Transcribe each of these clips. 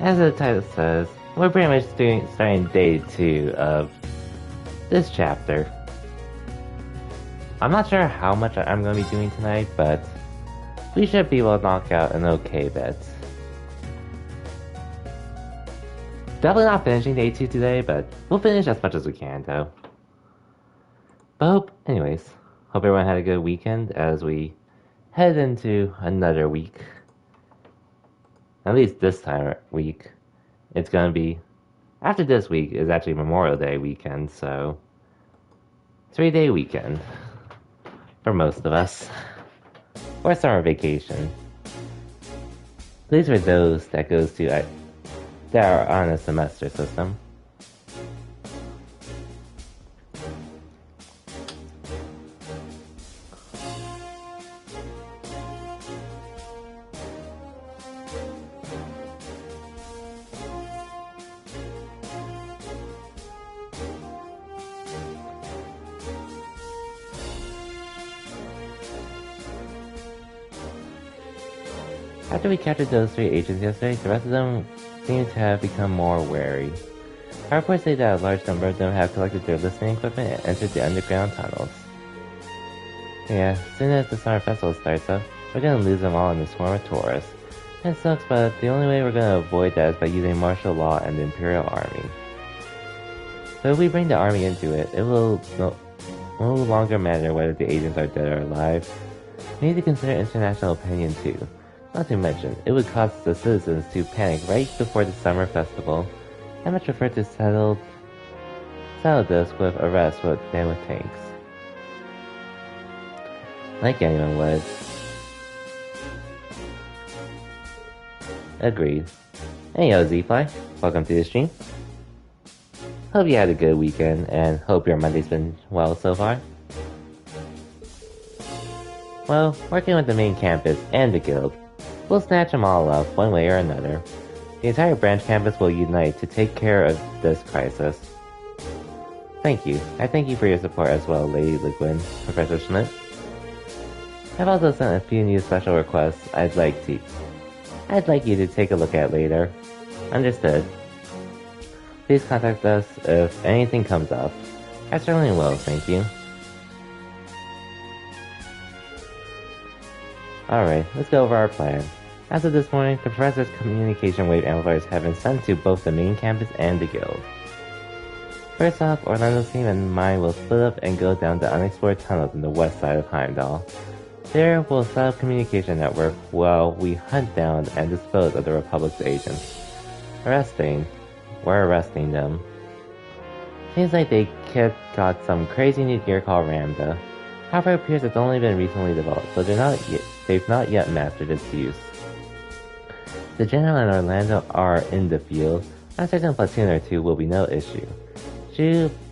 As the title says, we're pretty much starting day 2 of this chapter. I'm not sure how much I'm going to be doing tonight, but we should be able to knock out an okay bit. Definitely not finishing day 2 today, but we'll finish as much as we can, though. But anyways, hope everyone had a good weekend as we head into another week. At least this week. It's gonna be, after this week is actually Memorial Day weekend, so 3-day weekend for most of us. Or summer vacation. At least for those that are on a semester system. After we captured those 3 agents yesterday, the rest of them seem to have become more wary. Our reports say that a large number of them have collected their listening equipment and entered the underground tunnels. Yeah, as soon as the summer festival starts up, we're gonna lose them all in the swarm of tourists. It sucks, but the only way we're gonna avoid that is by using martial law and the Imperial Army. So if we bring the army into it, it will no longer matter whether the agents are dead or alive. We need to consider international opinion too. Not to mention, it would cause the citizens to panic right before the summer festival. I much prefer to settle this with arrests than with tanks. Like anyone would. Agreed. Hey yo, Z-Fly. Welcome to the stream. Hope you had a good weekend, and hope your Monday's been well so far. Well, working with the main campus and the guild, we'll snatch them all up one way or another. The entire branch campus will unite to take care of this crisis. Thank you. I thank you for your support as well, Lady Liquin, Professor Schmidt. I've also sent a few new special requests I'd like you to take a look at later. Understood. Please contact us if anything comes up. I certainly will, thank you. Alright, let's go over our plan. As of this morning, the Professor's communication wave amplifiers have been sent to both the main campus and the guild. First off, Orlando's team and mine will split up and go down the unexplored tunnels in the west side of Heimdall. There, we'll set up a communication network while we hunt down and dispose of the Republic's agents. We're arresting them. Seems like they got some crazy new gear called Ramda. However, it appears it's only been recently developed, so they've not yet mastered its use. The General and Orlando are in the field, and a certain platoon or two will be no issue.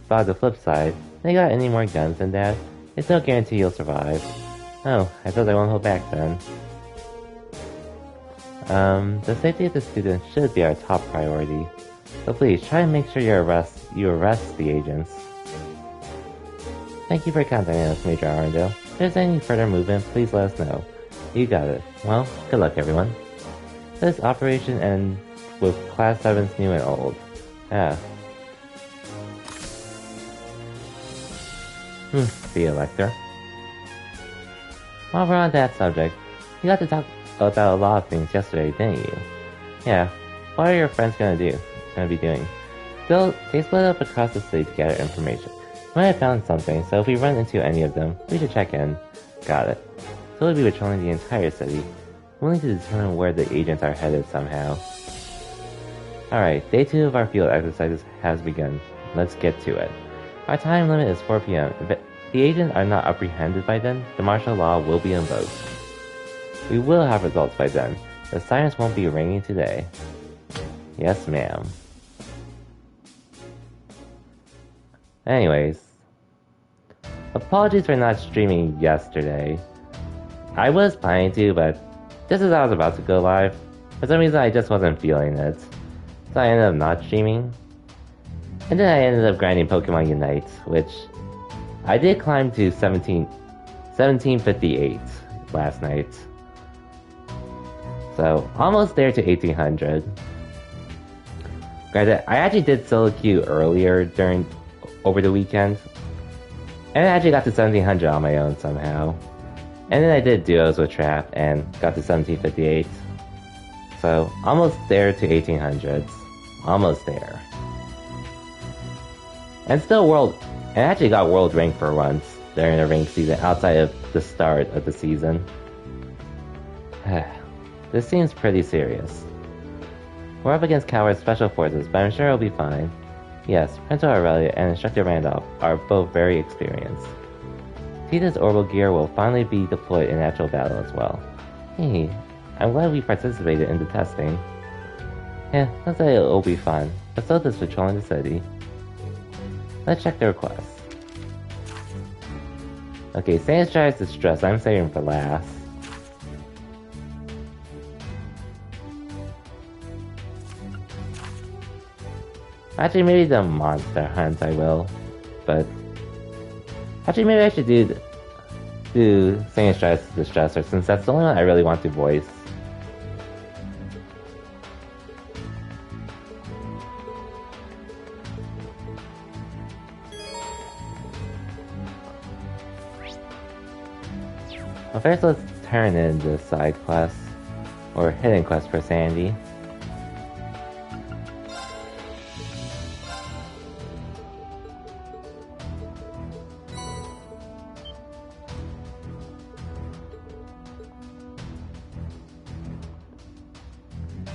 But on the flip side, they got any more guns than that, it's no guarantee you'll survive. Oh, I thought I won't hold back then. The safety of the students should be our top priority. So please, try and make sure you arrest the agents. Thank you for contacting us, Major Arundel. If there's any further movement, please let us know. You got it. Well, good luck everyone. This operation ends with Class 7's new and old. The Elector. While we're on that subject, you got to talk about a lot of things yesterday, didn't you? Yeah, what are your friends gonna be doing? They split up across the city to gather information. We might have found something, so if we run into any of them, we should check in. Got it. So we'll be patrolling the entire city. We'll need to determine where the agents are headed somehow. Alright, day 2 of our field exercises has begun. Let's get to it. Our time limit is 4 PM. If the agents are not apprehended by then, the martial law will be invoked. We will have results by then. The sirens won't be ringing today. Yes, ma'am. Anyways. Apologies for not streaming yesterday. I was planning to, but just as I was about to go live, for some reason I just wasn't feeling it. So I ended up not streaming. And then I ended up grinding Pokemon Unite, which I did climb to 1758 last night. So almost there to 1800. Granted, I actually did solo queue earlier over the weekend, and I actually got to 1700 on my own somehow. And then I did duos with Trap and got to 1758. So, almost there to 1800s. Almost there. And I actually got world rank for once during the rank season outside of the start of the season. This seems pretty serious. We're up against Coward's special forces, but I'm sure it'll be fine. Yes, Prince Aurelia and Instructor Randolph are both very experienced. Tita's orbital gear will finally be deployed in actual battle as well. Hey, I'm glad we participated in the testing. Yeah, looks like it'll be fun, but so does patrolling the city. Let's check the request. Okay, Sans Drive's Distress, I'm saving for last. Actually, maybe the Monster Hunt I will, but... Actually, maybe I should do Sans Drive's Distressor, since that's the only one I really want to voice. Well, first let's turn in the side quest, or hidden quest for Sandy.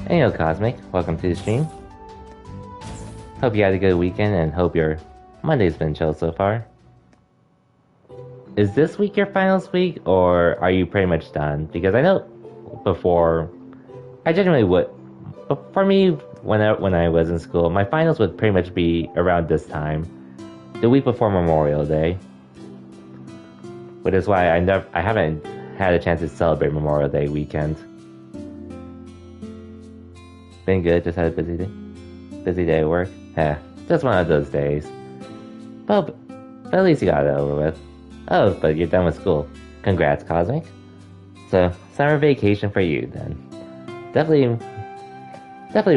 Hey yo Cosmic, welcome to the stream. Hope you had a good weekend and hope your Monday's been chill so far. Is this week your finals week, or are you pretty much done? Because I know before, I generally would, but for me, when I was in school, my finals would pretty much be around this time, the week before Memorial Day. Which is why I haven't had a chance to celebrate Memorial Day weekend. Been good, just had a busy day. Busy day at work. Just one of those days. But at least you got it over with. Oh, but you're done with school. Congrats, Cosmic. So, summer vacation for you, then. Definitely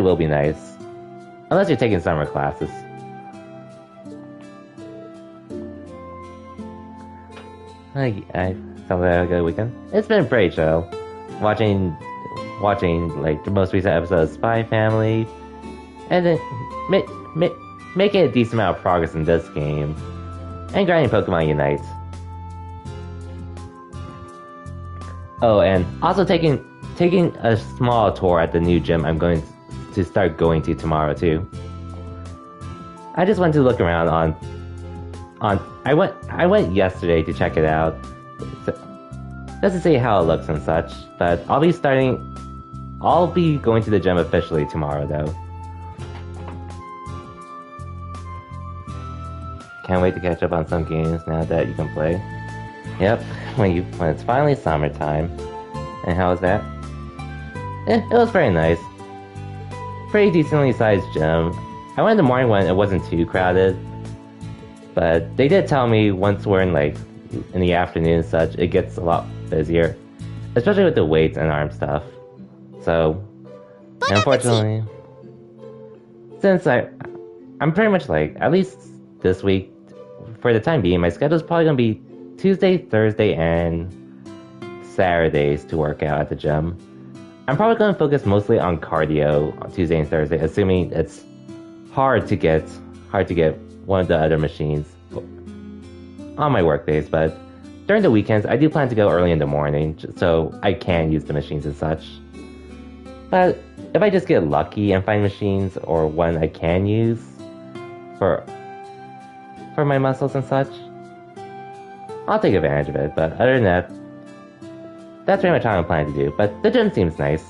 will be nice. Unless you're taking summer classes. I sounds like a good weekend. It's been pretty chill. Watching like the most recent episode of Spy Family, and then making a decent amount of progress in this game, and grinding Pokemon Unite. Oh, and also taking a small tour at the new gym I'm going to start going to tomorrow too. I just went to look around I went yesterday to check it out, just to see how it looks and such. But I'll be going to the gym officially tomorrow though. Can't wait to catch up on some games now that you can play. Yep, when it's finally summertime. And how was that? It was very nice. Pretty decently sized gym. I went in the morning when it wasn't too crowded. But they did tell me once we're in the afternoon and such, it gets a lot busier. Especially with the weights and arm stuff. So, unfortunately, since I'm pretty much at least this week, for the time being, my schedule's probably gonna be Tuesday, Thursday, and Saturdays to work out at the gym. I'm probably gonna focus mostly on cardio on Tuesday and Thursday, assuming it's hard to get one of the other machines on my work days, but during the weekends, I do plan to go early in the morning, so I can use the machines and such. But if I just get lucky and find machines or one I can use for my muscles and such, I'll take advantage of it. But other than that, that's pretty much how I'm planning to do. But the gym seems nice.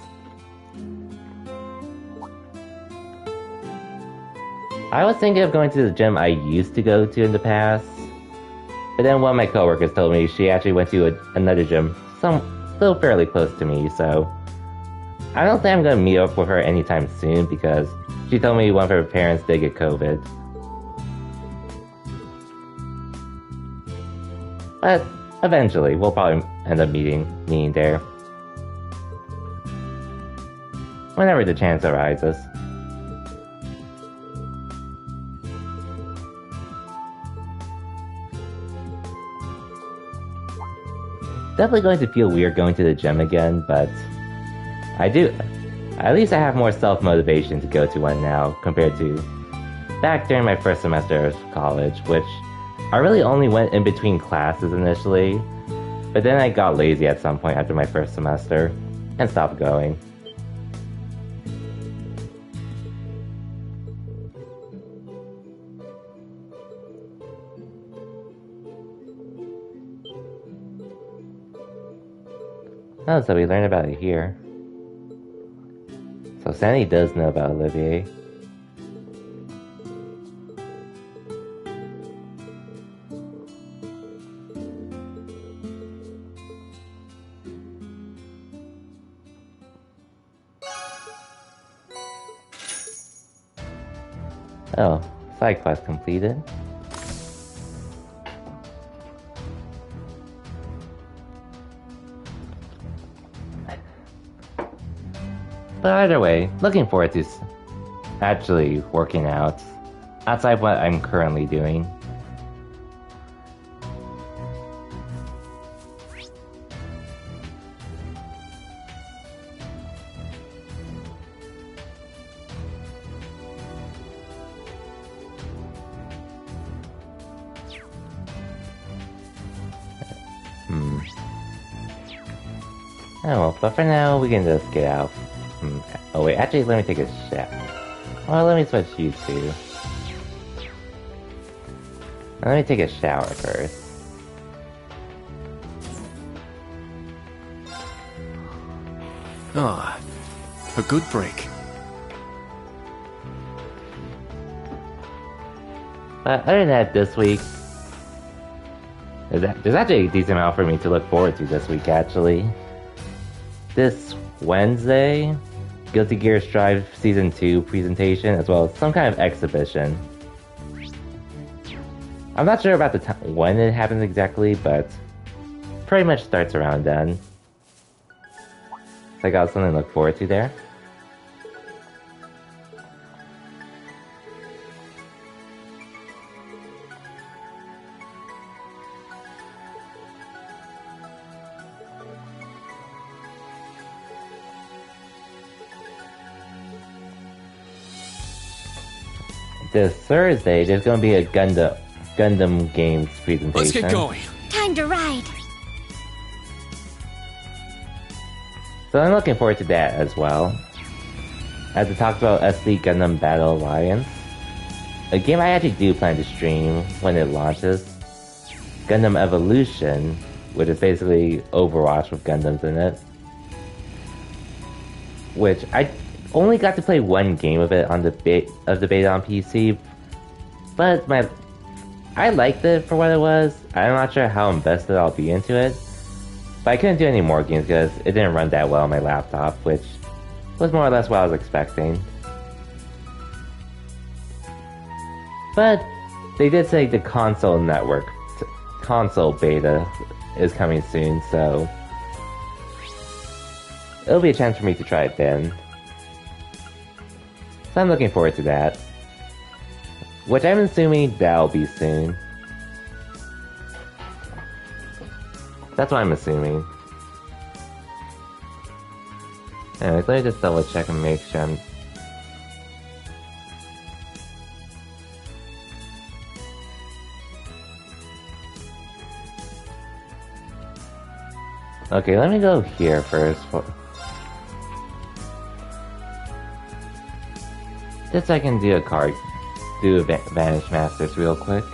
I was thinking of going to the gym I used to go to in the past, but then one of my coworkers told me she actually went to another gym, still fairly close to me, so I don't think I'm going to meet up with her anytime soon because she told me one of her parents did get COVID. But eventually, we'll probably end up meeting there. Whenever the chance arises. definitely going to feel weird going to the gym again, but I do. At least I have more self-motivation to go to one now compared to back during my first semester of college, which I really only went in between classes initially, but then I got lazy at some point after my first semester and stopped going. Oh, so we learned about it here. So Sandy does know about Olivier. Oh, side quest completed. But either way, looking forward to actually working out outside what I'm currently doing. Oh well, but for now, we can just get out. Oh wait, actually, let me take a shower. Well, let me switch you two. Let me take a shower first. Ah, a good break. But other than that, this week, there's actually a decent amount for me to look forward to this week, actually. This Wednesday, Guilty Gear Strive Season 2 presentation, as well as some kind of exhibition. I'm not sure about the time when it happens exactly, but pretty much starts around then. So I got something to look forward to there. This Thursday, there's going to be a Gundam Games presentation. Let's get going. Time to ride. So I'm looking forward to that as well. As it talks about SD Gundam Battle Alliance, a game I actually do plan to stream when it launches. Gundam Evolution, which is basically Overwatch with Gundams in it. Which I only got to play one game of it on the beta on PC, but I liked it for what it was. I'm not sure how invested I'll be into it, but I couldn't do any more games because it didn't run that well on my laptop, which was more or less what I was expecting. But they did say the console beta is coming soon, so it'll be a chance for me to try it then. So I'm looking forward to that. Which I'm assuming that'll be soon. That's what I'm assuming. Anyways, let me just double check and make sure I'm... Okay, let me go here first. Just so I can do a Vanish Masters real quick.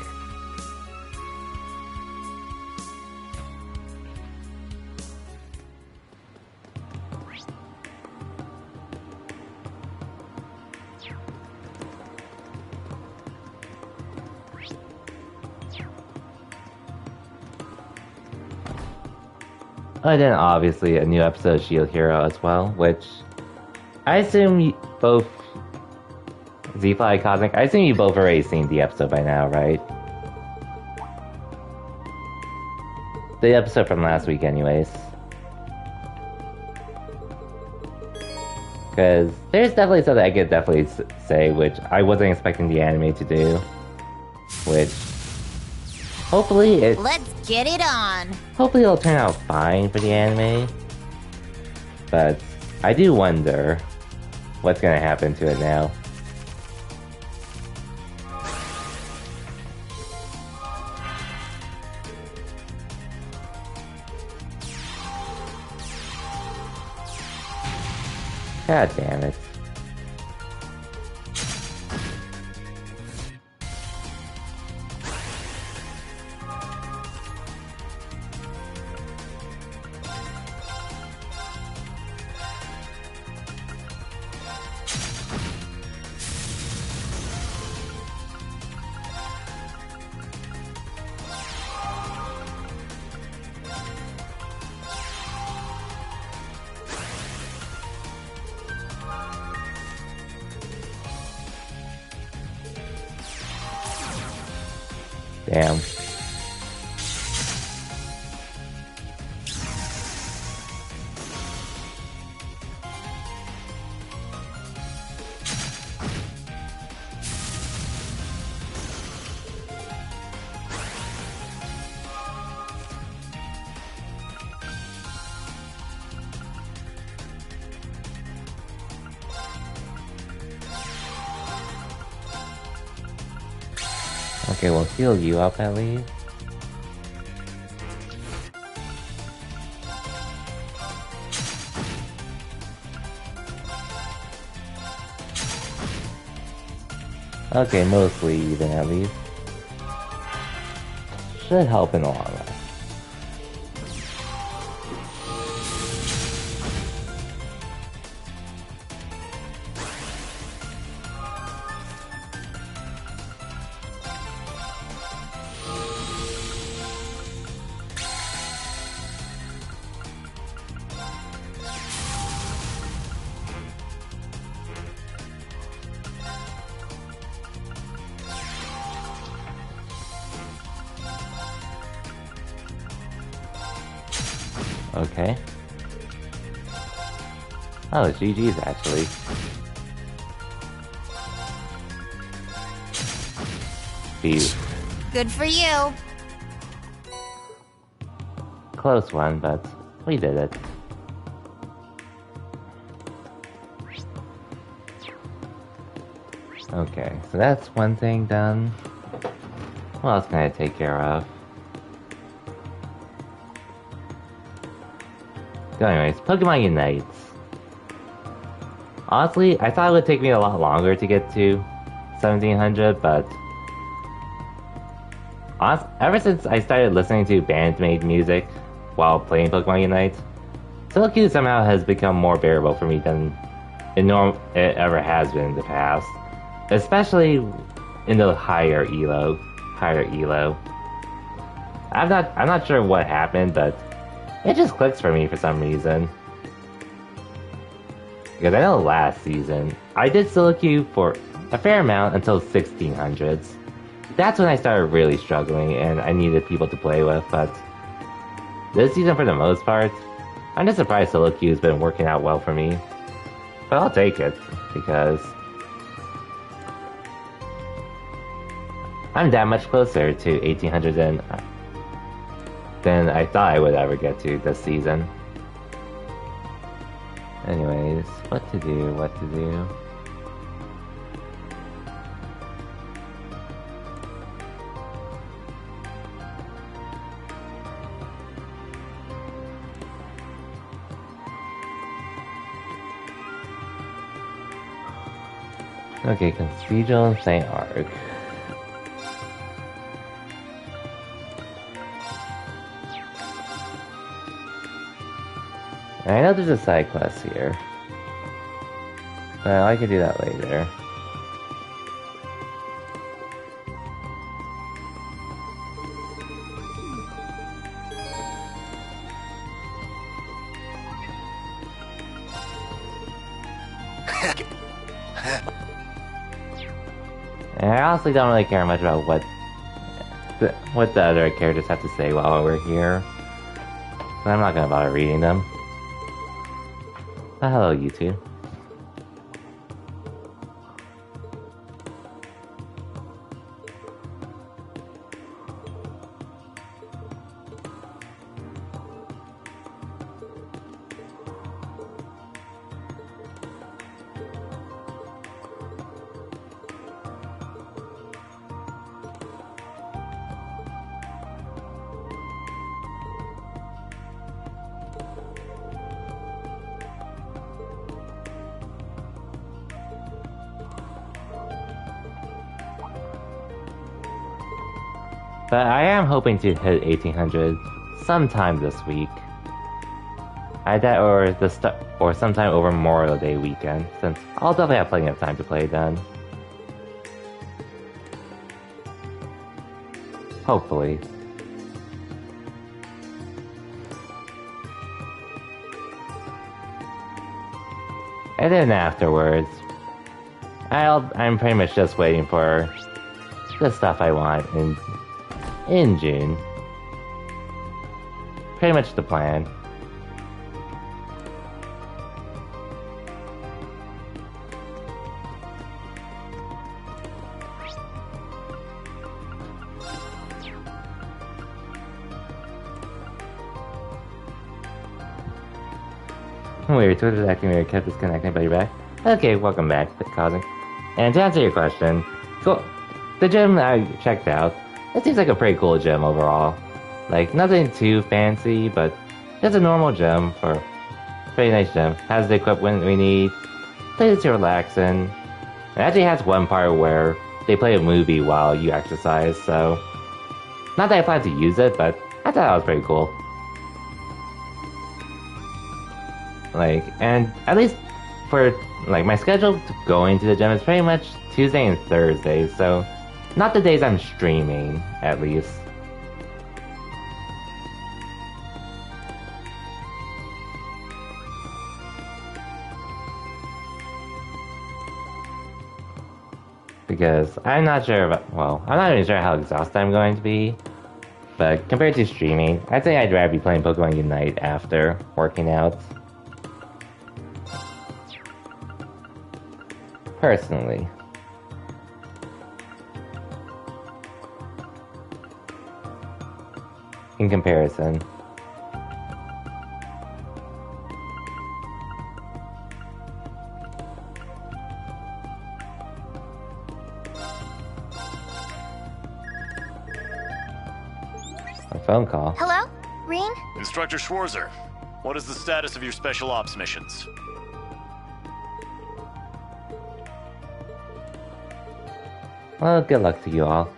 And then obviously a new episode of Shield Hero as well, which I assume both Z-Fly Cosmic, I assume you both already seen the episode by now, right? The episode from last week anyways. Because there's definitely something I could definitely say, which I wasn't expecting the anime to do. Which Hopefully Let's get it on. Hopefully it'll turn out fine for the anime. But I do wonder what's gonna happen to it now. God damn it. Damn. Okay, we'll heal you up at least. Okay, mostly even at least. Should help in the long run. Okay. Oh, it's GG's actually. Phew. Good for you. Close one, but we did it. Okay, so that's one thing done. What else can I take care of? So anyways, Pokemon Unites. Honestly, I thought it would take me a lot longer to get to 1700, but ever since I started listening to band-made music while playing Pokemon Unite, Solo Q somehow has become more bearable for me than it ever has been in the past. Especially in the higher elo. I'm not sure what happened, but it just clicks for me for some reason. Because I know last season, I did Solo Q for a fair amount until 1600s. That's when I started really struggling and I needed people to play with, but this season for the most part, I'm just surprised Solo Q has been working out well for me. But I'll take it, because I'm that much closer to 1800 than I thought I would ever get to this season. Anyways, what to do? Okay, Cathedral and St. Arc. I know there's a side quest here, but I could do that later. And I honestly don't really care much about what the other characters have to say while we're here, so I'm not gonna bother reading them. Hello, you two. But I am hoping to hit 1800 sometime this week. Or sometime over Memorial Day weekend, since I'll definitely have plenty of time to play then. Hopefully. And then afterwards, I'm pretty much just waiting for the stuff I want in June. Pretty much the plan. Weird, Twitter's acting weird, kept disconnecting, but you're back. Okay, welcome back, Cosmic. And to answer your question, the gym I checked out, it seems like a pretty cool gym overall. Like, nothing too fancy, but just a normal gym for pretty nice gym. Has the equipment we need, places to relax in. It actually has one part where they play a movie while you exercise, so not that I plan to use it, but I thought that was pretty cool. Like, and at least for, like, my schedule to going to the gym is pretty much Tuesday and Thursday, so not the days I'm streaming, at least. Because I'm not sure about, well, I'm not even sure how exhausted I'm going to be, but compared to streaming, I'd say I'd rather be playing Pokemon Unite after working out. Personally. In comparison. A phone call. Hello? Rean? Instructor Schwarzer, what is the status of your special ops missions? Well, good luck to you all.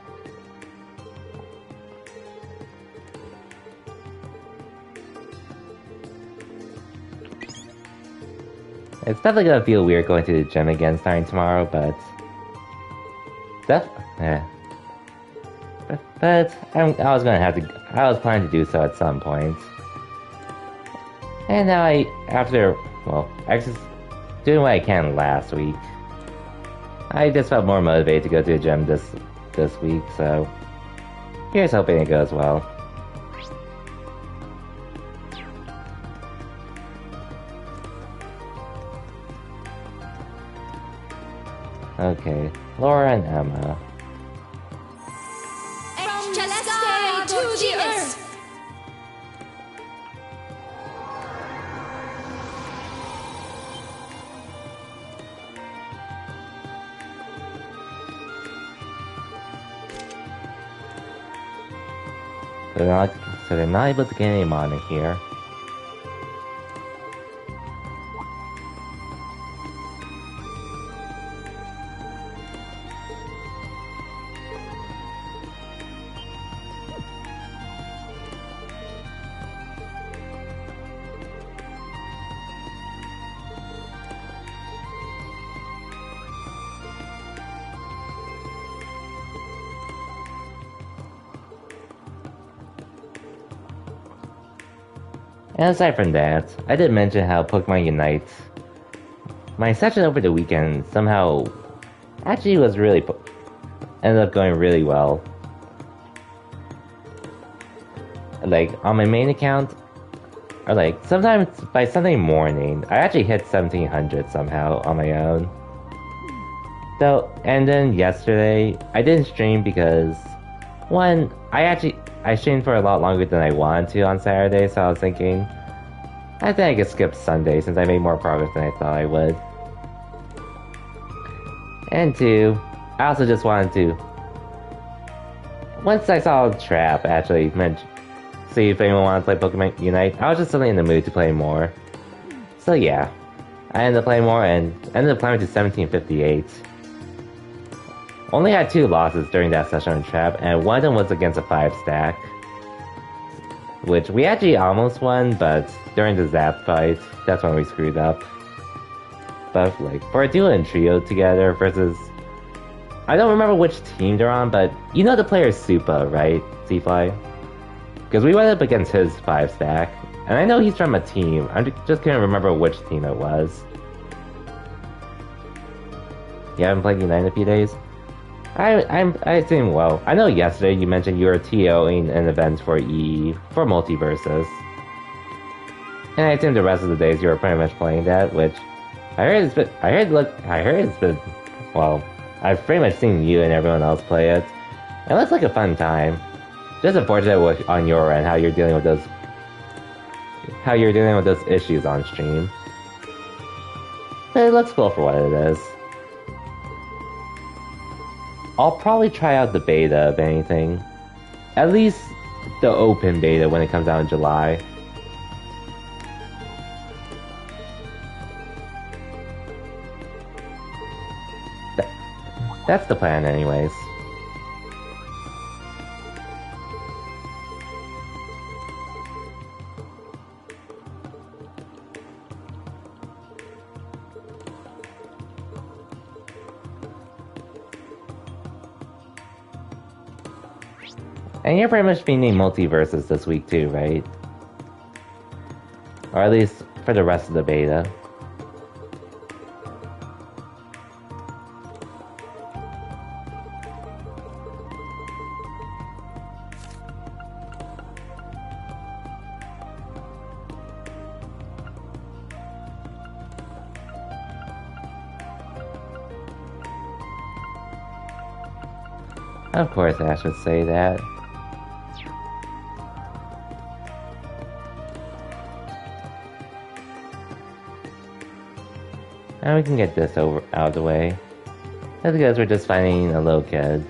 It's definitely gonna feel weird going to the gym again starting tomorrow, but... But I was gonna have to... I was planning to do so at some point. And now after just doing what I can last week, I just felt more motivated to go to the gym this week, so here's hoping it goes well. Okay, Laura and Emma. From the sky to the earth. So they're not able to get any mana here. And aside from that, I did mention how Pokemon Unite, my session over the weekend somehow actually ended up going really well. Like, on my main account, or like, sometimes by Sunday morning, I actually hit 1700 somehow on my own. And then yesterday, I didn't stream because, one, I streamed for a lot longer than I wanted to on Saturday, so I was thinking, I think I could skip Sunday since I made more progress than I thought I would. And two, I also just wanted to, once I saw Trap actually see if anyone wanted to play Pokemon Unite, I was just suddenly in the mood to play more. So yeah, I ended up playing more and ended up climbing to 1758. only had 2 losses during that session on Trap, and one of them was against a 5-stack. Which we actually almost won, but during the Zap fight, that's when we screwed up. But like, for a duo and trio together versus... I don't remember which team they're on, but you know the player Supa, right, C-Fly? Because we went up against his 5-stack, and I know he's from a team, I just can't remember which team it was. You haven't played Unite in a few days? I assume, well, I know yesterday you mentioned you were TOing an event for E for Multiversus. And I assume the rest of the days you were pretty much playing that, which I heard it's been, well, I've pretty much seen you and everyone else play it. It looks like a fun time. Just unfortunate on your end how you're dealing with those issues on stream. But it looks cool for what it is. I'll probably try out the beta, if anything. At least the open beta when it comes out in July. That's the plan anyways. And you're pretty much being Multiversus this week too, right? Or at least for the rest of the beta. Of course Ash would say that. Now we can get this out of the way. That's because we're just fighting a little kid.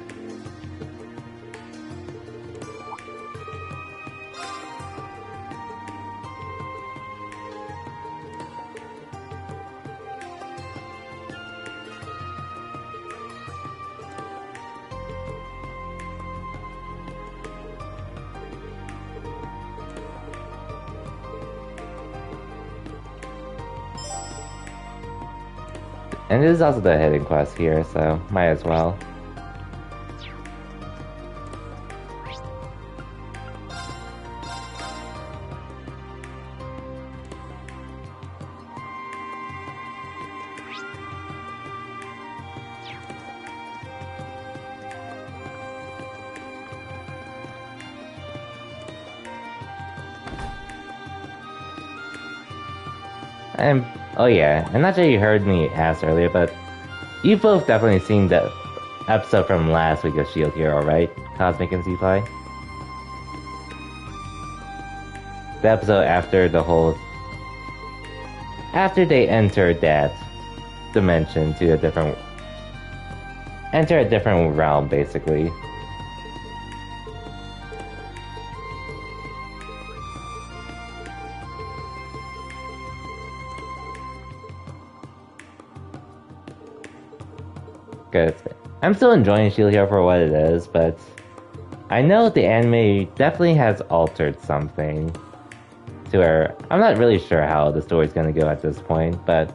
And this is also the hidden quest here, so might as well. And oh yeah, I'm not sure you heard me ask earlier, but you've both definitely seen the episode from last week of Shield Hero, right? Cosmic and C-Fly? The episode after the whole... After they entered that dimension to a different... Enter a different realm, basically. Good. I'm still enjoying Shield Hero for what it is, but I know the anime definitely has altered something to where I'm not really sure how the story's gonna go at this point, but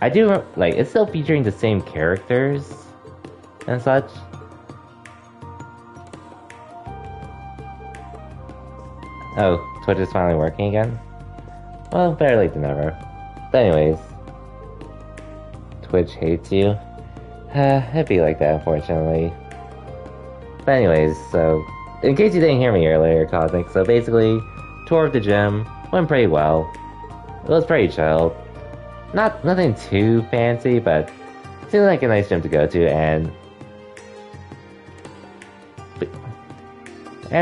I do like it's still featuring the same characters and such. Oh, Twitch is finally working again? Well, better late than never. But anyways, Twitch hates you. It'd be like that, unfortunately. But anyways, so, in case you didn't hear me earlier, Cosmic, so basically, tour of the gym went pretty well. It was pretty chill. Nothing too fancy, but seemed like a nice gym to go to, and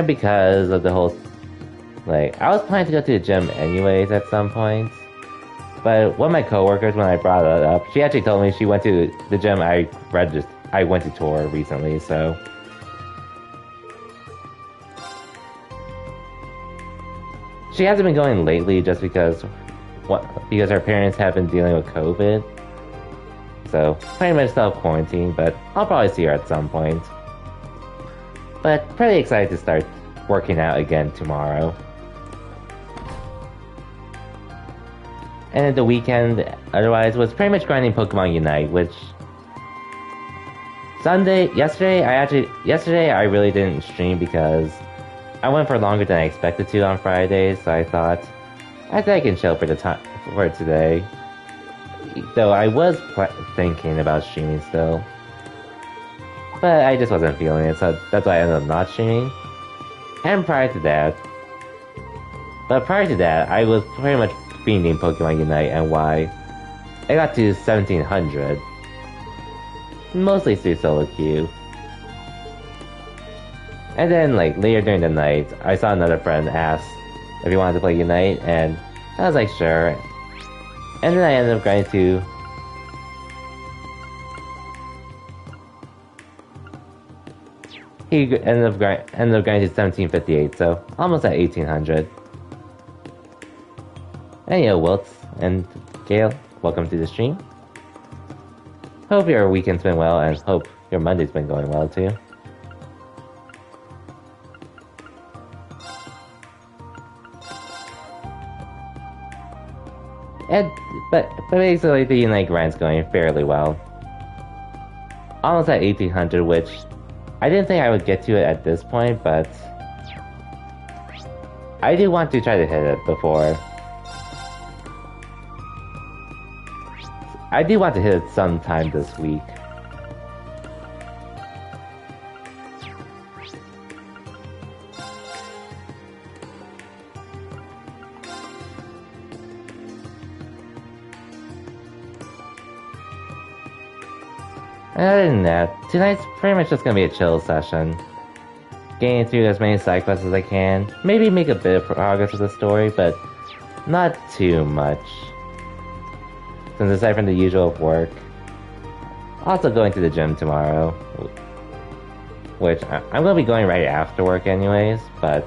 because of the whole, like, I was planning to go to the gym anyways at some point. But one of my coworkers, when I brought it up, she actually told me she went to the gym I went to tour recently, so... She hasn't been going lately just because her parents have been dealing with COVID. so pretty much self-quarantine, but I'll probably see her at some point. But pretty excited to start working out again tomorrow. And at the weekend, otherwise, was pretty much grinding Pokemon Unite, which... Yesterday I really didn't stream because I went for longer than I expected to on Fridays, so I thought I can chill for today. Though I was thinking about streaming still. But I just wasn't feeling it, so that's why I ended up not streaming. And prior to that, I was pretty much fiending Pokemon Unite and why I got to 1700. Mostly through solo queue. And then, like, later during the night, I saw another friend ask if he wanted to play Unite, and I was like, sure. And then I ended up grinding to... He ended up grinding to 1758, so almost at 1800. And Wiltz and Gale, welcome to the stream. Hope your weekend's been well, and hope your Monday's been going well too. But basically the Unite grind's going fairly well. Almost at 1800, which I didn't think I would get to it at this point, but I do want to try to hit it before. I do want to hit it sometime this week. And other than that, tonight's pretty much just gonna be a chill session. Getting through as many side quests as I can. Maybe make a bit of progress with the story, but not too much. Since aside from the usual work, also going to the gym tomorrow, which I'm gonna be going right after work anyways, but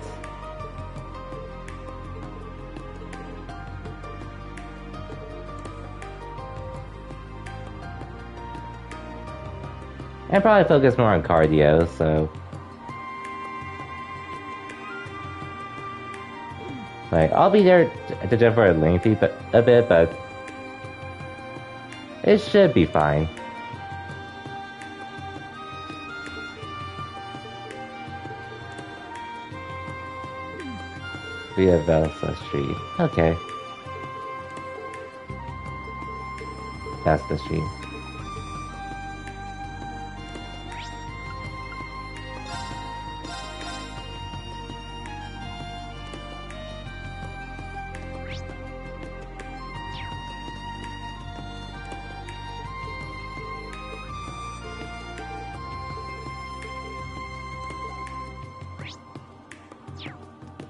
and probably focus more on cardio, so like I'll be there at the gym for a bit, but it should be fine. Via Velsa Street. Okay. That's the street.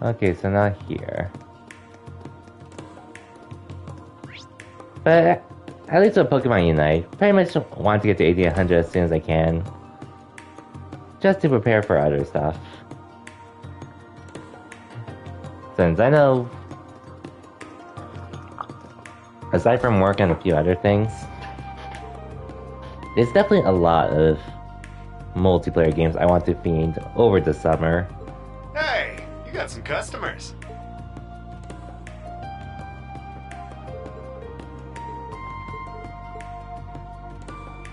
Okay, so not here. But at least with Pokemon Unite, pretty much want to get to 1800 as soon as I can. Just to prepare for other stuff. Since I know, aside from work and a few other things, there's definitely a lot of multiplayer games I want to fiend over the summer. Hey, you got some customers.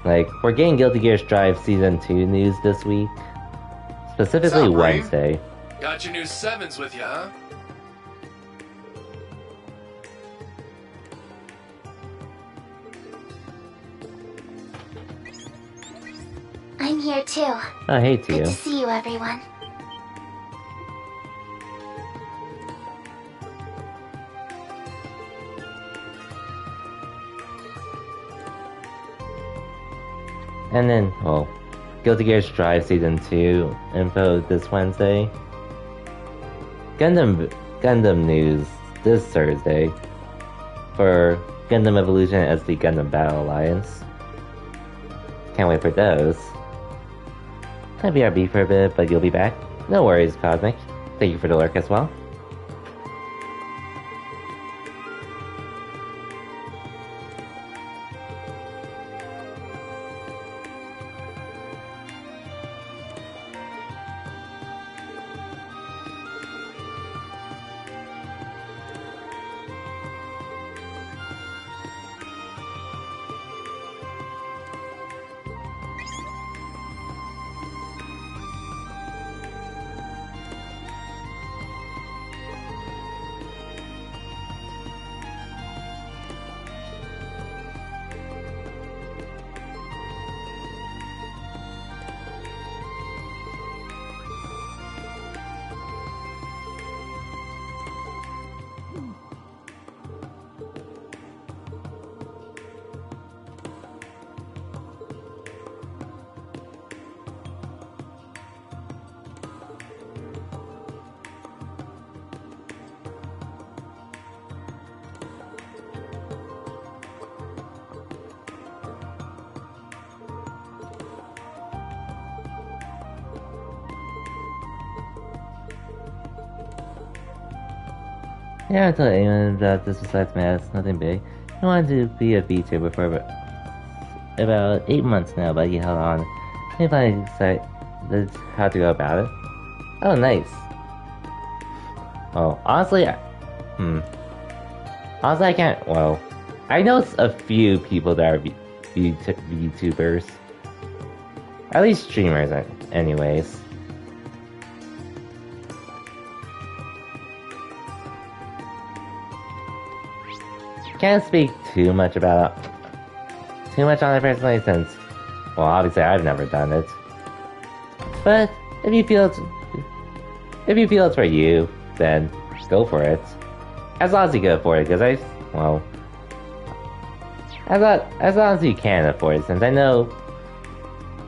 Like, we're getting Guilty Gear Strive Season 2 news this week. Specifically What's up, Ray? Wednesday. Got your new 7s with you, huh? I'm here too. Oh, hey, Good Tio. to see you, everyone. And then, well, Guilty Gear Strive Season 2 info this Wednesday. Gundam news this Thursday for Gundam Evolution and SD Gundam Battle Alliance. Can't wait for those. Gonna BRB for a bit, but you'll be back. No worries, Cosmic. Thank you for the lurk as well. Yeah, I told anyone about this besides Matt. Nothing big. I wanted to be a VTuber for about 8 months now, but you held on. I finally decided how to go about it. Oh, nice. Oh, honestly, honestly, I can't. Well, I know a few people that are VTubers. At least streamers, anyways. Can't speak too much on it personally, since, well, obviously I've never done it. But if you feel it's for you, then go for it. As long as you can afford it, because as long as you can afford it, since I know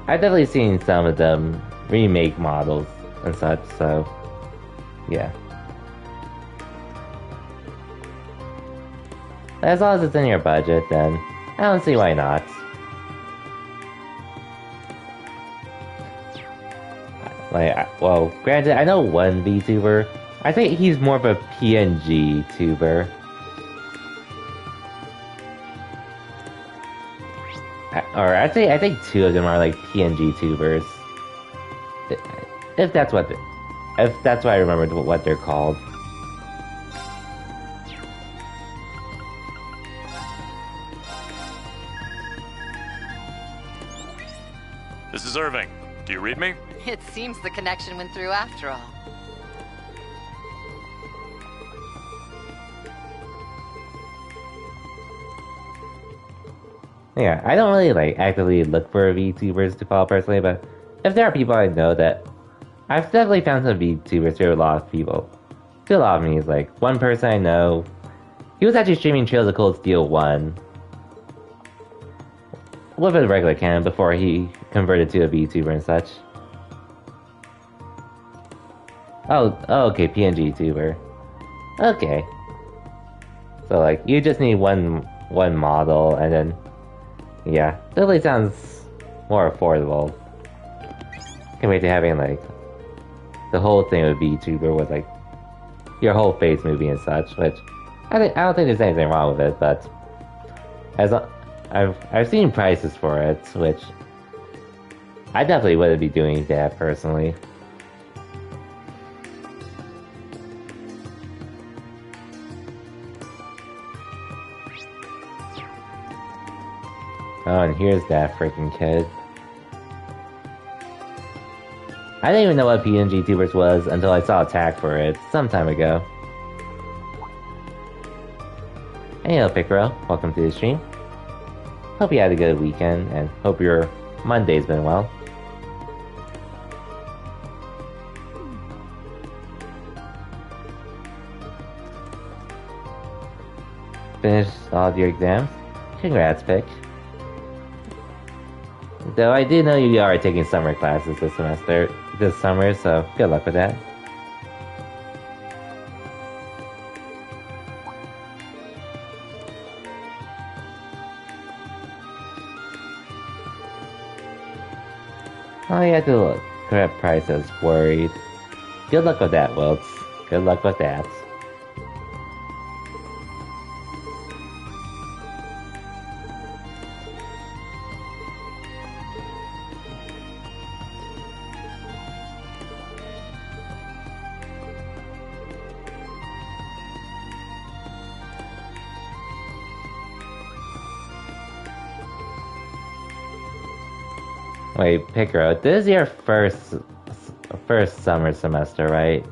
I've definitely seen some of them remake models and such, so yeah. As long as it's in your budget, then I don't see why not. Well, granted, I know one VTuber. I think he's more of a PNG tuber. Or I think two of them are like PNG tubers. If that's what I remember what they're called. This is Irving. Do you read me? It seems the connection went through after all. Yeah, I don't really actively look for VTubers to follow personally, but if there are people I know that I've definitely found some VTubers to a lot of people. To a lot of me is like one person I know. He was actually streaming Trails of Cold Steel 1 with a regular cam before he converted to a VTuber and such. Oh, okay, PNG tuber. Okay. So you just need one model, and then yeah, definitely sounds more affordable compared to having the whole thing with VTuber with your whole face movie and such, which I don't think there's anything wrong with it, but I've seen prices for it, which I definitely wouldn't be doing that personally. Oh, and here's that freaking kid. I didn't even know what PNG Tubers was until I saw a tag for it some time ago. Hey, hello, Picaro. Welcome to the stream. Hope you had a good weekend, and hope your Monday's been well. Finished all of your exams? Congrats, Pick. Though I do know you are taking summer classes this summer, so good luck with that. Oh, you have to look. Correct price as worried. Good luck with that, Wilts. Good luck with that. Wait, Picaro, this is your first summer semester, right?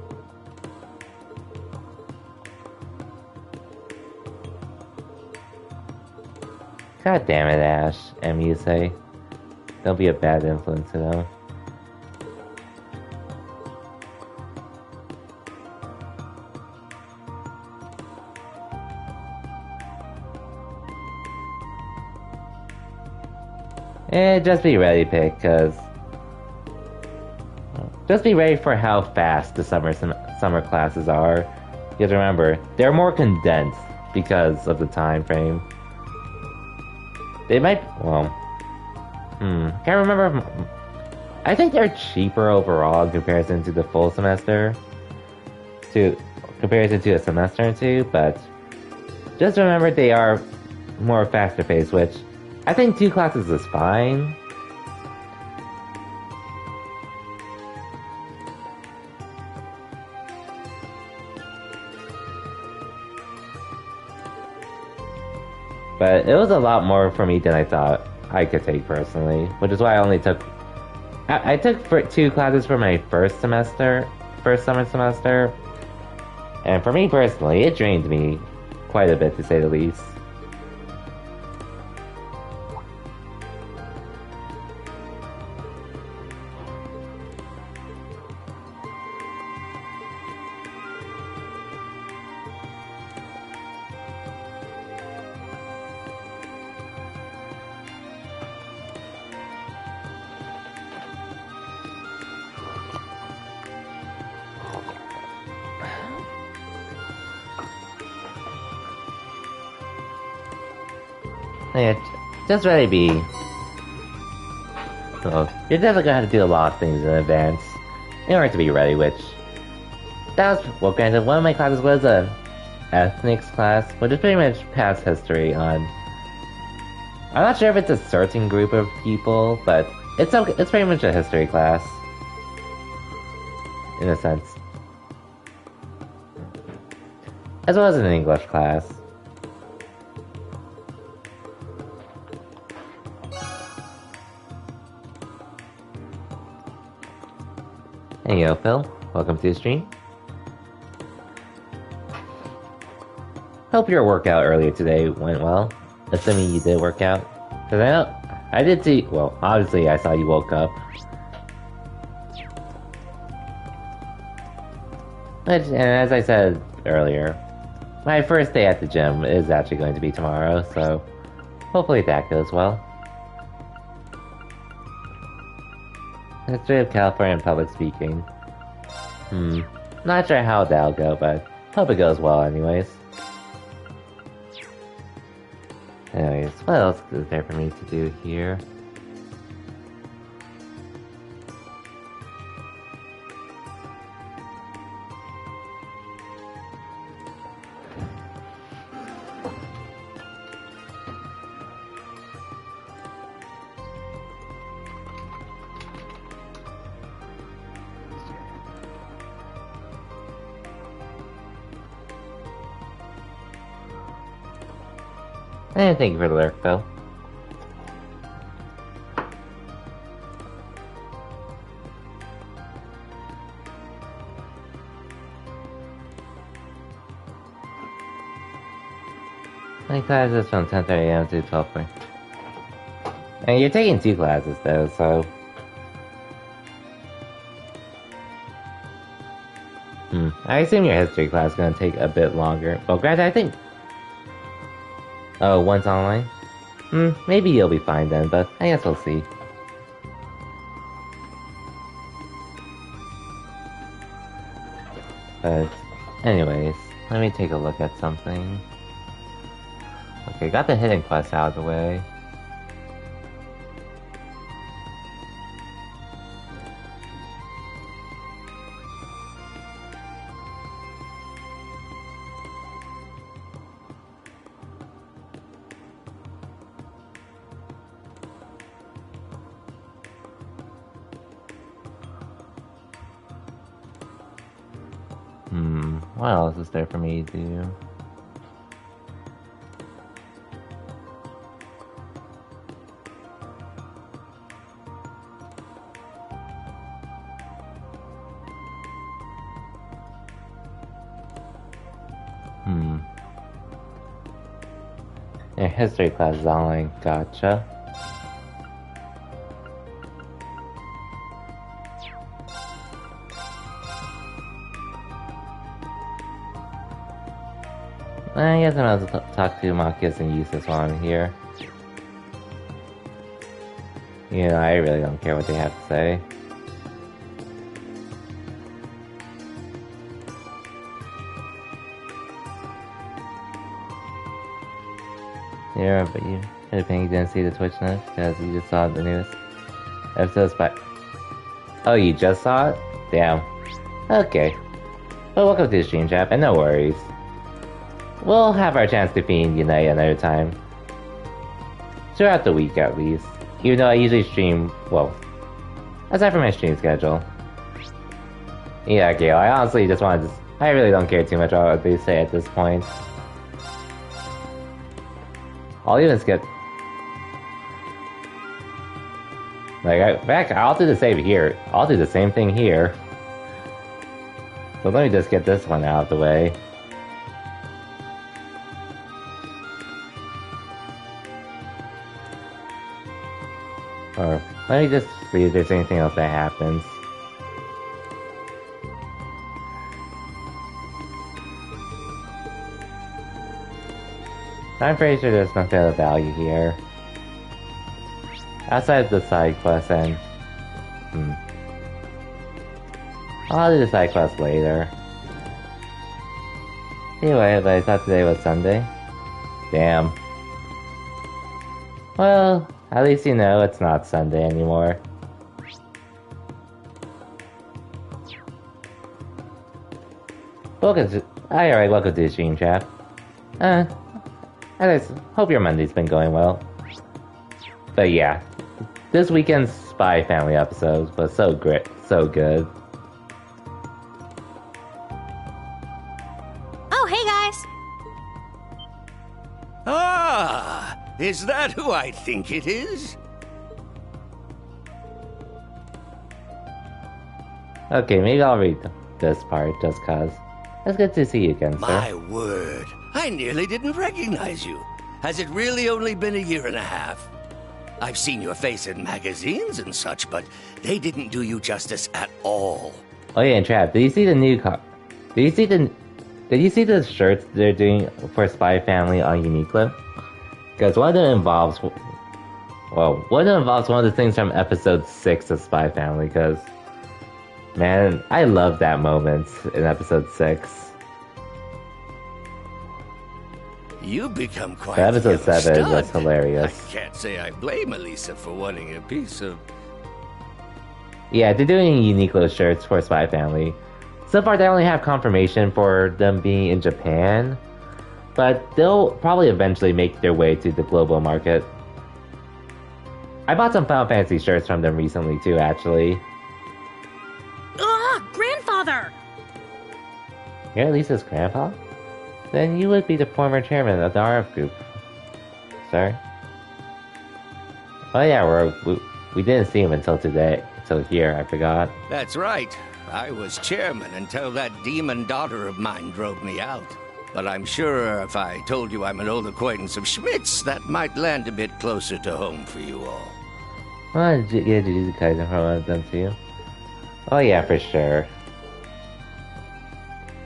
God damn it, Ash, you say. Don't be a bad influence to them. Just be ready, Pick, cause just be ready for how fast the summer classes are. You have to remember, they're more condensed because of the time frame. They might, can't remember. I think they're cheaper overall in comparison to the full semester. comparison to a semester or two, but just remember they are more faster paced, which I think 2 classes is fine. But it was a lot more for me than I thought I could take personally, which is why I only took... I took 2 classes for my first summer semester, and for me personally, it drained me quite a bit to say the least. Yeah, just let it be. So, you're definitely gonna have to do a lot of things in advance in order to be ready, which... That was, well, granted, one of my classes was a ethnics class, which is pretty much past history on... I'm not sure if it's a certain group of people, but it's pretty much a history class. In a sense. As well as an English class. Hey yo, Phil. Welcome to the stream. Hope your workout earlier today went well. Assuming you did work out. Because I did see... Well, obviously I saw you woke up. And as I said earlier, my first day at the gym is actually going to be tomorrow, so hopefully that goes well. History of California and public speaking. Not sure how that'll go, but hope it goes well anyways. Anyways, what else is there for me to do here? And thank you for the lurk, Phil. My class is from 10:30 AM to 12:30. And you're taking 2 classes though, so... I assume your history class is gonna take a bit longer. Well, granted, I think... Oh, one's online? Maybe you'll be fine then, but I guess we'll see. But, anyways, let me take a look at something. Okay, got the hidden quest out of the way. What else is there for me to do? Your history class is online, gotcha. I guess I'm going to talk to Marcus and Eustace while I'm here. You know, I really don't care what they have to say. Yeah, but you didn't see the Twitch note because you just saw the newest episodes by... Oh, you just saw it? Damn. Okay. But welcome to the stream chat, and no worries. We'll have our chance to fiend unite another time. Throughout the week, at least. Even though I usually stream, well, aside from my stream schedule. Yeah, Gail, I honestly just want to I really don't care too much about what they say at this point. I'll even skip. Like, I'll do the same here. I'll do the same thing here. So let me just get this one out of the way. Or let me just see if there's anything else that happens. I'm pretty sure there's nothing of value here. Outside of the side quest and... I'll do the side quest later. Anyway, but I thought today was Sunday. Damn. Well, at least you know it's not Sunday anymore. Welcome to... Alright, welcome to the stream chat. I just hope your Monday's been going well. But yeah, this weekend's Spy Family episode was so great, so good. Oh, hey guys! Ah, is that who I think it is? Okay, maybe I'll read this part just cause. It's good to see you again, sir. My word, I nearly didn't recognize you. Has it really only been a year and a half? I've seen your face in magazines and such, but they didn't do you justice at all. Oh yeah, and Trav, did you see the new Did you see the shirts they're doing for Spy Family on Uniqlo? Because one of them involves... Well, one of them involves one of the things from episode 6 of Spy Family, because... Man, I love that moment in episode 6. You've become quite But episode the 7 was stud. hilarious. I can't say I blame Elisa for wanting a piece of... Yeah, they're doing Uniqlo shirts for Spy Family. So far, they only have confirmation for them being in Japan, but they'll probably eventually make their way to the global market. I bought some Final Fantasy shirts from them recently too, actually. Ugh, grandfather! You're Lisa's grandpa? Then you would be the former chairman of the RF group, sir. Oh yeah, we didn't see him until today. Until here, I forgot. That's right. I was chairman until that demon daughter of mine drove me out. But I'm sure if I told you I'm an old acquaintance of Schmidt's, that might land a bit closer to home for you all. Oh, did you get Jujutsu Kaisen from one of them too? Oh yeah, for sure.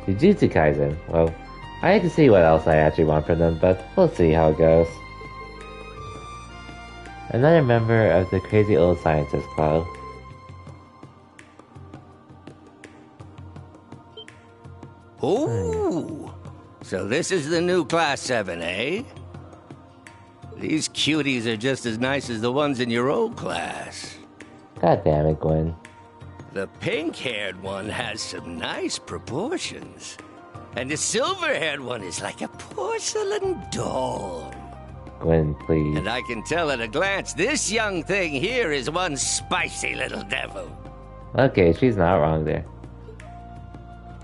Jujutsu Kaisen. Well, I hate to see what else I actually want from them, but we'll see how it goes. Another member of the Crazy Old Scientist Club. Ooh! So this is the new Class 7, eh? These cuties are just as nice as the ones in your old class. God damn it, Gwen. The pink-haired one has some nice proportions. And the silver-haired one is like a porcelain doll. Gwen, please. And I can tell at a glance, this young thing here is one spicy little devil. Okay, she's not wrong there.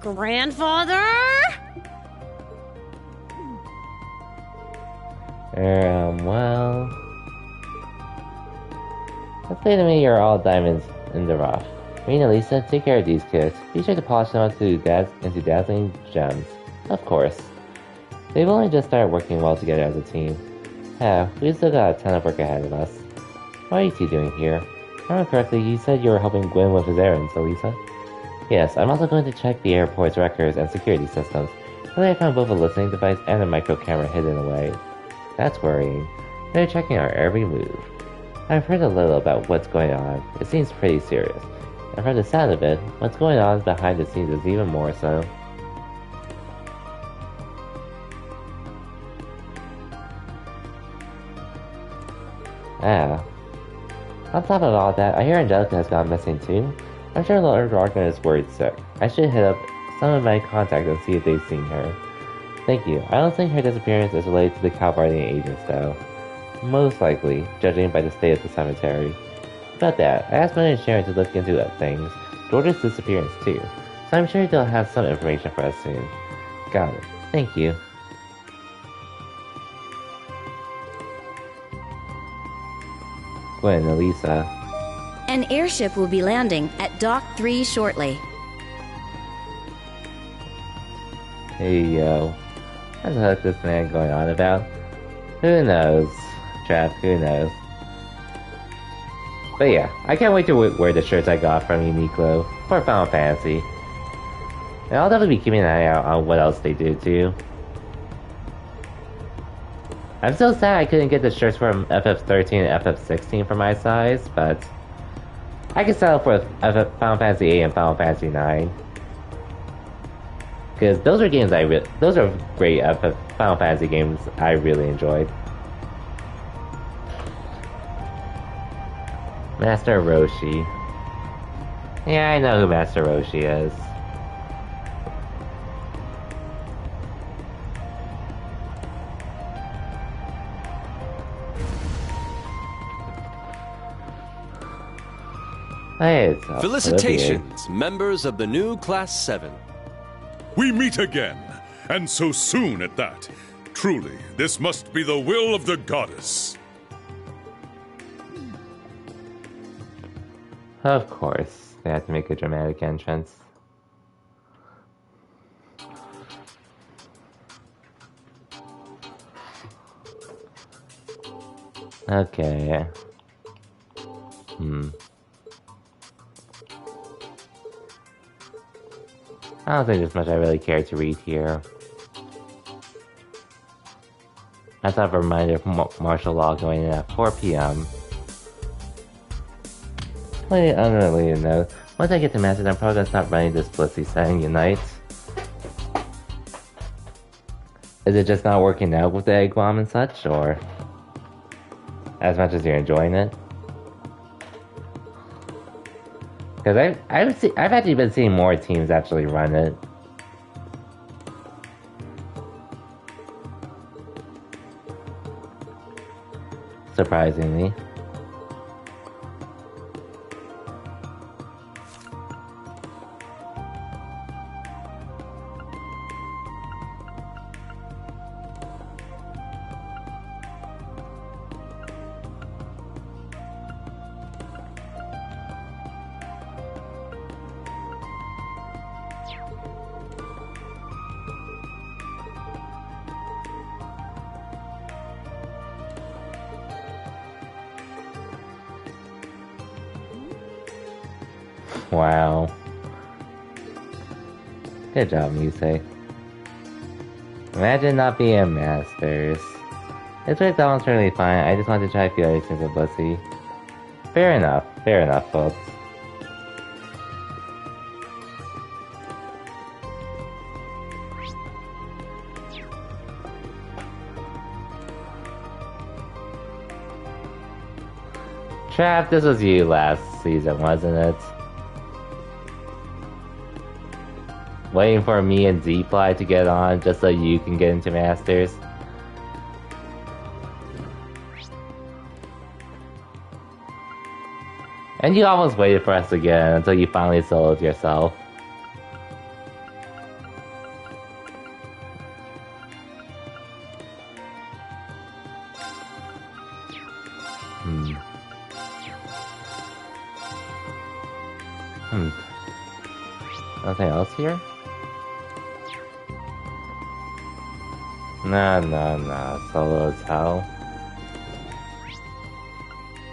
Grandfather? Well... Let's say to me you're all diamonds in the rough. Me and Elisa, take care of these kids. Be sure to polish them up into dazzling gems. Of course. They've only just started working well together as a team. Yeah, we've still got a ton of work ahead of us. What are you two doing here? If I remember correctly, you said you were helping Gwen with his errands, Elisa. Yes, I'm also going to check the airport's records and security systems. Really, I found both a listening device and a micro camera hidden away. That's worrying. They're checking our every move. I've heard a little about what's going on. It seems pretty serious. And from the sound of it, what's going on behind the scenes is even more so. Ah. On top of all that, I hear Angelica has gone missing too. I'm sure Lord Ragnar is worried sick. I should hit up someone might contact and see if they've seen her. Thank you. I don't think her disappearance is related to the Calvardian agents, though. Most likely, judging by the state of the cemetery. About that, I asked Mother and Sharon to look into things. George's disappearance, too. So I'm sure they'll have some information for us soon. Got it. Thank you. Gwen and Elisa. An airship will be landing at Dock 3 shortly. Hey yo. What the heck is this man going on about? Who knows? Trav, who knows? But yeah, I can't wait to wear the shirts I got from Uniqlo for Final Fantasy. And I'll definitely be keeping an eye out on what else they do too. I'm so sad I couldn't get the shirts from FF13 and FF16 for my size, but I can settle for Final Fantasy 8 and Final Fantasy 9. Because those are games those are great Final Fantasy games I really enjoyed. Master Roshi. Yeah, I know who Master Roshi is. Hey, it's Felicitations, members of the new Class 7. We meet again, and so soon at that. Truly, this must be the will of the goddess. Of course, they have to make a dramatic entrance. Okay. I don't think there's much I really care to read here. I thought a reminder of martial law going in at 4 p.m. Wait, unrelated note. Once I get to Master, I'm probably gonna stop running this Blissey setting Unite. Is it just not working out with the egg bomb and such, or as much as you're enjoying it? Because I've actually been seeing more teams actually run it. Surprisingly. Wow. Good job, Musei. Imagine not being Masters. It's worked out certainly fine, I just wanted to try a few other things with Blissey. Fair enough, folks. Trav, this was you last season, wasn't it? Waiting for me and Z-Fly to get on just so you can get into Masters. And you almost waited for us again until you finally soloed yourself. Nothing else here? Nah, solo as hell.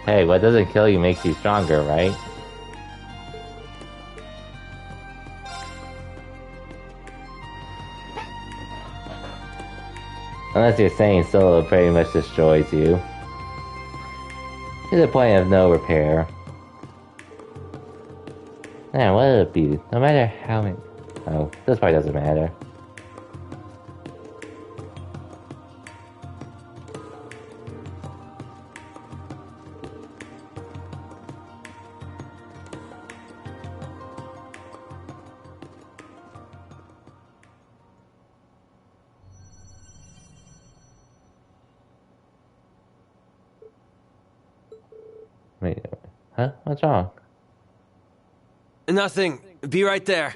Hey, what doesn't kill you makes you stronger, right? Unless you're saying solo pretty much destroys you. To the point of no repair. Man, what would it be? No matter how many... Oh, this part doesn't matter. Wait, huh? What's wrong? Nothing. Be right there.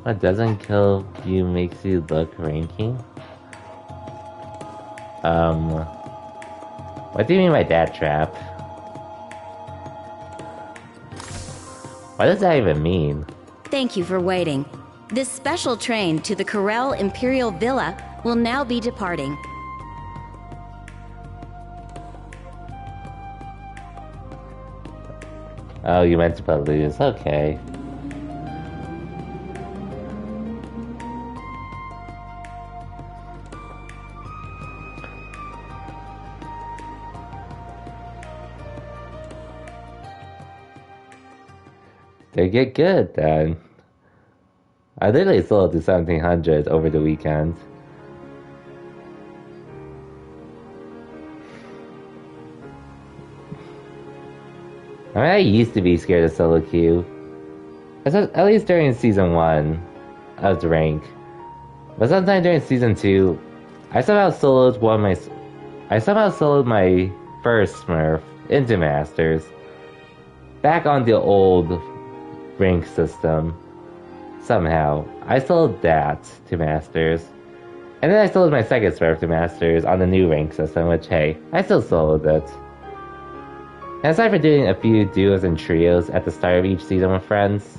What doesn't kill you makes you look ranking? What do you mean by that trap? What does that even mean? Thank you for waiting. This special train to the Corel Imperial Villa will now be departing. Oh, you meant to put lose. Okay. They get good then. I literally sold to 1700 over the weekend. I mean, I used to be scared of solo queue. At least during season 1 of the rank. But sometime during season 2, I somehow soloed my first Smurf into Masters. Back on the old rank system. Somehow. I sold that to Masters. And then I sold my second Smurf to Masters on the new rank system, which, hey, I still sold it. And aside from doing a few duos and trios at the start of each season with friends,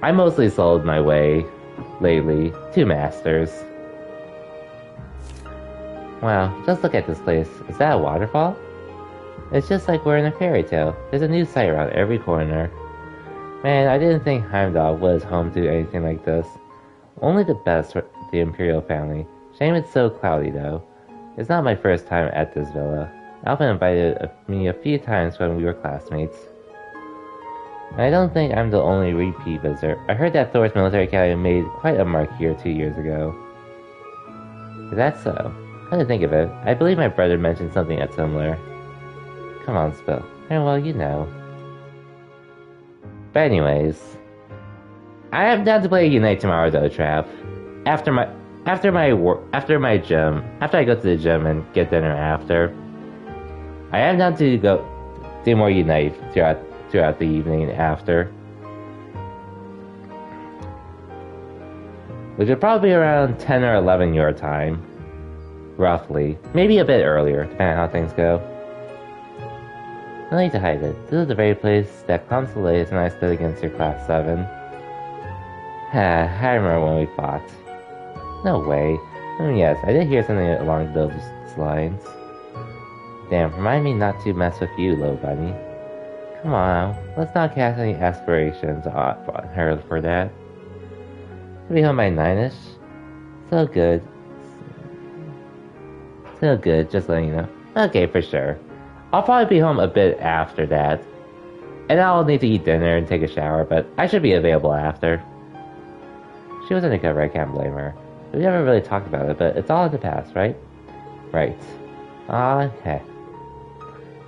I mostly sold my way, lately, to Masters. Wow, just look at this place. Is that a waterfall? It's just like we're in a fairy tale. There's a new sight around every corner. Man, I didn't think Heimdall was home to anything like this. Only the best for the Imperial family. Shame it's so cloudy though. It's not my first time at this villa. Alpha invited me a few times when we were classmates. And I don't think I'm the only repeat visitor. I heard that Thor's Military Academy made quite a mark here 2 years ago. Is that so? Come to think of it, I believe my brother mentioned something that's similar. Come on, Spill. And well, you know. But anyways, I am down to play Unite tomorrow though, Trap. After I go to the gym and get dinner after, I am down to go do more Unite throughout the evening after. Which would probably be around 10 or 11 your time. Roughly. Maybe a bit earlier, depending on how things go. No need to hide it. This is the very place that Consoles and I stood against your Class 7. I remember when we fought. No way. Yes, I did hear something along those lines. Damn, remind me not to mess with you, Low Bunny. Come on, let's not cast any aspirations on her for that. I'll be home by 9ish. So good. So good, just letting you know. Okay, for sure. I'll probably be home a bit after that. And I'll need to eat dinner and take a shower, but I should be available after. She was undercover, I can't blame her. We never really talked about it, but it's all in the past, right? Right. Aw, heck.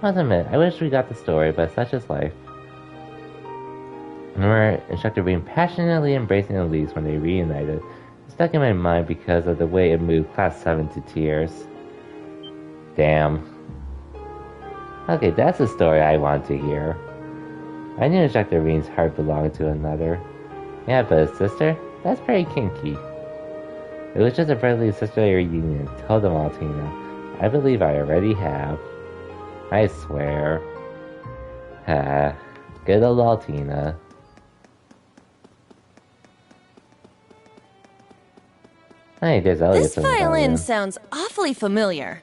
I must admit, I wish we got the story, but such is life. I remember Instructor Beam passionately embracing Elise when they reunited. It stuck in my mind because of the way it moved Class 7 to tears. Damn. Okay, that's the story I want to hear. I knew Instructor Beam's heart belonged to another. Yeah, but his sister? That's pretty kinky. It was just a friendly sisterly reunion, told them all, Tina. I believe I already have. I swear. Ha. Good old Altina. Hey, there's Elliot. This violin sounds awfully familiar.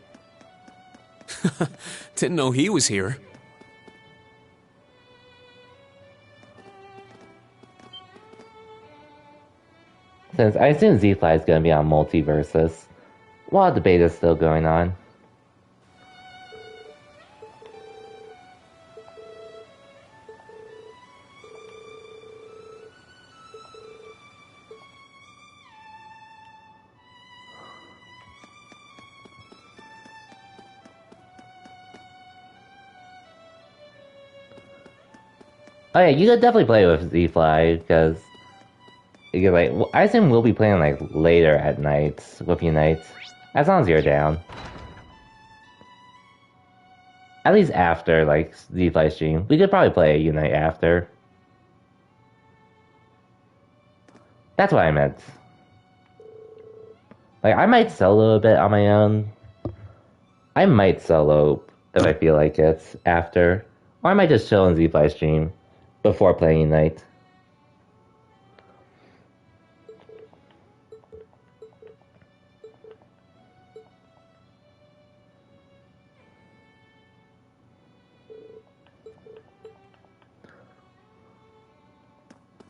Didn't know he was here. Since I assume Z-Fly is going to be on Multiversus, while the beta is still going on. Oh yeah, you could definitely play with Z-Fly, because You like, I assume we'll be playing like later at nights with Unite, as long as you're down. At least after like the live stream, we could probably play Unite after. That's what I meant. Like, I might solo a bit on my own. I might solo if I feel like it after, or I might just chill in Z live stream before playing Unite.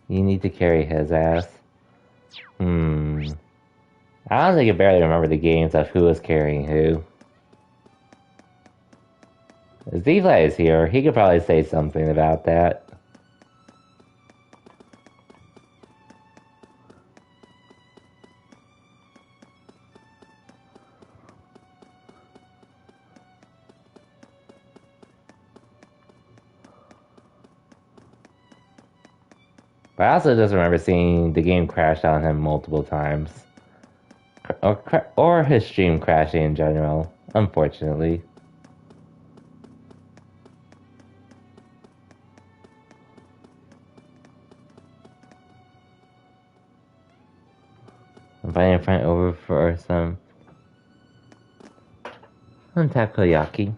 You need to carry his ass. I honestly can barely remember the games of who was carrying who. If Zevla is here, he could probably say something about that. But I also just remember seeing the game crash on him multiple times. Or his stream crashing in general, unfortunately. Inviting a friend over for some takoyaki.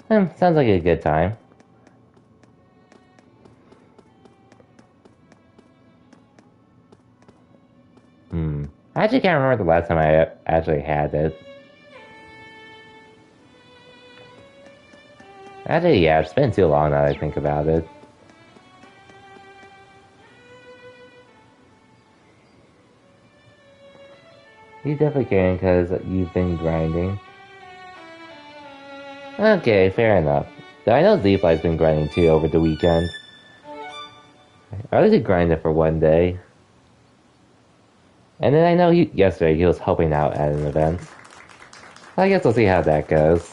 Sounds like a good time. I actually can't remember the last time I actually had it. Actually, yeah, it's been too long now that I think about it. You definitely can because you've been grinding. Okay, fair enough. Though I know Z-Fly's been grinding too over the weekend. I was grinding for one day. And then I know yesterday he was helping out at an event. So I guess we'll see how that goes.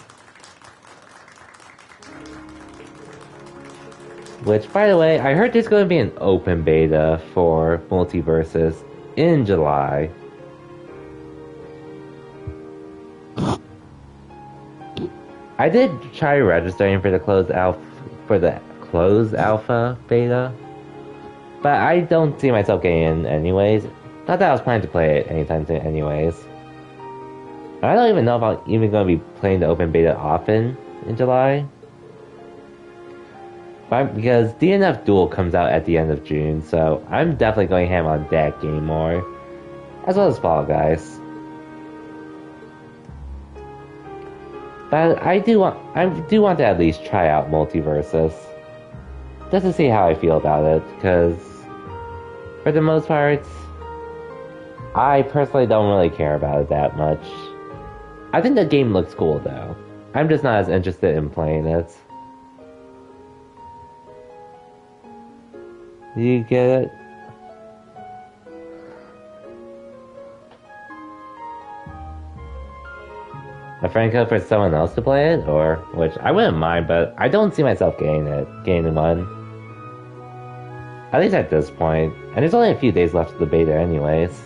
Which, by the way, I heard there's going to be an open beta for Multiversus in July. I did try registering for the closed alpha beta, but I don't see myself getting in anyways. Not that I was planning to play it anytime soon anyways. I don't even know if I'm even going to be playing the open beta often in July. Because DNF Duel comes out at the end of June, so I'm definitely going ham on that game more. As well as Fall Guys. But I do want to at least try out Multiversus. Just to see how I feel about it, because for the most part, I personally don't really care about it that much. I think the game looks cool though. I'm just not as interested in playing it. You get it? A friend code for someone else to play it? Or, which I wouldn't mind, but I don't see myself getting one. At least at this point. And there's only a few days left of the beta anyways.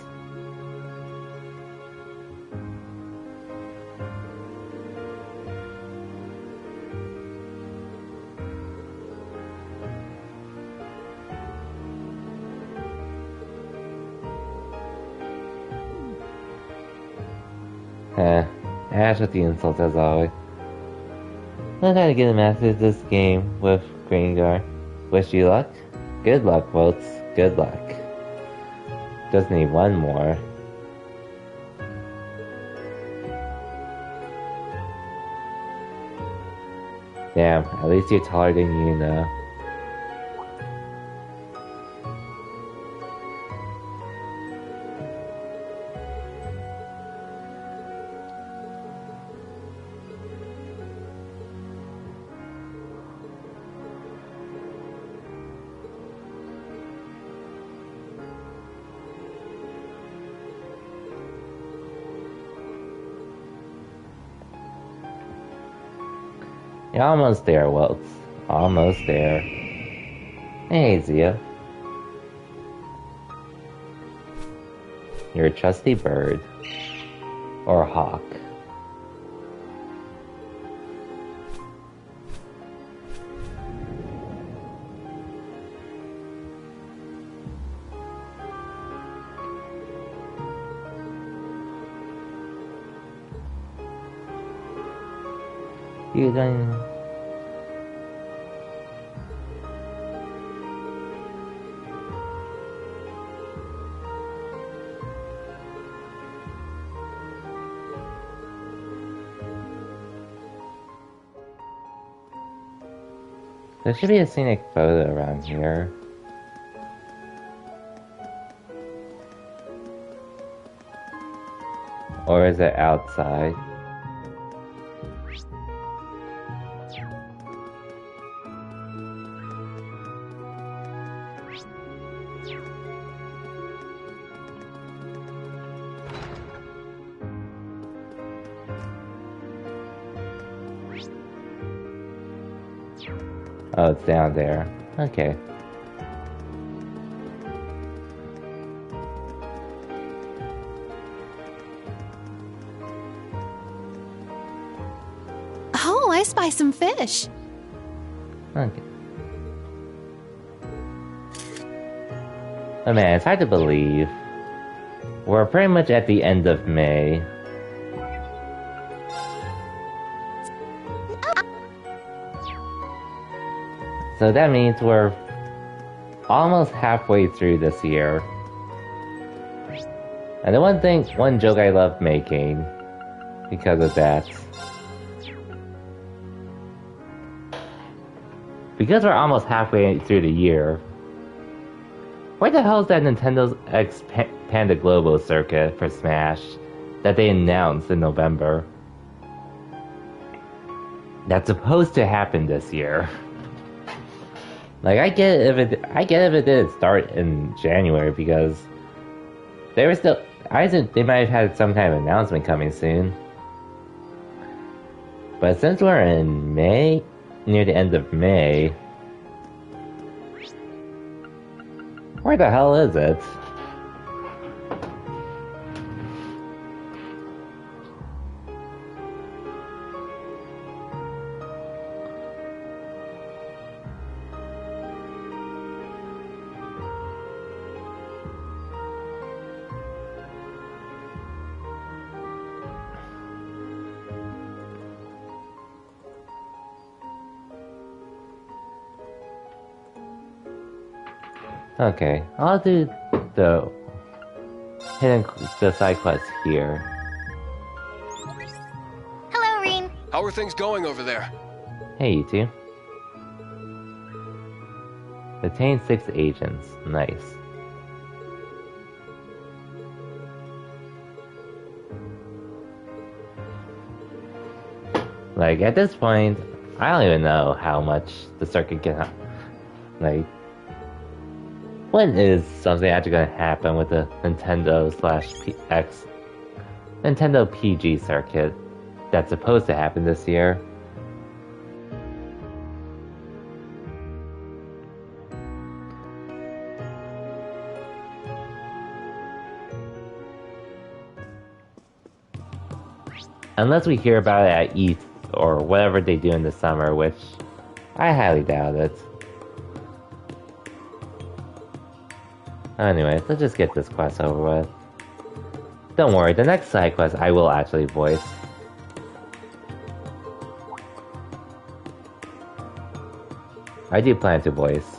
Ash with the insults as always. I'm trying to get a master this game with Gringar. Wish you luck? Good luck, folks. Good luck. Just need one more. Damn, at least you're taller than you know. You're almost there, Welts. Almost there. Hey, Zia. your trusty bird or hawk. You don't. There should be a scenic photo around here. Or is it outside? Oh, it's down there. Okay. Oh, I spy some fish. Okay. Oh man, it's hard to believe. We're pretty much at the end of May. So that means we're almost halfway through this year. And the one joke I love making because of that. Because we're almost halfway through the year, where the hell is that Nintendo's X Panda Globo circuit for Smash that they announced in November? That's supposed to happen this year. Like, I get if it didn't start in January because they were still. I think they might have had some kind of announcement coming soon. But since we're in May, near the end of May, where the hell is it? Okay, I'll do the side quest here. Hello, Rean. How are things going over there? Hey, you two. Detain 6 agents. Nice. Like, at this point, I don't even know how much the circuit can... Like... When is something actually going to happen with the Nintendo Nintendo PG circuit that's supposed to happen this year? Unless we hear about it at ETH or whatever they do in the summer, which I highly doubt it. Anyways, let's just get this quest over with. Don't worry, the next side quest I will actually voice. I do plan to voice.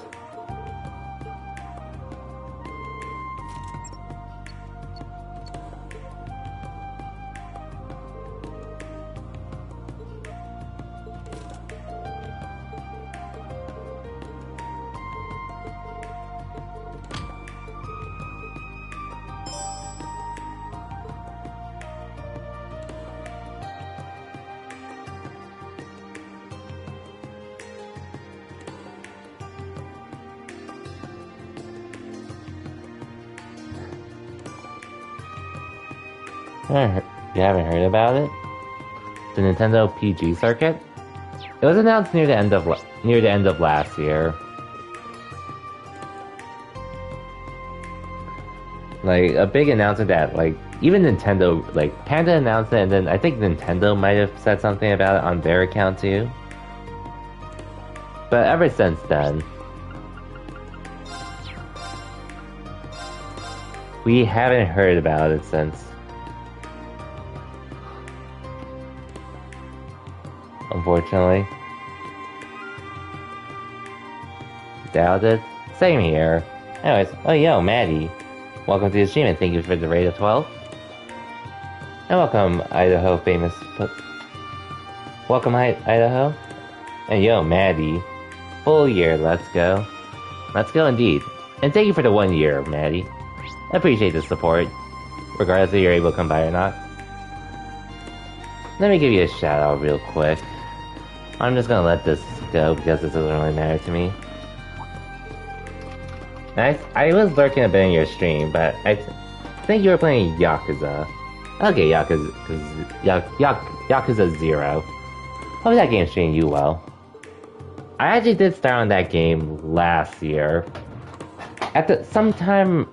You haven't heard about it? The Nintendo PG circuit? It was announced near the end of last year. Like, a big announcement that, like, even Nintendo, like, Panda announced it, and then I think Nintendo might have said something about it on their account too. But ever since then, we haven't heard about it since. Unfortunately. Doubt it. Same here. Anyways, oh yo, Maddie. Welcome to the stream and thank you for the rate of 12. And welcome, Idaho famous... Welcome, Idaho. And yo, Maddie. Full year, let's go. Let's go indeed. And thank you for the 1 year, Maddie. I appreciate the support, regardless if you're able to come by or not. Let me give you a shout out real quick. I'm just gonna let this go because this doesn't really matter to me. I was lurking a bit in your stream, but I think you were playing Yakuza. Okay, Yakuza 0. Hope that game's treating you well. I actually did start on that game last year. Sometime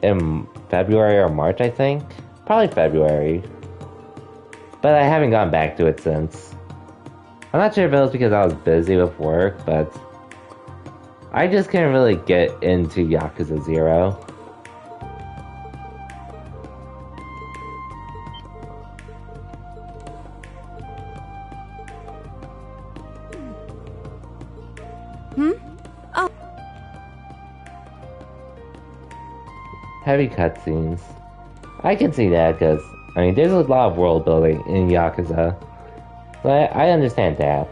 in February or March, I think. Probably February. But I haven't gone back to it since. I'm not sure if it was because I was busy with work, but I just couldn't really get into Yakuza 0. Oh. Heavy cutscenes. I can see that because, I mean, there's a lot of world building in Yakuza. So I understand that.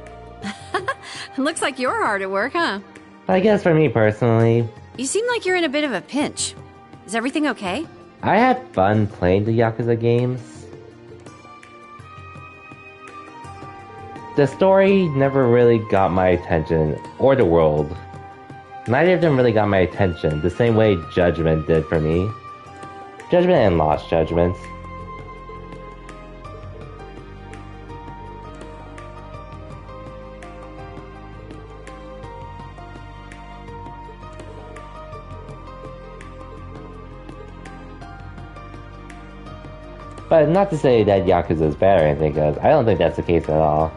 Looks like you're hard at work, huh? I guess for me personally, You seem like you're in a bit of a pinch. Is everything okay? I had fun playing the Yakuza games. The story never really got my attention, or the world. Neither of them really got my attention, the same way Judgment did for me. Judgment and Lost Judgment. But not to say that Yakuza is bad or anything, because I don't think that's the case at all.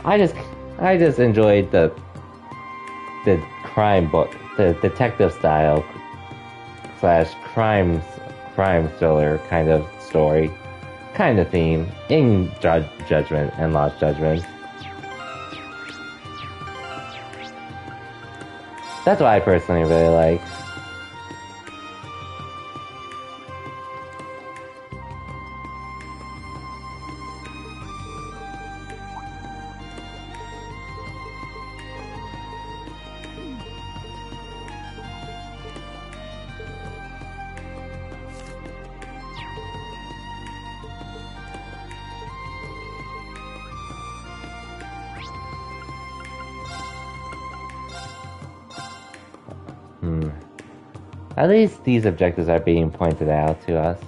I just enjoyed the crime book, the detective style / crime thriller kind of story, kind of theme in Judgment and Lost Judgment. That's what I personally really like. At least these objectives are being pointed out to us.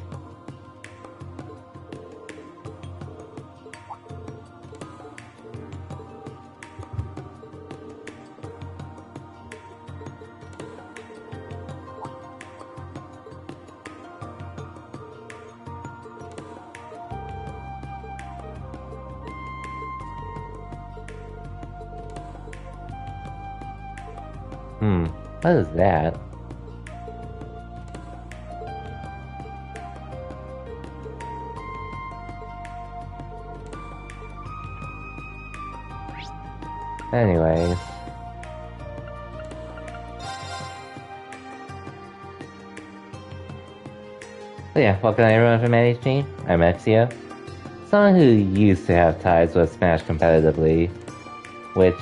What is that? Anyways. So yeah, welcome everyone from Maddie's stream. I'm Exio. Someone who used to have ties with Smash competitively, which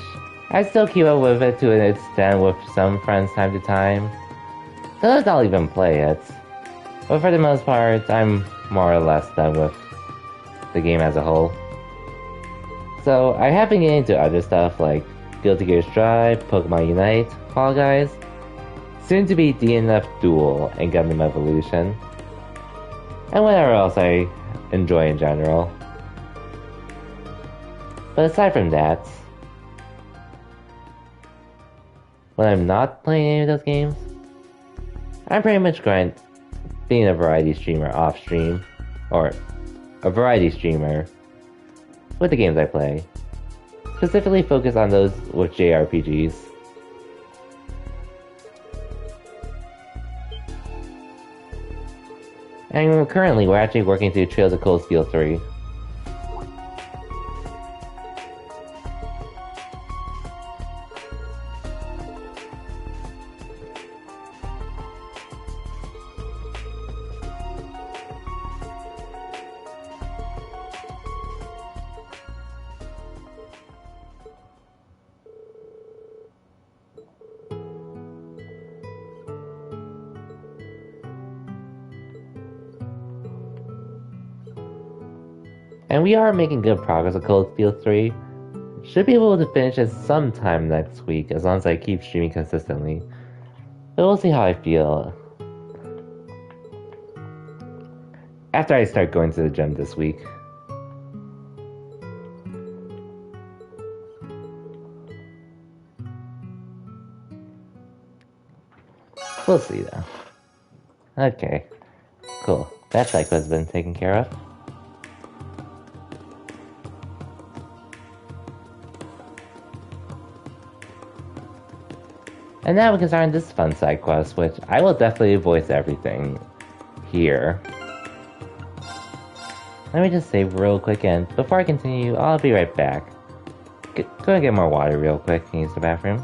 I still keep up with it to an extent with some friends time to time. Sometimes I'll even play it. But for the most part, I'm more or less done with the game as a whole. So I have been getting into other stuff like Guilty Gear Strive, Pokemon Unite, Fall Guys, soon to be DNF Duel, and Gundam Evolution, and whatever else I enjoy in general. But aside from that, when I'm not playing any of those games, I'm pretty much going being a variety streamer off stream, or a variety streamer with the games I play. Specifically focus on those with JRPGs. And currently we're actually working through Trails of Cold Steel 3. And we are making good progress with Cold Steel 3. Should be able to finish it sometime next week, as long as I keep streaming consistently. But we'll see how I feel after I start going to the gym this week. We'll see though. Okay, cool. That cycle has been taken care of. And now we can start on this fun side quest, which I will definitely voice everything here. Let me just save real quick, and before I continue, I'll be right back. Go and get more water real quick and use the bathroom.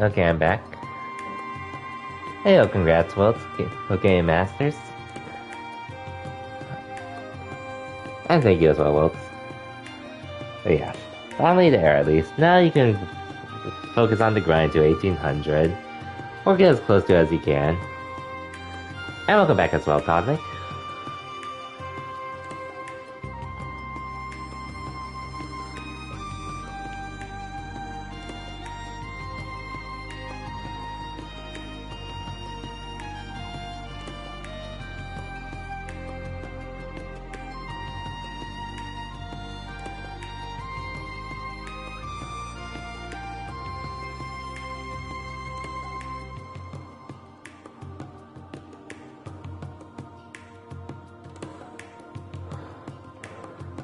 Okay, I'm back. Hey, oh, congrats, Wilt. Okay, Masters. And thank you as well, Wilt. But yeah, finally there at least. Now you can focus on the grind to 1800, or get as close to as you can. And welcome back as well, Cosmic.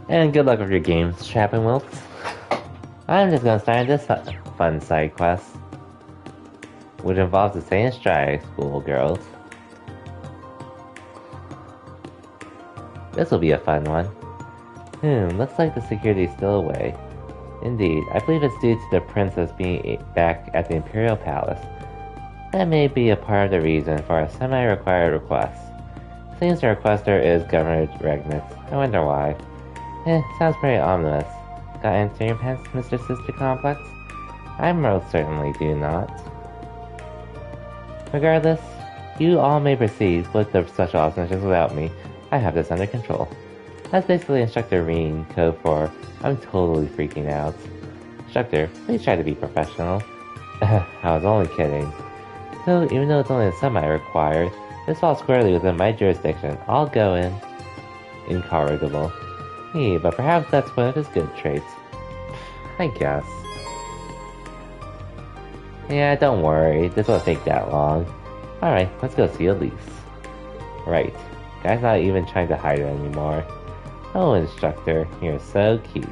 And good luck with your games, Chap and Wilt. I'm just gonna start this fun side quest, which involves the Saint Stride School girls. This will be a fun one. Looks like the security is still away. Indeed, I believe it's due to the princess being back at the Imperial Palace. That may be a part of the reason for a semi-required request. Seems the requester is Governor Regnitz. I wonder why. Sounds pretty ominous. Got ants in your pants, Mr. Sister Complex? I most certainly do not. Regardless, you all may proceed with the special operations without me. I have this under control. That's basically Instructor Reen code for I'm totally freaking out. Instructor, please try to be professional. I was only kidding. So, even though it's only semi-required, this falls squarely within my jurisdiction. I'll go in. Incorrigible. But perhaps that's one of his good traits. I guess. Yeah, don't worry. This won't take that long. Alright, let's go see Elise. Right. Guy's not even trying to hide it anymore. Oh, Instructor, you're so cute.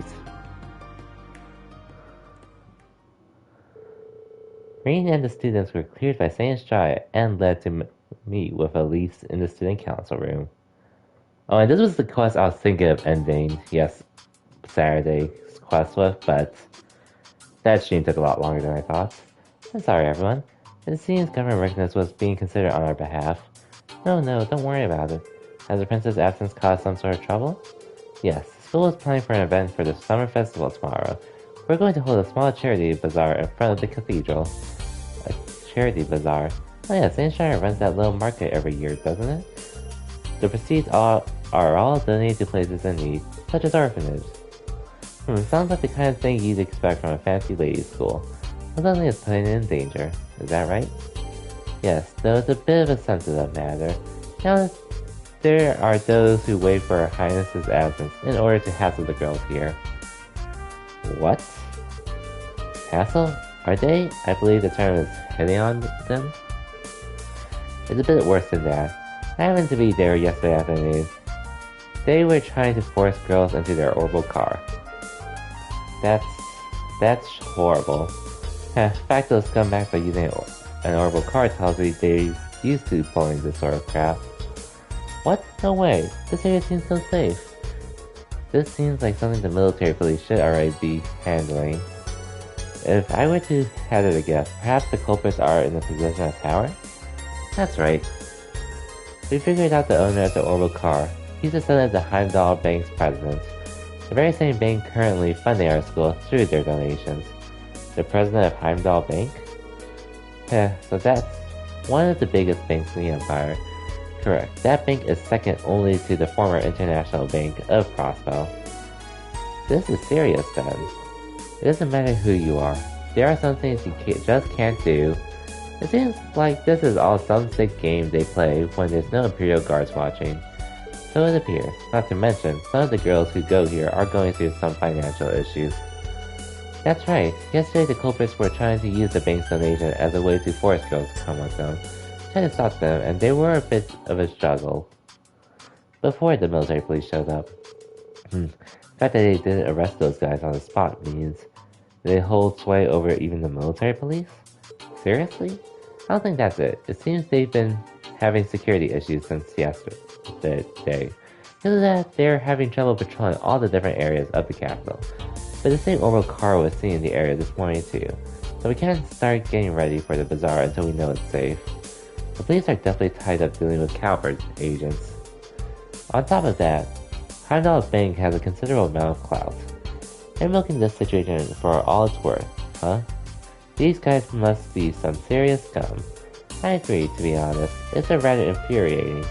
Reen and the students were cleared by Saint Stride and led to meet with Elise in the student council room. Oh, and this was the quest I was thinking of ending, yes, Saturday's quest with, but that stream took a lot longer than I thought. I'm sorry, everyone. It seems Governor Regnitz was being considered on our behalf. No, don't worry about it. Has the princess' absence caused some sort of trouble? Yes, the school is planning for an event for the summer festival tomorrow. We're going to hold a small charity bazaar in front of the cathedral. A charity bazaar? Oh yeah, Saint Stride runs that little market every year, doesn't it? The proceeds are all donated to places in need, such as orphanages. Sounds like the kind of thing you'd expect from a fancy ladies' school. But nothing is putting it in danger. Is that right? Yes, though it's a bit of a sensitive matter. Now, there are those who wait for Her Highness's absence in order to hassle the girls here. What? Hassle? Are they? I believe the term is hitting on them? It's a bit worse than that. I happened to be there yesterday afternoon. They were trying to force girls into their orbital car. That's horrible. In fact, those scumbags are using an orbital car tells me they're used to pulling this sort of crap. What? No way. This area seems so safe. This seems like something the military police should already be handling. If I were to hazard a guess, perhaps the culprits are in a position of power? That's right. We figured out the owner of the orbital car. He's the son of the Heimdall Bank's president. The very same bank currently funding our school through their donations. The president of Heimdall Bank? So that's one of the biggest banks in the Empire. Correct. That bank is second only to the former International Bank of Prospel. This is serious then. It doesn't matter who you are. There are some things you just can't do. It seems like this is all some sick game they play when there's no Imperial Guards watching. So it appears. Not to mention, some of the girls who go here are going through some financial issues. That's right. Yesterday the culprits were trying to use the bank's donation as a way to force girls to come with them. Trying to stop them, and they were a bit of a struggle. Before the military police showed up. The fact that they didn't arrest those guys on the spot means they hold sway over even the military police? Seriously? I don't think that's it. It seems they've been having security issues since yesterday. Because of that, they're having trouble patrolling all the different areas of the capital. But the same orbital car was seen in the area this morning too. so we can't start getting ready for the bazaar until we know it's safe. The police are definitely tied up dealing with Calvert agents. On top of that, Heimdall Bank has a considerable amount of clout. They're milking this situation for all it's worth, huh? These guys must be some serious scum. I agree, to be honest. It's a rather infuriating.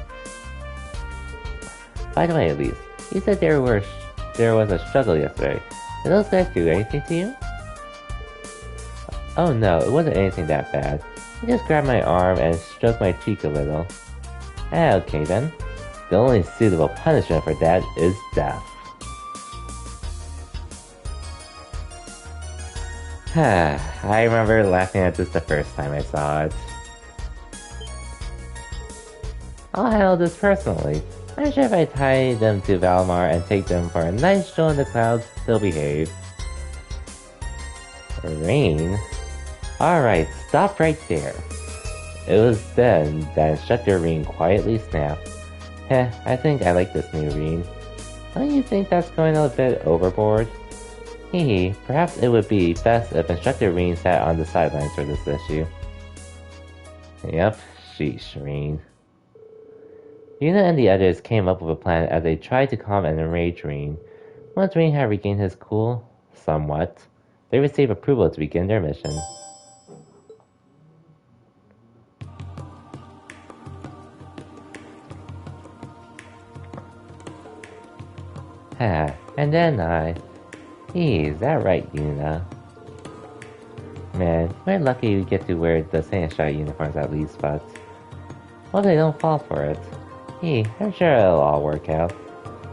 By the way, Elise, you said there was a struggle yesterday. Did those guys do anything to you? Oh no, it wasn't anything that bad. He just grabbed my arm and stroked my cheek a little. Okay then. The only suitable punishment for that is death. I remember laughing at this the first time I saw it. I'll handle this personally. I'm sure if I tie them to Valmar and take them for a nice stroll in the clouds, they'll behave. Rain? Alright, stop right there. It was then that Instructor Reen quietly snapped. I think I like this new Reen. Don't you think that's going a bit overboard? Hehe, perhaps it would be best if Instructor Reen sat on the sidelines for this issue. Yep, sheesh, Reen. Yuna and the others came up with a plan as they tried to calm and enrage Reen. Once Reen had regained his cool, somewhat, they received approval to begin their mission. And then is that right, Yuna? Man, we're lucky we get to wear the Sandshot uniforms at least, but... well, they don't fall for it. I'm sure it'll all work out.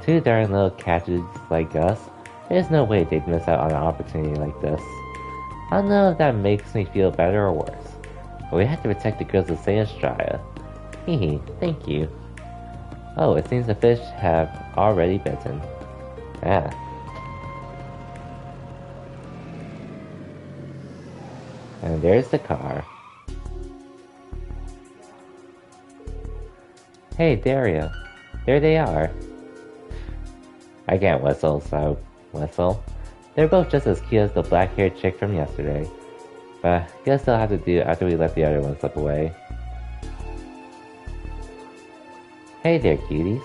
Two darn little catches like us, there's no way they'd miss out on an opportunity like this. I don't know if that makes me feel better or worse, but we have to protect the girls of Sandstraya. Thank you. Oh, it seems the fish have already bitten. And there's the car. Hey, Dario. There they are. I can't whistle, so whistle. They're both just as cute as the black-haired chick from yesterday. But guess they'll have to do after we let the other one slip away. Hey there, cuties.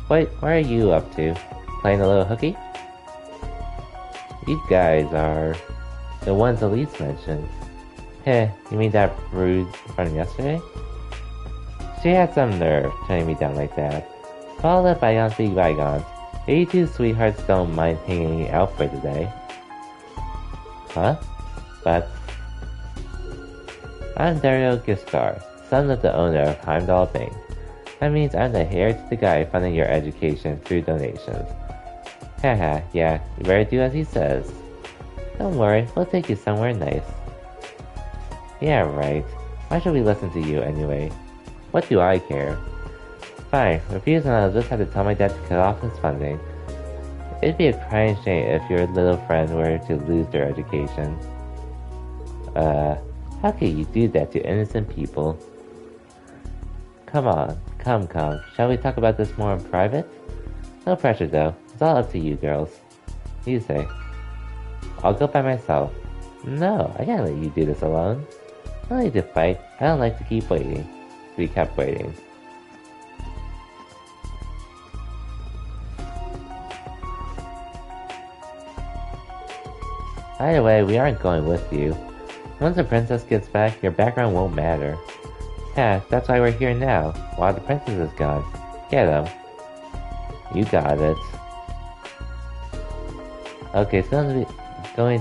What are you up to? Playing a little hooky? You guys are the ones Elise mentioned. You mean that rude from yesterday? She had some nerve turning me down like that. But I'll let bygones be bygones. You two sweethearts don't mind hanging out for the day. Huh? But... I'm Dario Giscar, son of the owner of Heimdall Bank. That means I'm the heir to the guy funding your education through donations. Yeah, you better do as he says. Don't worry, we'll take you somewhere nice. Yeah, right. Why should we listen to you anyway? What do I care? Fine, refuse and I'll just have to tell my dad to cut off his funding. It'd be a crying shame if your little friend were to lose their education. How could you do that to innocent people? Come on, come. Shall we talk about this more in private? No pressure though, it's all up to you girls. You say. I'll go by myself. No, I can't let you do this alone. I don't need to fight, I don't like to keep waiting. To be kept waiting. Either way, we aren't going with you. Once the princess gets back, your background won't matter. That's why we're here now, while the princess is gone. Get him. You got it. Okay, it's going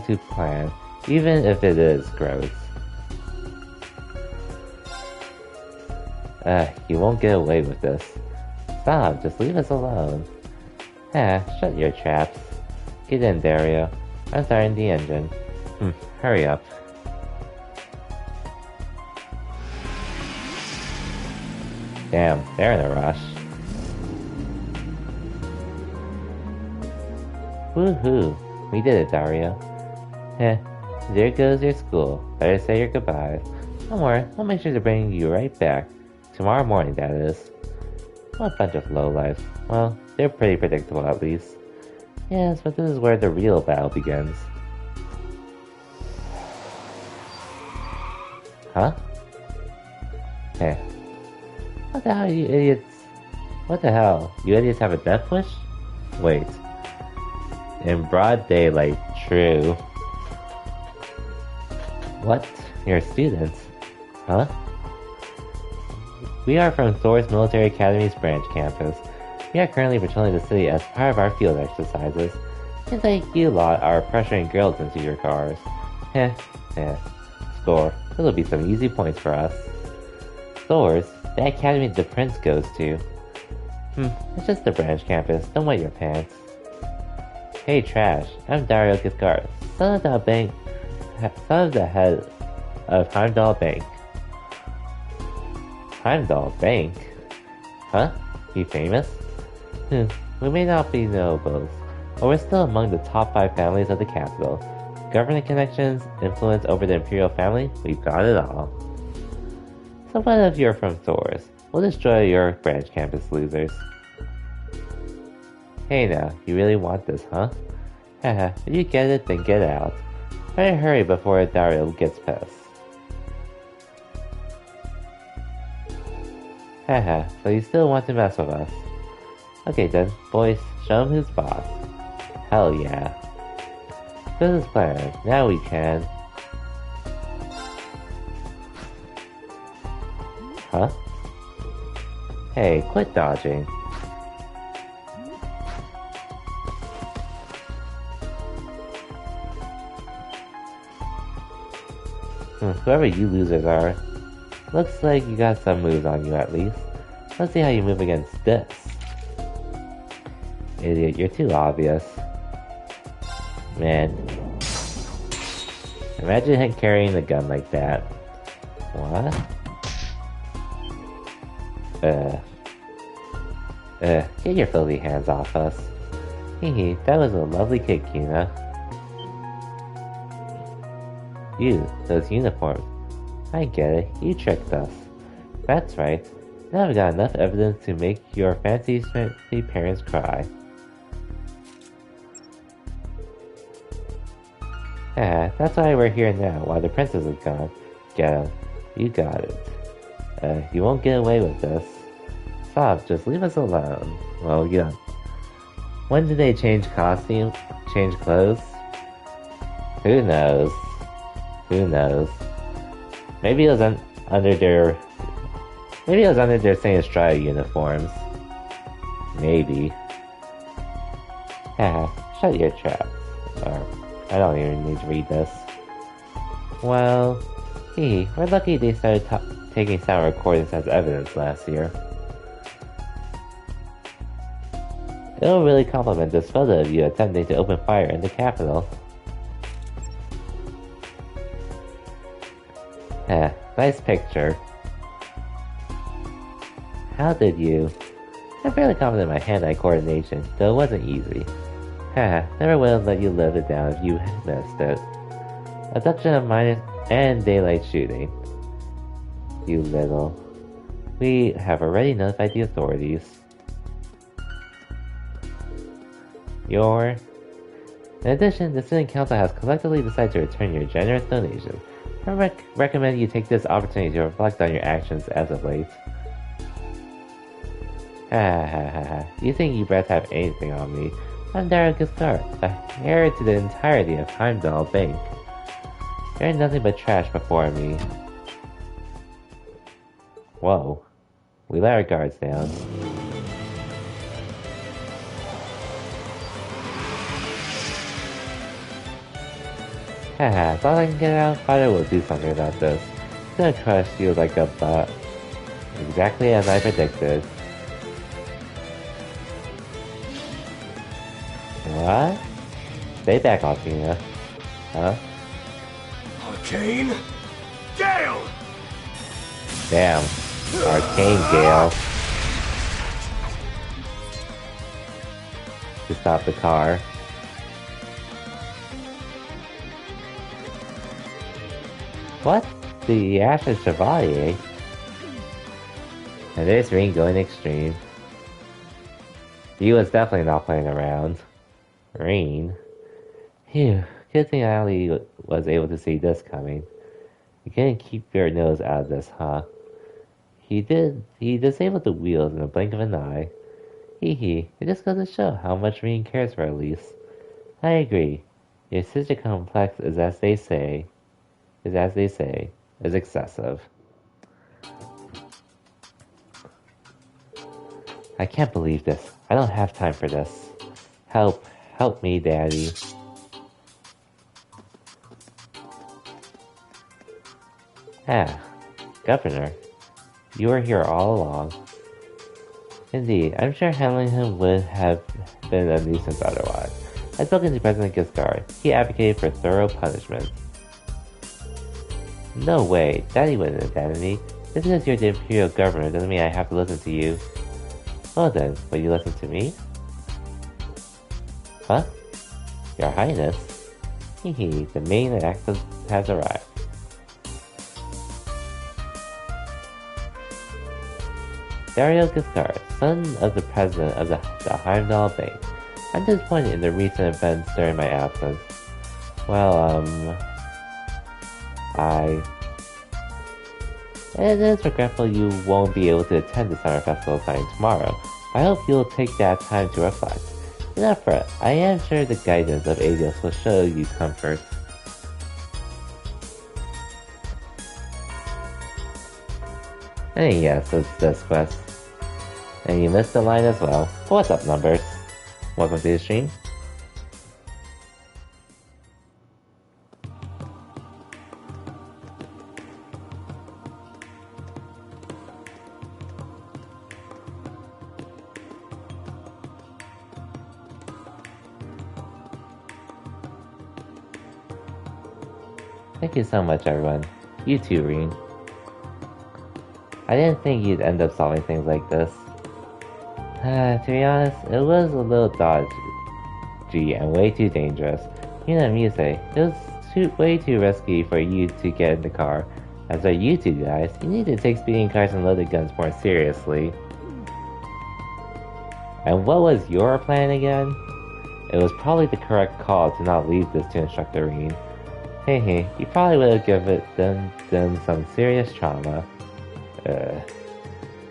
to plan, even if it is gross. You won't get away with this. Stop, just leave us alone. Shut your traps. Get in, Dario. I'm starting the engine. Hurry up. Damn, they're in a rush. Woohoo! We did it, Dario. There goes your school. Better say your goodbyes. Don't worry, we'll make sure to bring you right back. Tomorrow morning, that is. What a bunch of lowlifes. Well, they're pretty predictable at least. Yes, but this is where the real battle begins. Huh? Hey. What the hell, you idiots? What the hell? You idiots have a death wish? Wait. In broad daylight, true. What? You're students? Huh? We are from Thor's Military Academy's branch campus. We are currently patrolling the city as part of our field exercises. Seems like you lot are pressuring girls into your cars. Heh, Score. This'll be some easy points for us. Thor's? The academy the prince goes to. It's just the branch campus. Don't wet your pants. Hey, Trash. I'm Dario Cathcart, son of the head of Heimdall Bank. Heimdall Bank? Huh? You famous? We may not be nobles, but we're still among the top 5 families of the capital. Government connections, influence over the imperial family, we've got it all. So what if you're from Thor's? We'll destroy your branch campus, losers. Hey now, you really want this, huh? Haha, if you get it, then get out. Better hurry before Dario gets pissed. Haha, so you still want to mess with us? Okay then, boys, show him who's boss. Hell yeah. Business plan, now we can. Huh? Hey, quit dodging. Whoever you losers are, looks like you got some moves on you at least. Let's see how you move against this. Idiot, you're too obvious. Man. Imagine him carrying the gun like that. What? Get your filthy hands off us. Hehe, that was a lovely kick, Kina. You, those uniforms. I get it, you tricked us. That's right. Now I've got enough evidence to make your fancy parents cry. That's why we're here now, while the princess is gone. Get him. You got it. You won't get away with this. Stop, just leave us alone. Well, yeah. When did they change costume? Change clothes? Who knows? Who knows? Maybe it was under their Saint Estrada uniforms. Maybe. Shut your trap. I don't even need to read this. Well, we're lucky they started taking sound recordings as evidence last year. It'll really compliment this photo of you attempting to open fire in the capital. Nice picture. How did you? I'm fairly confident in my hand-eye coordination, though it wasn't easy. Never would have let you live it down if you missed it. Abduction of minors and daylight shooting. You little. We have already notified the authorities. In addition, the Student Council has collectively decided to return your generous donation. I recommend you take this opportunity to reflect on your actions as of late. You think you brats have anything on me? I'm Dario Cathcart, the heir to the entirety of Heimdall Bank. You're nothing but trash before me. Whoa. We let our guards down. As long as I can get out, Father will do something about this. He's gonna crush you like a butt. Exactly as I predicted. What? Stay back, Alcina. Huh? Arcane Gale! Damn. Arcane Gale. To stop the car. What? The Ashen Chevalier? And there's Ring going extreme. He was definitely not playing around. Ring? Phew, good thing I only was able to see this coming. You couldn't keep your nose out of this, huh? He disabled the wheels in a blink of an eye. Hee hee, it just goes to show how much Rean cares for Elise. I agree. Your sister complex is as they say, is excessive. I can't believe this. I don't have time for this. Help me, Daddy. Ah, Governor. You were here all along. Indeed, I'm sure handling him would have been a nuisance otherwise. I've spoken to President Giscard. He advocated for thorough punishment. No way, Daddy wouldn't abandon me. Just because you're the Imperial Governor doesn't mean I have to listen to you. Well then, will you listen to me? Huh? Your Highness? Hehe, the main actor has arrived. Dario Giscard, son of the president of the Heimdall Bank. I'm disappointed in the recent events during my absence. Well, it is regretful you won't be able to attend the Summer Festival starting tomorrow. I hope you'll take that time to reflect. Do not fret, I am sure the guidance of Aegis will show you comfort. And yes, it's this quest. And you missed the line as well. What's up, Numbers? Welcome to the stream. Thank you so much, everyone. You too, Rean. I didn't think you'd end up solving things like this. To be honest, it was a little dodgy and way too dangerous. You know me say, it was way too risky for you to get in the car. As for you two guys, you need to take speeding cars and loaded guns more seriously. And what was your plan again? It was probably the correct call to not leave this to Instructor Rean. Hey, you probably would have given them some serious trauma.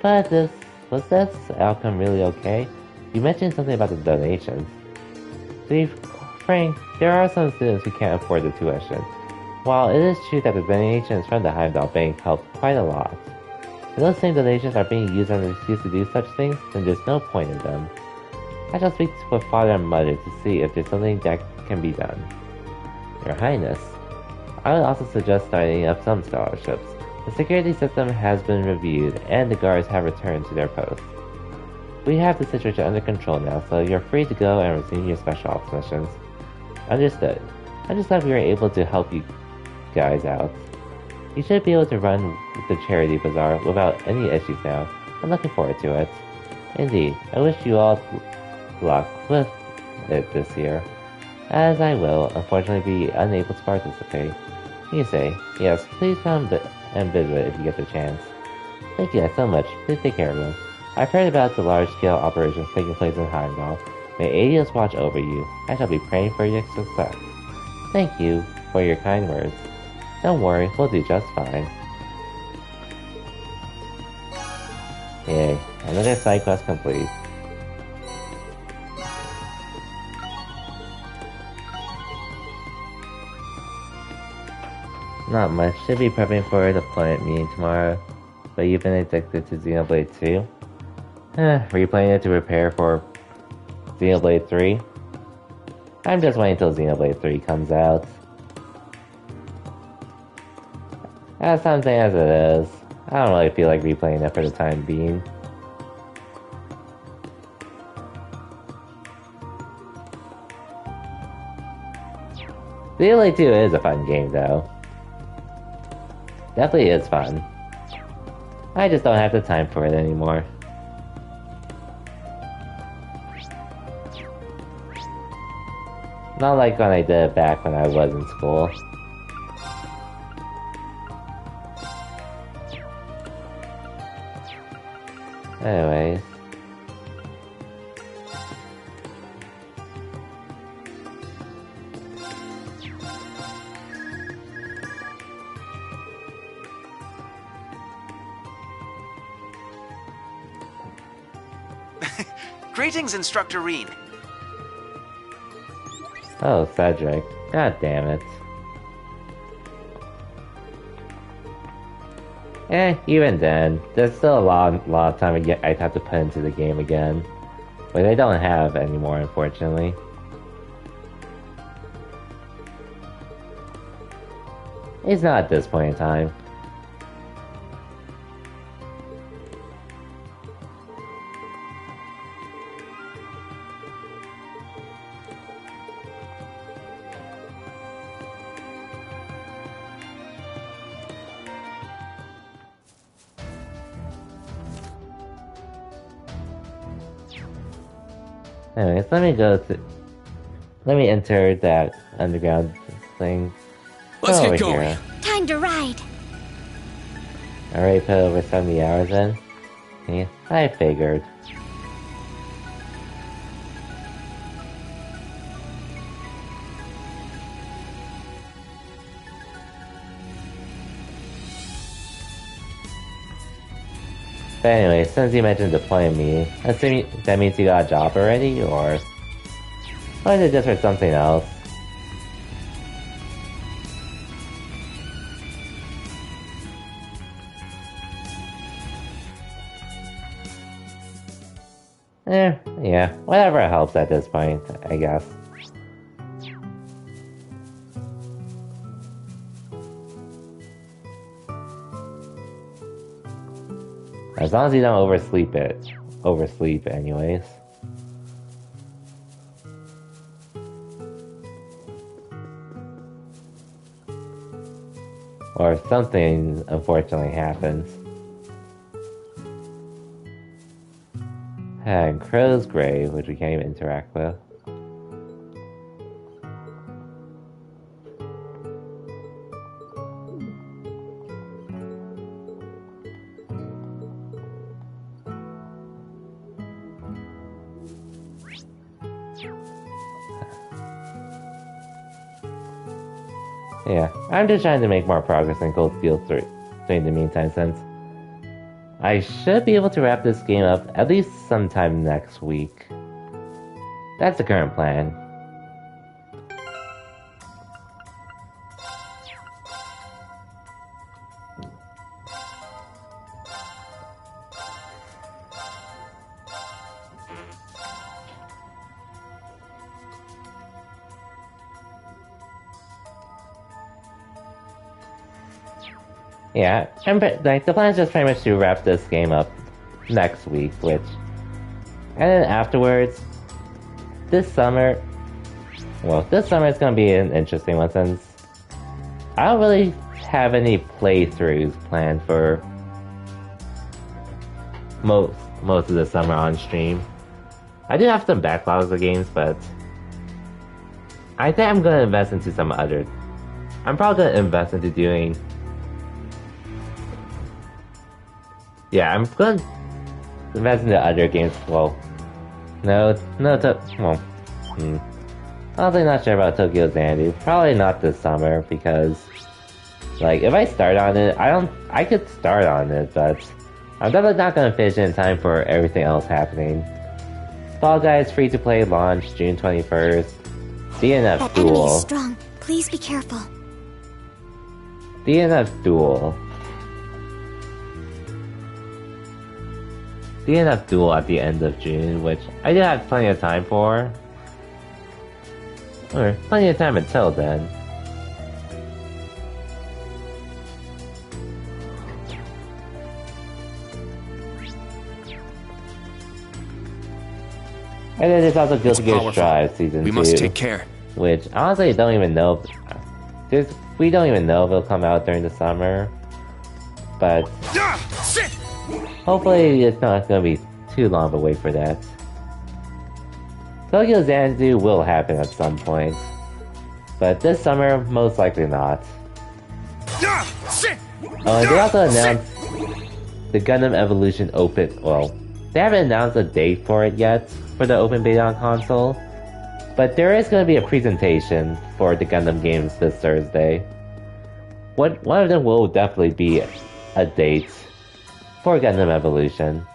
But was this outcome really okay? You mentioned something about the donations. To be frank, there are some students who can't afford the tuition. While it is true that the donations from the Heimdall Bank helped quite a lot, if those same donations are being used as an excuse to do such things, then there's no point in them. I shall speak with Father and Mother to see if there's something that can be done. Your Highness, I would also suggest starting up some scholarships. The security system has been reviewed, and the guards have returned to their posts. We have the situation under control now, so you're free to go and resume your special ops missions. Understood. I'm just glad we were able to help you guys out. You should be able to run the charity bazaar without any issues now. I'm looking forward to it. Indeed, I wish you all luck with it this year, as I will, unfortunately, be unable to participate. You say, yes, please come and visit if you get the chance. Thank you guys so much. Please take care of them. I've heard about the large-scale operations taking place in Heimdall. May Aegis watch over you. I shall be praying for your success. Thank you for your kind words. Don't worry, we'll do just fine. Yay, another side quest complete. Not much. Should be prepping for a deployment meeting tomorrow. But you've been addicted to Xenoblade 2? Replaying it to prepare for Xenoblade 3? I'm just waiting until Xenoblade 3 comes out. As something as it is, I don't really feel like replaying it for the time being. Xenoblade 2 is a fun game though. Definitely is fun. I just don't have the time for it anymore. Not like when I did it back when I was in school. Anyways. Greetings, Instructor Reen. Oh, Cedric. God damn it. Even then, there's still a lot of time I'd have to put into the game again. But I don't have anymore, unfortunately. It's not at this point in time. Anyways, let me enter that underground thing. Let's over get going. Here. Time to ride. Already put over 70 hours in? Yeah, I figured. But anyway, since you mentioned deploying me, assuming that means you got a job already, or is it just for something else? Yeah, whatever helps at this point, I guess. As long as you don't oversleep anyways. Or if something unfortunately happens. And Crow's Grave, which we can't even interact with. Yeah, I'm just trying to make more progress in Cold Steel 3 during the meantime, since I should be able to wrap this game up at least sometime next week. That's the current plan. Yeah, the plan is just pretty much to wrap this game up next week, and then afterwards, this summer is going to be an interesting one, since I don't really have any playthroughs planned for most of the summer on stream. I do have some backlogs of games, but I think I'm going to invest into some other. I'm probably going to invest into doing. Yeah, I'm going to invest into other games. Well, honestly not sure about Tokyo Xanadu. Probably not this summer, because, like, if I start on it, I could start on it, but I'm definitely not going to finish it in time for everything else happening. Fall Guys free-to-play launch June 21st. DNF Duel. Enemy is strong. Please be careful. DNF Duel. DNF Duel at the end of June, which I do have plenty of time for. Or plenty of time until then. And then there's also Guilty Gear Strive Season 2. We must take care. Which, honestly, don't even know. We don't even know if it'll come out during the summer. But hopefully it's not going to be too long of a wait for that. Tokyo Xanadu will happen at some point. But this summer, most likely not. And they also announced the Gundam Evolution Open. Well, they haven't announced a date for it yet for the Open Beta on console. But there is going to be a presentation for the Gundam games this Thursday. One of them will definitely be a date for Gundam Evolution.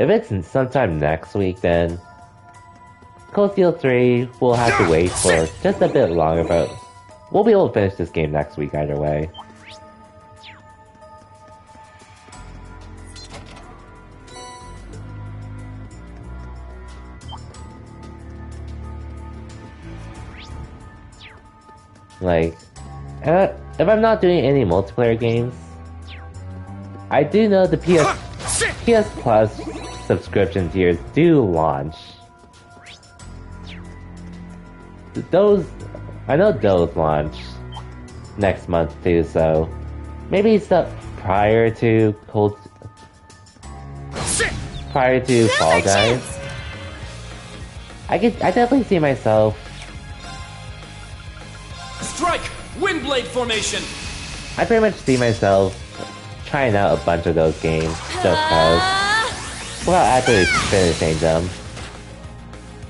If it's sometime next week, then Cold Steel 3 will have to wait for just a bit longer, but we'll be able to finish this game next week either way. Like, if I'm not doing any multiplayer games, I do know the PS Plus subscription tiers do launch. I know those launch next month too, so maybe stuff prior to Fall Guys. I definitely see myself. Strike! Windblade formation! I pretty much see myself trying out a bunch of those games just cause, without actually finishing them.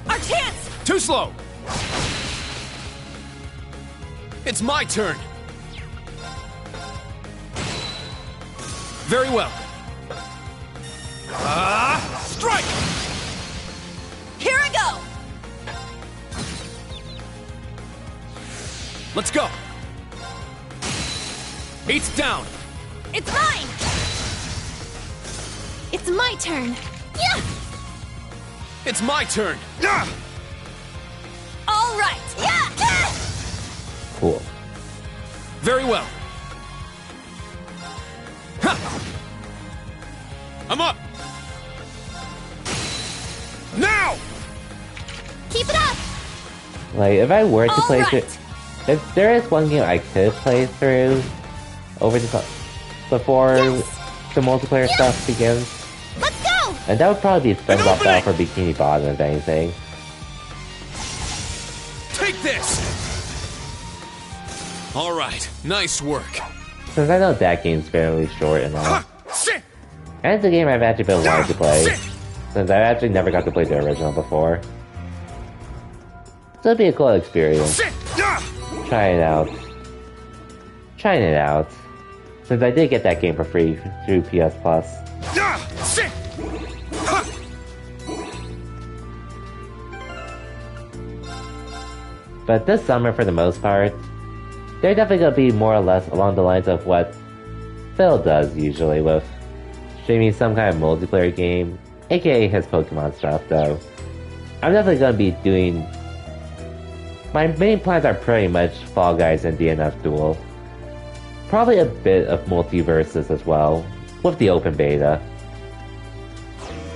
Our chance! Too slow! It's my turn! Very well. Strike! Here I go! Let's go! Eight's down! It's mine! It's my turn! Yeah! It's my turn! All right! Yeah! Cool. Very well. Ha! I'm up! Now! Keep it up! Like, if I were to All play right. through... If there is one game I could play through over the before the multiplayer stuff begins, Let's go! and that would probably be SpongeBob Battle for Bikini Bottom, if anything. Take this! All right, nice work. Since I know that game's fairly short and all. And it's a game I've actually been wanting to play, since I actually never got to play the original before. So it'd be a cool experience. Trying it out. Since I did get that game for free through PS Plus. But this summer, for the most part, they're definitely going to be more or less along the lines of what Phil does usually with streaming some kind of multiplayer game, aka his Pokemon stuff, though. I'm definitely going to be doing... My main plans are pretty much Fall Guys and DNF Duel. Probably a bit of Multiverses as well, with the open beta.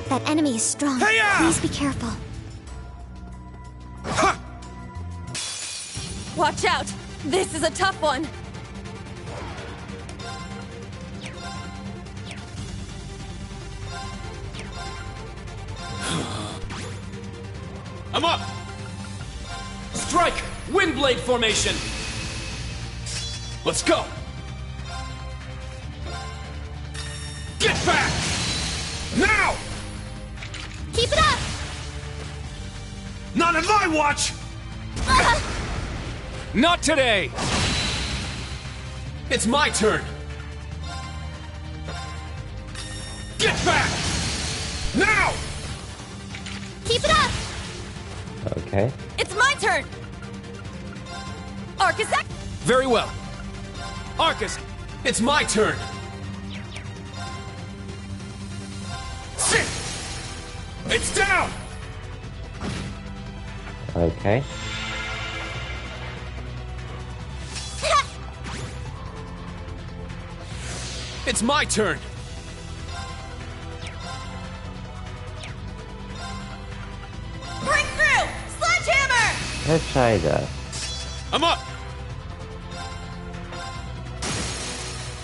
That enemy is strong. Please be careful. Watch out! This is a tough one! I'm up! Strike! Windblade formation! Let's go! Get back! Now! Keep it up! Not on my watch! Not today! It's my turn! Get back! Now! Keep it up! Okay. It's my turn! Arcus, Very well. Arcus, it's my turn! Sit! It's down! Okay. It's my turn! break through! Sledgehammer! Let's try that. I'm up!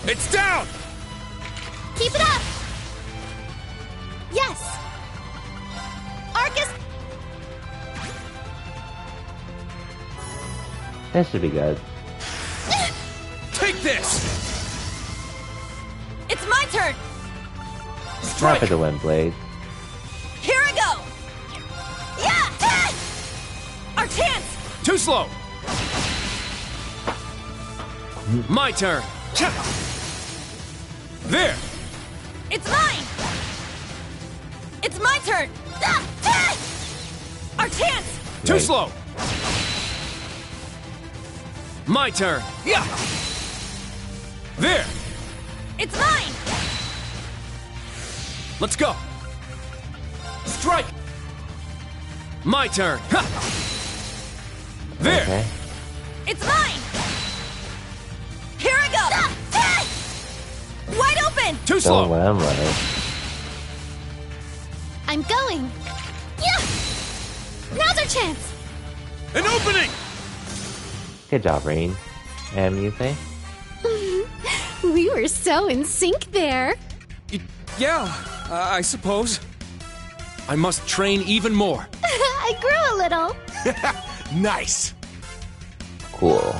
It's down! Keep it up! Yes! Arcus! That should be good. Take this! It's my turn! Not for the Windblade. Here I go! Yeah! Our chance! Too slow! My turn! There! It's mine! It's my turn! Our chance! Too slow! My turn! Yeah! There! It's mine! Let's go! Strike! My turn! Ha! There! Okay. It's mine! Here I go! Wide open! Too Don't slow! let him run it. I'm going. Yeah! Now's our chance! An opening! Good job, Rain. And you say? We were so in sync there. Yeah, I suppose. I must train even more. I grew a little. Nice! Cool.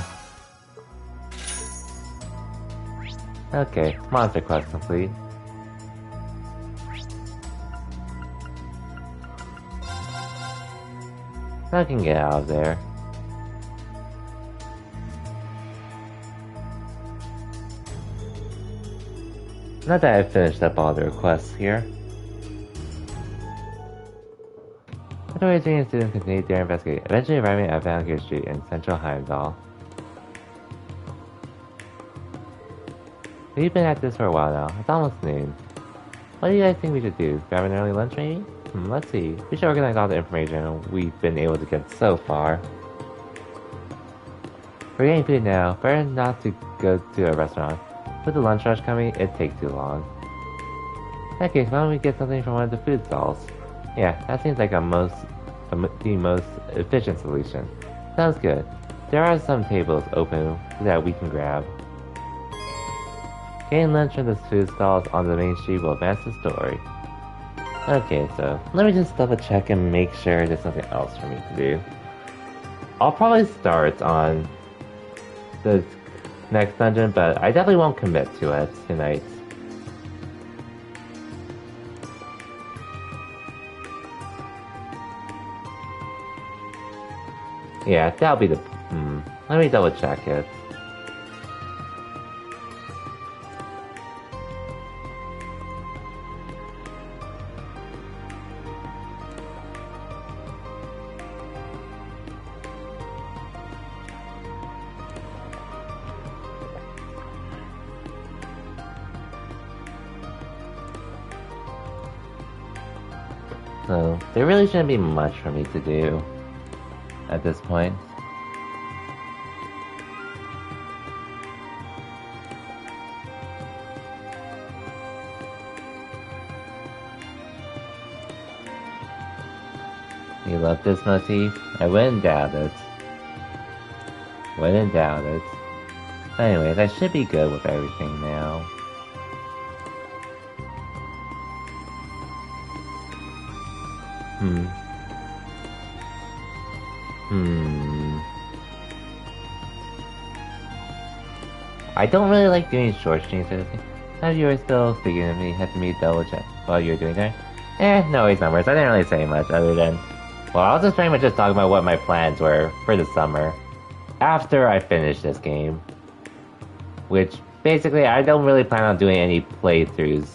Okay, monster quest complete. I can get out of there. Not that I've finished up all the requests here. Authorities and students continued their investigation, eventually arriving at Valkyrie Street in central Heimdall. We've been at this for a while now. It's almost noon. What do you guys think we should do? Grab an early lunch maybe? Let's see. We should organize all the information we've been able to get so far. We're getting food now. Better not to go to a restaurant. With the lunch rush coming, it'd take too long. In that case, why don't we get something from one of the food stalls? Yeah, that seems like the most efficient solution. Sounds good. There are some tables open that we can grab. Getting lunch from the food stalls on the main street will advance the story. Okay, so let me just double check and make sure there's something else for me to do. I'll probably start on the next dungeon, but I definitely won't commit to it tonight. Yeah, that'll be the... Let me double check it. So, there really shouldn't be much for me to do at this point. You love this motif? I wouldn't doubt it. Wouldn't doubt it. Anyways, I should be good with everything now. I don't really like doing short streams or anything. Some of you are still speaking to me, had to me double check while you were doing that. No worries, numbers. I didn't really say much other than... Well, I was just pretty much just talking about what my plans were for the summer. After I finish this game. Which, basically, I don't really plan on doing any playthroughs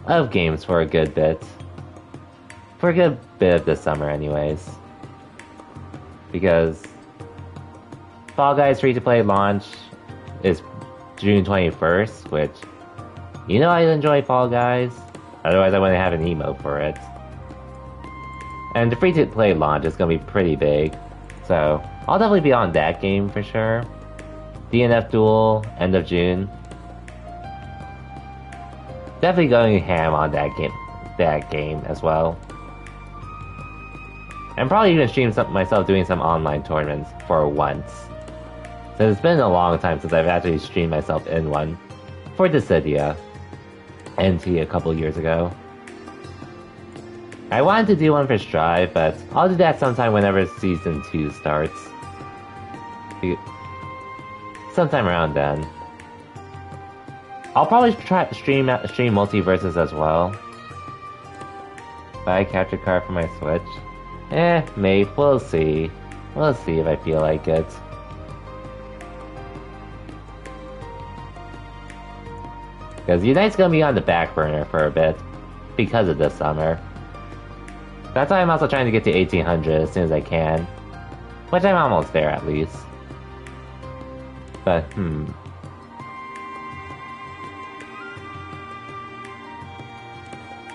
of games for a good bit. For a good bit of this summer, anyways. Because Fall Guys free-to-play launch is June 21st, which, you know I enjoy Fall Guys, otherwise I wouldn't have an emote for it. And the free-to-play launch is going to be pretty big, so I'll definitely be on that game for sure. DNF Duel, end of June. Definitely going ham on that game as well. And probably even stream myself doing some online tournaments for once. So it's been a long time since I've actually streamed myself in one for Dissidia NT a couple years ago. I wanted to do one for Strive, but I'll do that sometime whenever Season 2 starts. Sometime around then. I'll probably try stream Multiverses as well. Buy a capture card for my Switch. Maybe. We'll see. We'll see if I feel like it. Because Unite's gonna be on the back burner for a bit. Because of this summer. That's why I'm also trying to get to 1800 as soon as I can. Which I'm almost there, at least. But,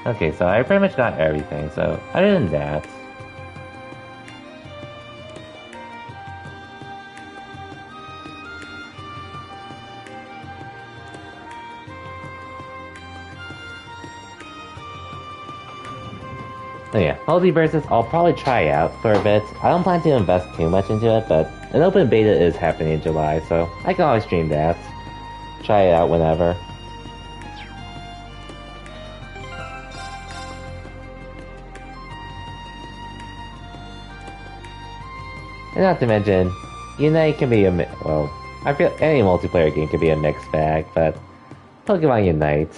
Okay, so I pretty much got everything, so other than that... So yeah, Multiversus I'll probably try out for a bit. I don't plan to invest too much into it, but an open beta is happening in July, so I can always stream that. Try it out whenever. And not to mention, Unite can be well, I feel any multiplayer game can be a mixed bag, but Pokemon Unite.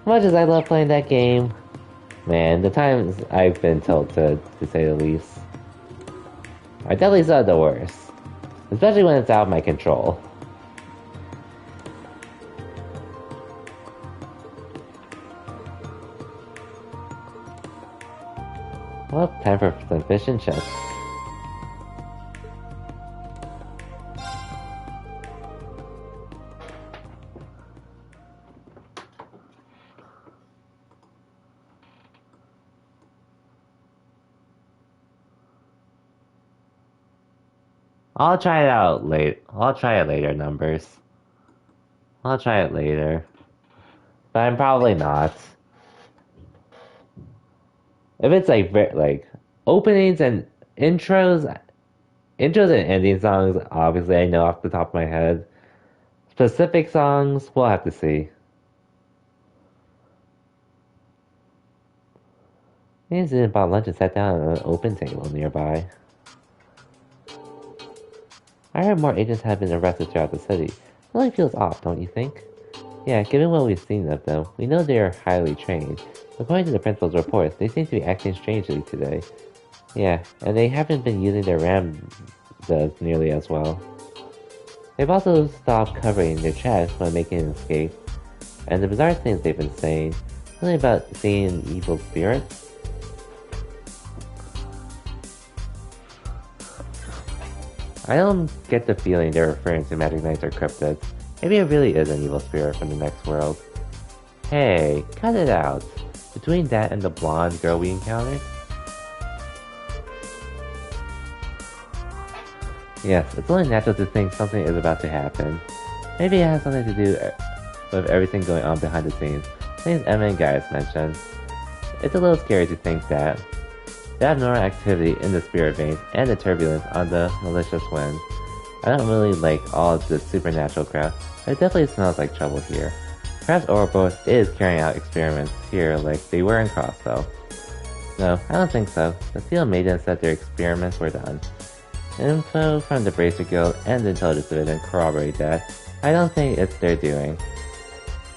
Much as I love playing that game, man, the times I've been tilted, to say the least, are definitely some of the worst. Especially when it's out of my control. Well, time for some fish and chips. I'll try it out later. I'll try it later, Numbers. I'll try it later. But I'm probably not. If it's like openings and intros and ending songs, obviously I know off the top of my head. Specific songs, we'll have to see. Maybe I bought lunch and sat down at an open table nearby. I heard more agents have been arrested throughout the city. It really feels off, don't you think? Yeah, given what we've seen of them, we know they are highly trained. According to the principal's reports, they seem to be acting strangely today. Yeah, and they haven't been using their Ramdas nearly as well. They've also stopped covering their chests when making an escape. And the bizarre things they've been saying, something about seeing evil spirits? I don't get the feeling they're referring to Magic Knights or cryptids. Maybe it really is an evil spirit from the next world. Hey, cut it out. Between that and the blonde girl we encountered? Yes, it's only natural to think something is about to happen. Maybe it has something to do with everything going on behind the scenes, things Emma and Gaius mentioned. It's a little scary to think that. The abnormal activity in the spirit veins and the turbulence on the malicious wind. I don't really like all of this supernatural crap, but it definitely smells like trouble here. Perhaps Ouroboros is carrying out experiments here like they were in Crossbell. No, I don't think so. The Steel Maiden said their experiments were done. Info from the Bracer Guild and the Intelligence Division corroborate that. I don't think it's their doing.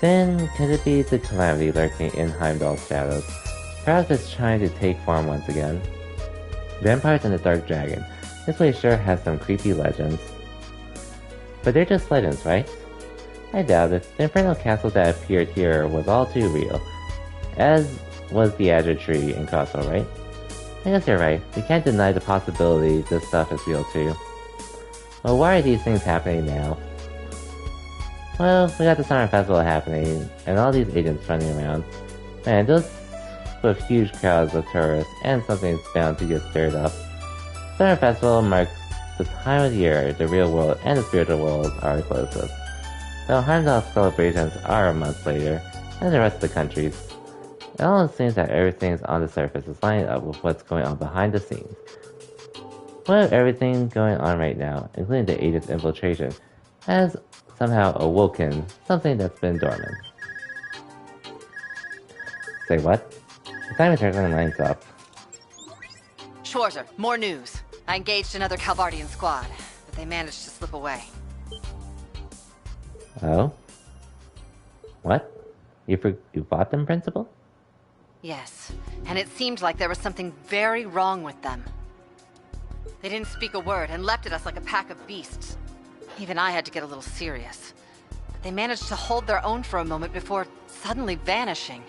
Then, could it be the Calamity lurking in Heimdall's shadows? Perhaps it's trying to take form once again. Vampires and the Dark Dragon. This place sure has some creepy legends. But they're just legends, right? I doubt it. The Infernal Castle that appeared here was all too real. As was the Azure Tree in Crossbell, right? I guess you're right. We can't deny the possibility this stuff is real too. Well, why are these things happening now? Well, we got the Summer Festival happening, and all these agents running around. Man, those with huge crowds of tourists, and something's bound to get stirred up. Summer Festival marks the time of year the real world and the spiritual world are closest. Though Heimdall's celebrations are a month later, and the rest of the country's. It almost seems that everything on the surface is lining up with what's going on behind the scenes. What if everything going on right now, including the agent's infiltration, has somehow awoken something that's been dormant? Say what? The time turns on lines up. Schwarzer, more news. I engaged another Calvardian squad, but they managed to slip away. Oh? What? You fought them, Principal? Yes, and it seemed like there was something very wrong with them. They didn't speak a word and leapt at us like a pack of beasts. Even I had to get a little serious. But they managed to hold their own for a moment before suddenly vanishing.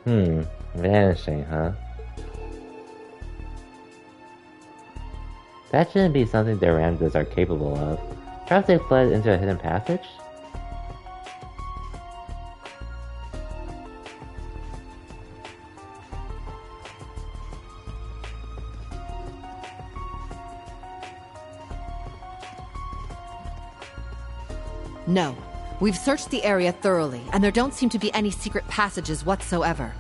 Vanishing, huh? That shouldn't be something the Ramdas are capable of. Perhaps they fled into a hidden passage? No. We've searched the area thoroughly, and there don't seem to be any secret passages whatsoever.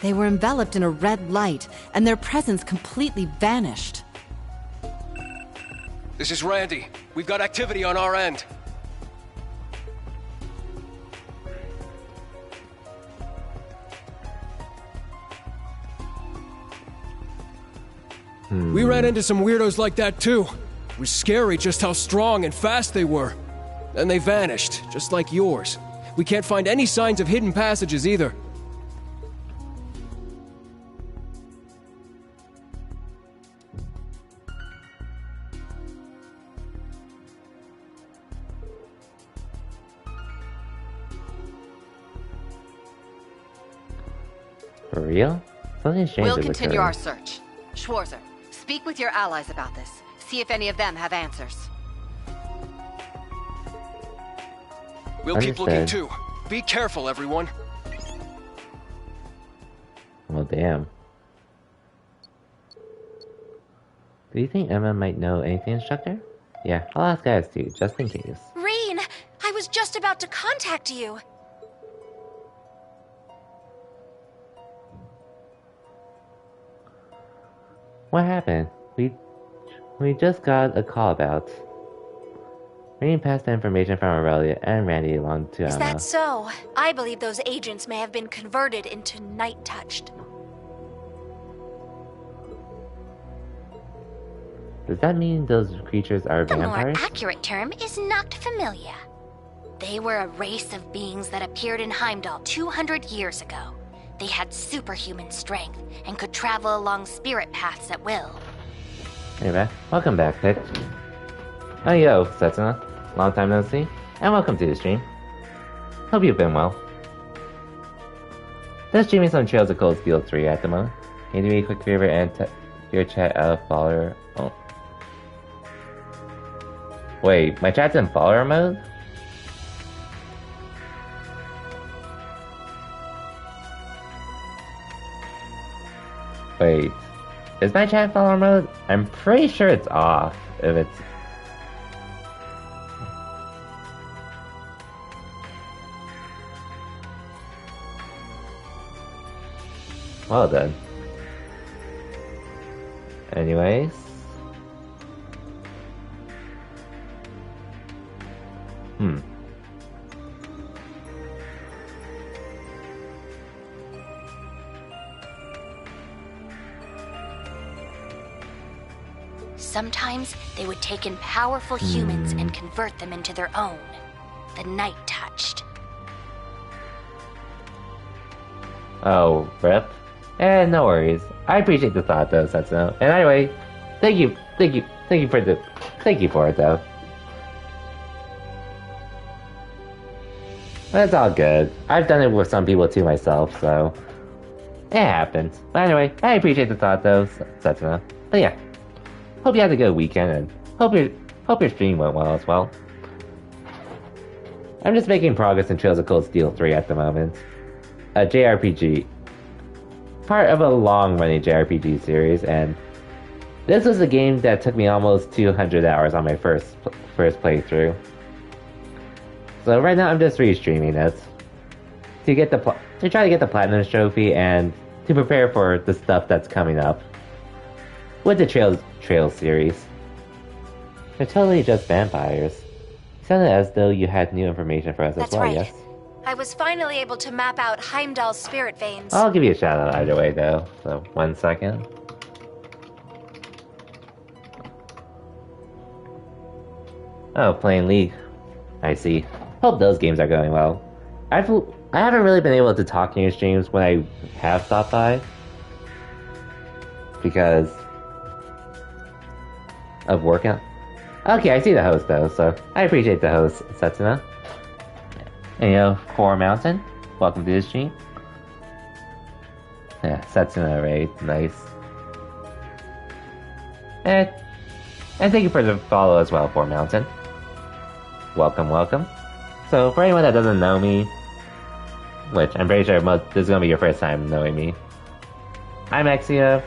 They were enveloped in a red light, and their presence completely vanished. This is Randy. We've got activity on our end. We ran into some weirdos like that too. It was scary just how strong and fast they were. Then they vanished, just like yours. We can't find any signs of hidden passages either. For real? Something strange We'll is continue occurring. our search. Schwarzer, speak with your allies about this. See if any of them have answers. We'll keep looking Understood. too. Be careful, everyone. Well, damn. Do you think Emma might know anything, Instructor? Yeah, I'll ask guys too, just in case. Rean, I was just about to contact you. What happened? We just got a call about. Reading past the information from Aurelia and Randy along to Emma. Is that so? I believe those agents may have been converted into night-touched. Does that mean those creatures are The more vampires? accurate term is Noct Familia. They were a race of beings that appeared in Heimdall 200 years ago. They had superhuman strength and could travel along spirit paths at will. Anyway, welcome back, Pitch. Oh yo, Setsuna. Long time no see, and welcome to the stream. Hope you've been well. Just streaming some Trails of Cold Steel 3 at the moment. Can you do me a quick favor and your chat out of follower? Oh. Wait, my chat's in follower mode? Wait, is my chat follower mode? I'm pretty sure it's off if it's... Well done. Anyways. Sometimes they would take in powerful humans and convert them into their own. The night-touched. Oh, rip. No worries. I appreciate the thought though, Setsuno. And anyway, thank you for it though. That's all good. I've done it with some people too myself, so it happens. But anyway, I appreciate the thought though, Setsuno. But yeah, hope you had a good weekend and hope your stream went well as well. I'm just making progress in Trails of Cold Steel 3 at the moment. A JRPG. Part of a long-running JRPG series, and this was a game that took me almost 200 hours on my first playthrough. So right now I'm just restreaming it to try to get the Platinum Trophy and to prepare for the stuff that's coming up with the Trails series. They're totally just vampires. It sounded as though you had new information for us as well, right. yes? I was finally able to map out Heimdall's spirit veins. I'll give you a shout out either way though, so 1 second. Oh, playing League. I see. Hope those games are going well. I haven't really been able to talk in your streams when I have stopped by. Because of working. Okay, I see the host though, so I appreciate the host, Setsuna. And Core Mountain, welcome to the stream. Yeah, Setsuna raid, nice. And thank you for the follow as well, Fort Mountain. Welcome, welcome. So, for anyone that doesn't know me, which I'm pretty sure this is gonna be your first time knowing me, I'm Exia,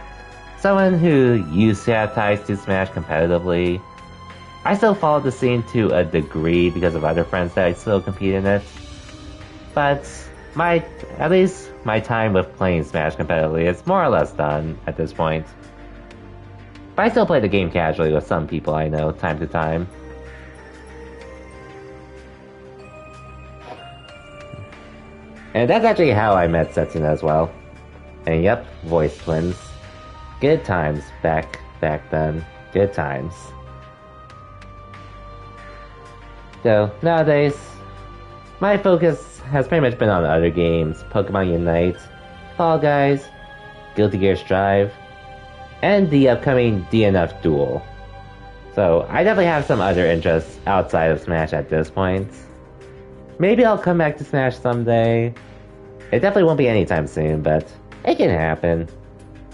someone who used to have ties to Smash competitively. I still follow the scene to a degree because of other friends that I still compete in it, but at least my time with playing Smash competitively is more or less done at this point. But I still play the game casually with some people I know time to time. And that's actually how I met Setsuna as well. And yep, voice twins. Good times back then. Good times. So, nowadays, my focus has pretty much been on other games. Pokemon Unite, Fall Guys, Guilty Gear Strive, and the upcoming DNF Duel. So, I definitely have some other interests outside of Smash at this point. Maybe I'll come back to Smash someday. It definitely won't be anytime soon, but it can happen.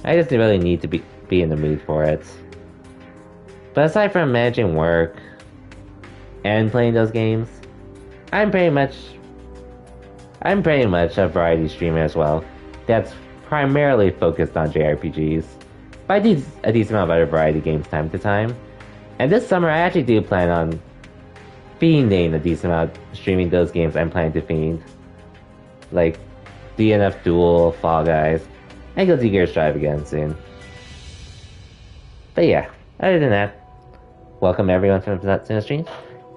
I just really need to be in the mood for it. But aside from managing work and playing those games, I'm pretty much a variety streamer as well. That's primarily focused on JRPGs. But I do a decent amount of other variety games time to time. And this summer I actually do plan on fiending a decent amount, streaming those games I'm planning to fiend. Like DNF Duel, Fall Guys, and Guilty Gear Strive again soon. But yeah, other than that, welcome everyone to the stream.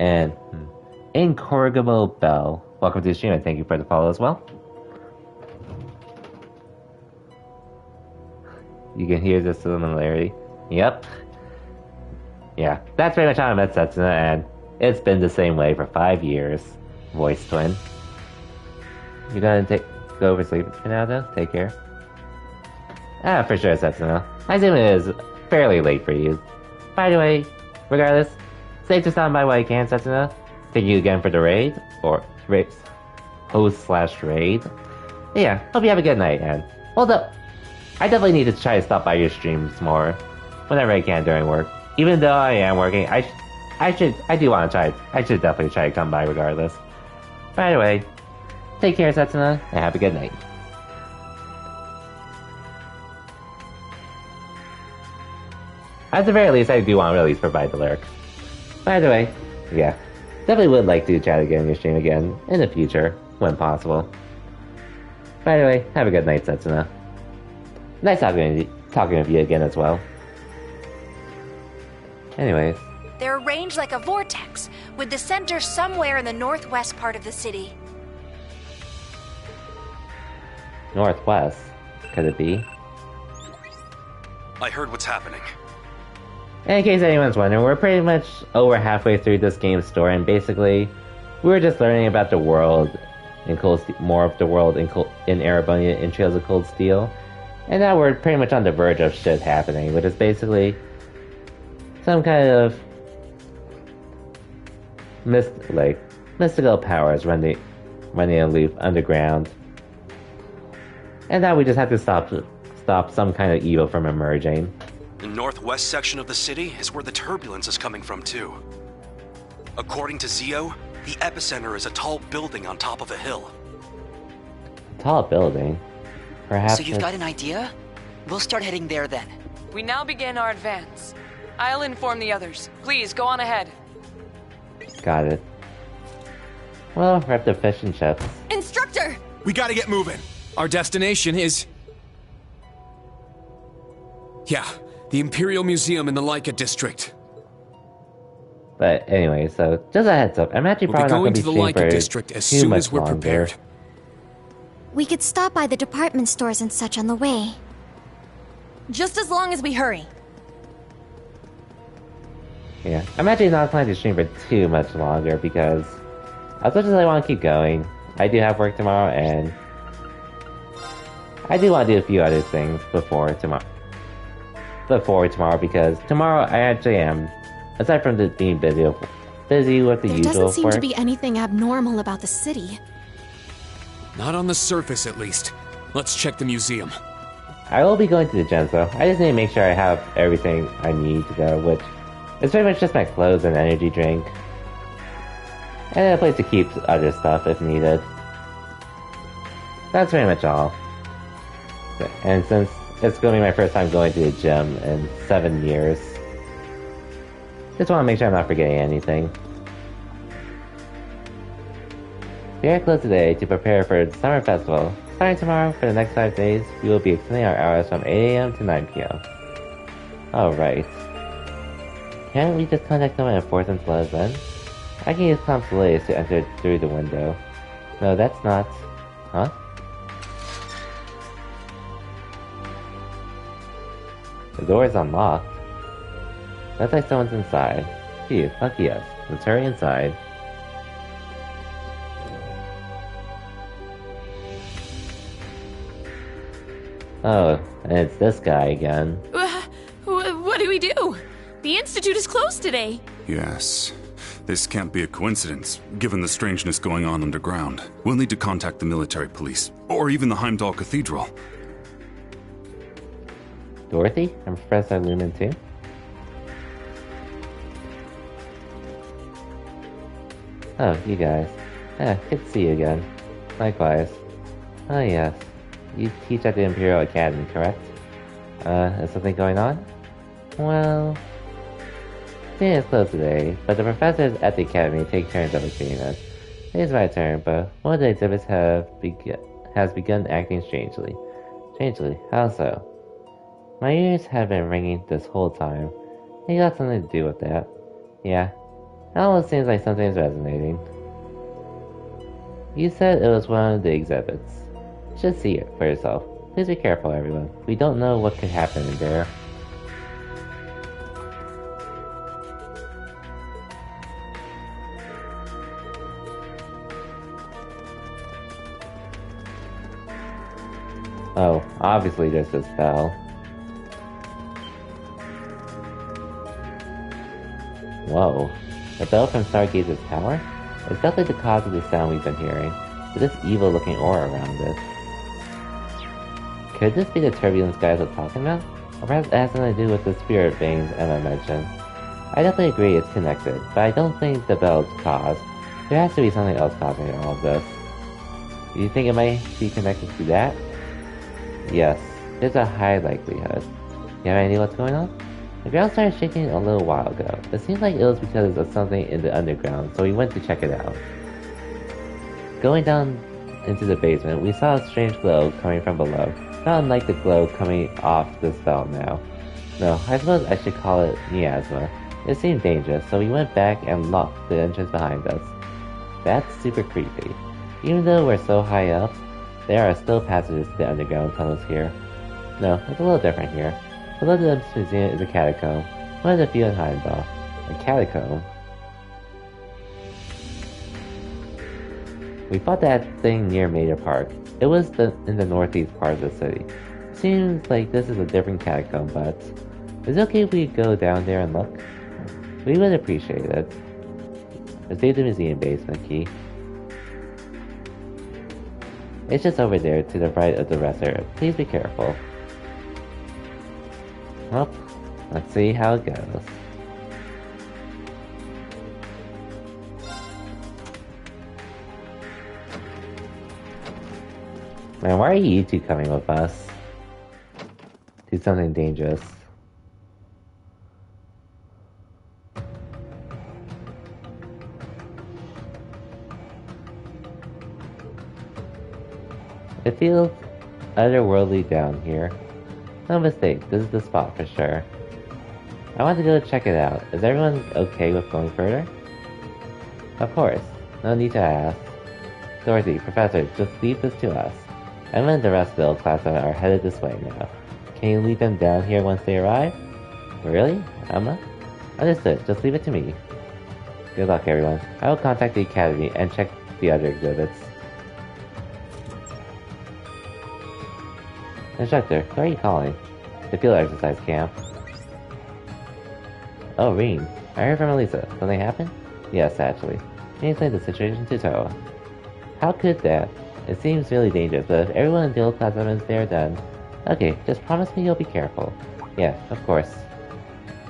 And Incorrigible Bell, welcome to the stream and thank you for the follow as well. You can hear the similarity. Yep. Yeah, that's pretty much how I met Setsuna, and it's been the same way for 5 years. Voice twin. You gonna go over sleep for now though? Take care. For sure, Setsuna. I assume it is fairly late for you. By the way, regardless, safe to stop by while you can, Setsuna. Thank you again for the raid, or host/raid. Yeah, hope you have a good night, and hold up. I definitely need to try to stop by your streams more whenever I can during work. Even though I am working, I should definitely try to come by regardless. By the way, take care, Setsuna, and have a good night. At the very least, I do want to at least provide the lyrics. By the way, yeah, definitely would like to chat again in your stream again in the future, when possible. By the way, have a good night, Setsuna. Nice talking with you again as well. Anyways. They're arranged like a vortex, with the center somewhere in the northwest part of the city. Northwest? Could it be? I heard what's happening. In case anyone's wondering, we're pretty much over halfway through this game's story, and basically, we were just learning about the world in more of the world in Erebonia in Trails of Cold Steel, and now we're pretty much on the verge of shit happening, which is basically some kind of mystical powers running aloof underground, and now we just have to stop some kind of evil from emerging. The northwest section of the city is where the turbulence is coming from too. According to Zio, the epicenter is a tall building on top of a hill. Tall building? Perhaps. So you've got an idea? We'll start heading there then. We now begin our advance. I'll inform the others. Please, go on ahead. Got it. Well, rep the fish and chips. Instructor! We gotta get moving. Our destination is... yeah, the Imperial Museum in the Laika district. But anyway, so just a heads up, I'm actually probably not going to be going to the Laika district as soon as we're prepared. We could stop by the department stores and such on the way. Just as long as we hurry. Yeah, I'm actually not planning to stream for too much longer because as much as I want to keep going, I do have work tomorrow and I do want to do a few other things before tomorrow because tomorrow I actually am, aside from being busy with the usual work. There doesn't seem to be anything abnormal about the city. Not on the surface, at least. Let's check the museum. I will be going to the gym, so I just need to make sure I have everything I need to go, which is pretty much just my clothes and energy drink. And a place to keep other stuff if needed. That's pretty much all. And since it's going to be my first time going to the gym in 7 years, just want to make sure I'm not forgetting anything. We are closed today to prepare for the Summer Festival. Starting tomorrow, for the next 5 days, we will be extending our hours from 8 AM to 9 PM. Alright. Can't we just contact someone in Fortune Plaza then? I can use Tom Solis to enter through the window. No, that's not... Huh? The door is unlocked. Looks like someone's inside. Phew, lucky us. Let's hurry inside. Oh, and it's this guy again. What do we do? The Institute is closed today. Yes. This can't be a coincidence, given the strangeness going on underground. We'll need to contact the military police, or even the Heimdall Cathedral. Dorothy? And Professor Lumen too? Oh, you guys. Good to see you again. Likewise. Oh yes. You teach at the Imperial Academy, correct? Is something going on? Well... Seeing is closed today, but the professors at the Academy take turns overseeing it. It is my turn, but one of the exhibits has begun acting strangely. Strangely? How so? My ears have been ringing this whole time. It got something to do with that. Yeah. It almost seems like something's resonating. You said it was one of the exhibits. You should see it for yourself. Please be careful, everyone. We don't know what could happen in there. Oh, obviously there's this bell. Whoa. The bell from Stargaze's tower? It's definitely the cause of the sound we've been hearing, with this evil-looking aura around it. Could this be the turbulence guys are talking about? Or perhaps it has something to do with the spirit veins Emma mentioned. I definitely agree it's connected, but I don't think the bell's cause. There has to be something else causing all of this. Do you think it might be connected to that? Yes, there's a high likelihood. You have any idea what's going on? The ground started shaking a little while ago. It seemed like it was because of something in the underground, so we went to check it out. Going down into the basement, we saw a strange glow coming from below, not unlike the glow coming off this bell now. No, I suppose I should call it miasma. It seemed dangerous, so we went back and locked the entrance behind us. That's super creepy. Even though we're so high up, there are still passages to the underground tunnels here. No, it's a little different here. Below the museum is a catacomb, one of the few in Heimdall. A catacomb? We fought that thing near Mater Park. It was in the northeast part of the city. Seems like this is a different catacomb, but... is it okay if we go down there and look? We would appreciate it. Receive the museum basement key. It's just over there to the right of the rest area. Please be careful. Well, let's see how it goes. Man, why are you two coming with us? Do something dangerous. It feels otherworldly down here. No mistake, this is the spot for sure. I want to go check it out. Is everyone okay with going further? Of course. No need to ask. Dorothy, Professor, just leave this to us. Emma and the rest of the old class are headed this way now. Can you lead them down here once they arrive? Really? Emma? Understood. Just leave it to me. Good luck, everyone. I will contact the Academy and check the other exhibits. Instructor, who are you calling? The field exercise camp. Oh, Rean. I heard from Elisa. Something happened? Yes, actually. Can you explain the situation to Toa? How could that? It seems really dangerous, but if everyone in the old class is there, then Okay, just promise me you'll be careful. Yeah, of course.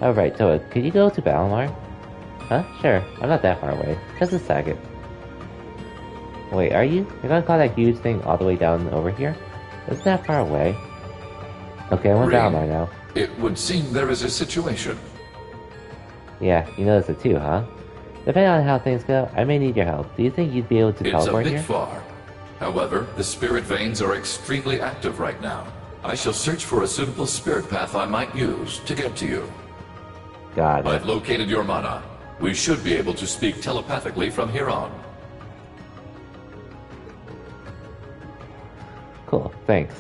Alright, Toa, could you go to Balamar? Huh? Sure, I'm not that far away. Just a second. Wait, are you? You're gonna call that huge thing all the way down over here? Isn't that far away? Okay, I went Balamar now. It would seem there is a situation. Yeah, you noticed it too, huh? Depending on how things go, I may need your help. Do you think you'd be able to teleport here? It's a bit far. However, the spirit veins are extremely active right now. I shall search for a suitable spirit path I might use to get to you. Got it. I've located your mana. We should be able to speak telepathically from here on. Cool, thanks.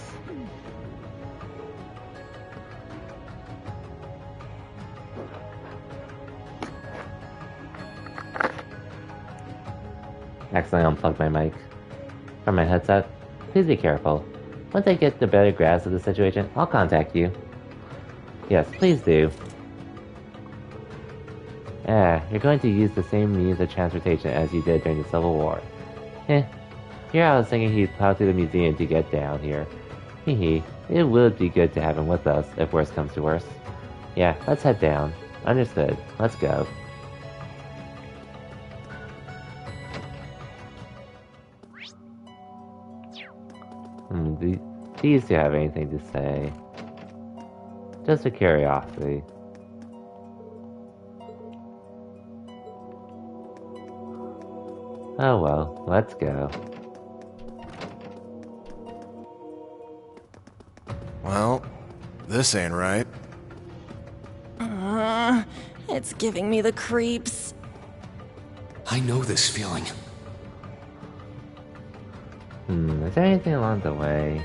Accidentally unplugged my mic from my headset. Please be careful. Once I get a better grasp of the situation, I'll contact you. Yes, please do. You're going to use the same means of transportation as you did during the Civil War. Here I was thinking he'd plow through the museum to get down here. Hehe, it would be good to have him with us, if worse comes to worse. Yeah, let's head down. Understood. Let's go. These two have anything to say. Just a curiosity. Oh well, let's go. Well, this ain't right. It's giving me the creeps. I know this feeling. Is there anything along the way?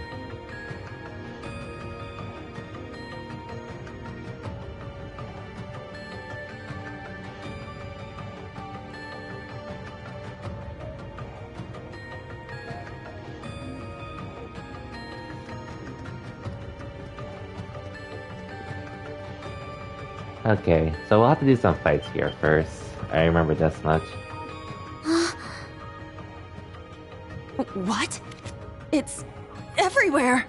Okay, so we'll have to do some fights here first. I remember this much. What? It's everywhere.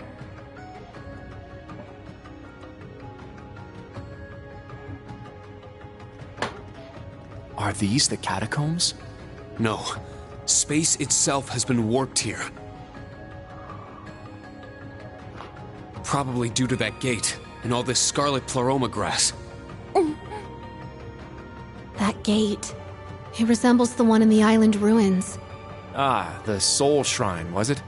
Are these the catacombs? No. Space itself has been warped here. Probably due to that gate and all this scarlet pleroma grass. That gate. It resembles the one in the island ruins. Ah, the Soul Shrine, was it?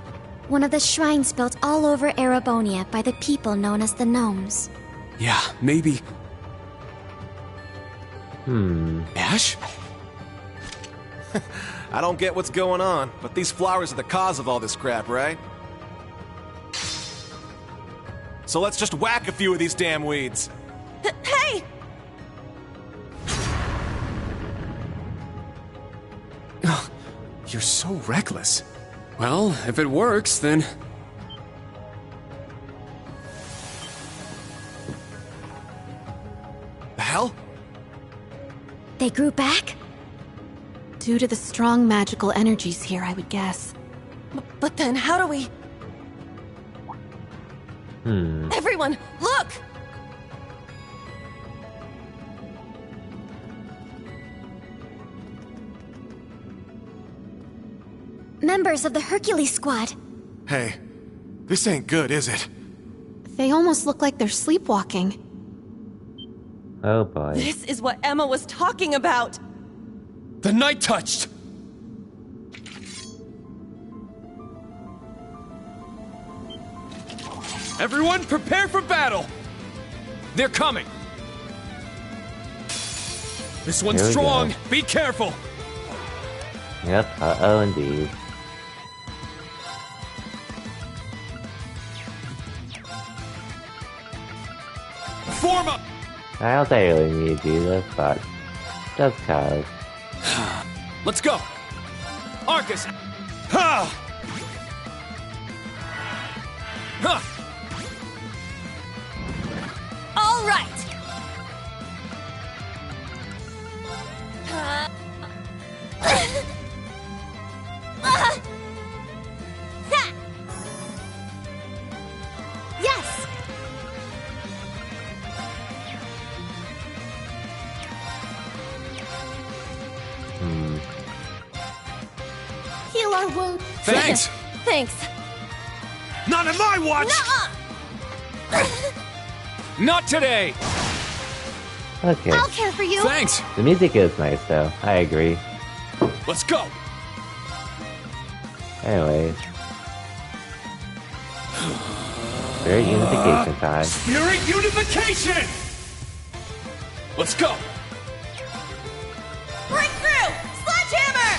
One of the shrines built all over Erebonia by the people known as the Gnomes. Yeah, maybe. Ash? I don't get what's going on, but these flowers are the cause of all this crap, right? So let's just whack a few of these damn weeds. Hey! You're so reckless. Well, if it works, then... The hell? They grew back? Due to the strong magical energies here, I would guess. But then how do we... Everyone, look! Members of the Hercules Squad. Hey, this ain't good, is it? They almost look like they're sleepwalking. Oh boy. This is what Emma was talking about! The Night Touched! Everyone, prepare for battle! They're coming! This one's strong! Be careful! Yep, uh-oh indeed. Form up! I don't think I really need to do this, but just cause. Let's go! Arcus! Ha! Ha! All right! Yes! Heal our wound. Thanks. Thanks. Not in my watch! Not today! Okay. I'll care for you. Thanks. The music is nice, though. I agree. Let's go. Anyways. Spirit unification time. Spirit unification! Let's go. Break through! Sledgehammer!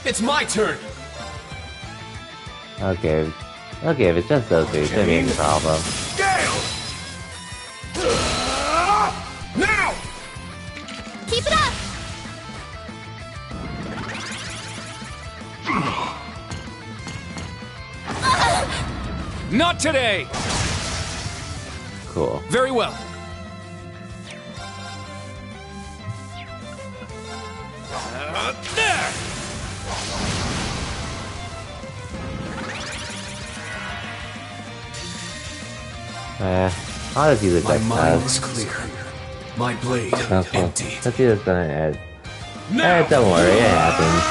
It's my turn. Okay. Okay, if it's just those two, it shouldn't be any problem. Gale! Now! Keep it up! Not today! Cool. Very well. There! I'll just use it My next mind time. is clear. My blade Okay. empty. Let's see what's gonna end. Don't worry, it happens.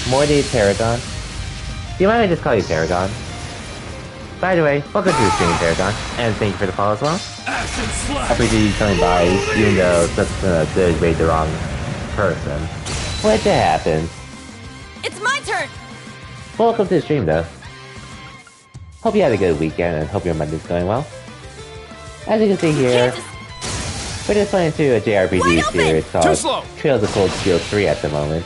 Morty Paragon. Do you mind if I just call you Paragon? By the way, welcome to the stream, Paragon, and thank you for the follow as well. I appreciate you coming by, even though that's designated the wrong person. Which it happens. It's my turn! Welcome to the stream, though. Hope you had a good weekend, and hope your Monday's going well. As you can see here, we're just playing through a JRPG series called Trails of Cold Steel 3 at the moment.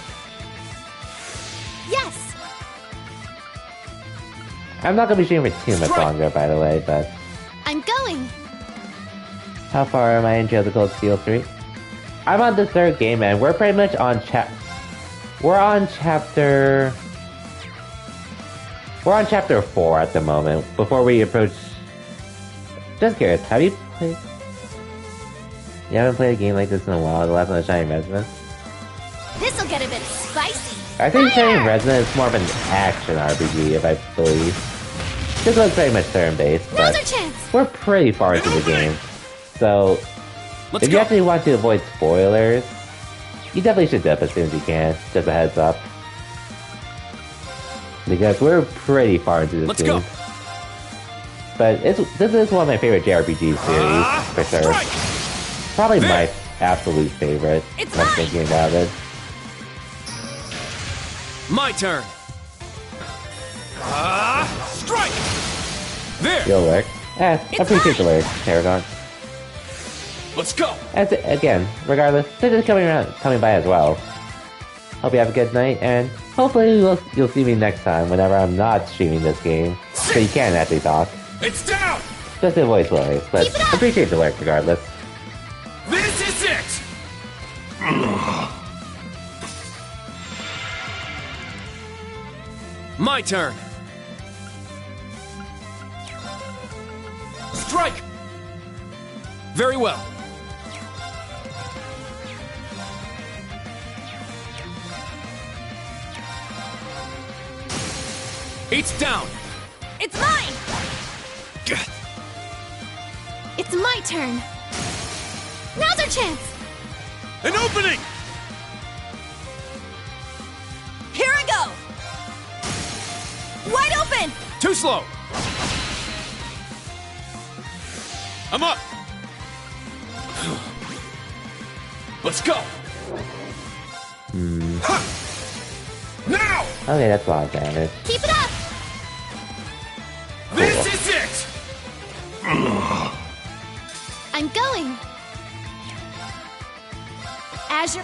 Yes! I'm not gonna be streaming for too much longer, by the way, but I'm going. how far am I in Trails of Cold Steel 3? I'm on the third game, and we're pretty much on We're on chapter 4 at the moment, before we approach... Just curious, have you played... You haven't played a game like this in a while, the last one was Shining Resonance? This'll get a bit spicy. I think Shining Resonance is more of an action RPG, if I believe. This looks very much turn-based, but Now's our chance. we're pretty far into the game. So, if you actually want to avoid spoilers, you definitely should dip as soon as you can, just a heads up. Because we're pretty far into this game. But this is one of my favorite JRPG series, for sure. Probably my absolute favorite, when I'm thinking about it. My turn. Strike! There! You'll work. I appreciate the lyrics, Paragon. Let's go! Again, regardless, they're just coming by as well. Hope you have a good night, and hopefully you'll see me next time whenever I'm not streaming this game, so you can actually talk. It's down! Just to avoid spoilers, but appreciate the work regardless. This is it! My turn. Strike! Very well. It's down! It's mine! It's my turn. Now's our chance. An opening! Here I go! Wide open! Too slow! I'm up! Let's go! Ha! Now! Okay, that's a lot of damage. Keep it up! This is it! I'm going. Azure.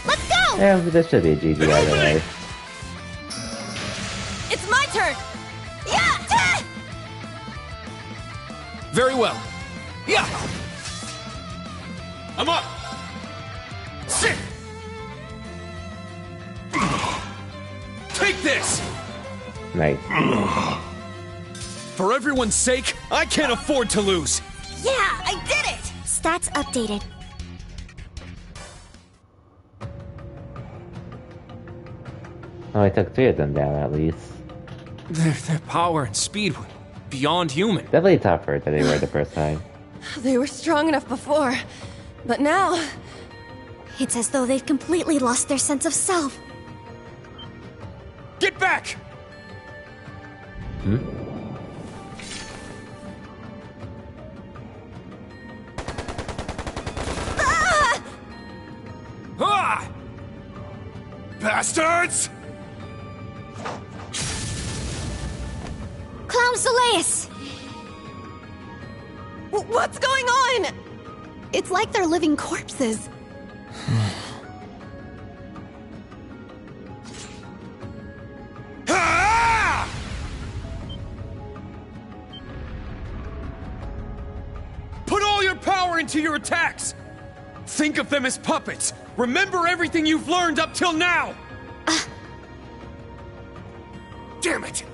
Let's go! Yeah, this should be a GG either way. It's my turn! Yeah! Very well. Yeah! I'm up! Sit! Take this! Nice. For everyone's sake, I can't afford to lose! Yeah, I did it! Stats updated. Oh, I took 3 of them down at least. Their power and speed were beyond human. Definitely tougher than they were the first time. They were strong enough before, but now It's as though they've completely lost their sense of self. Get back! Ah! Bastards! Clown Soleus! What's going on? It's like they're living corpses. Put all your power into your attacks! Think of them as puppets! Remember everything you've learned up till now! Damn it!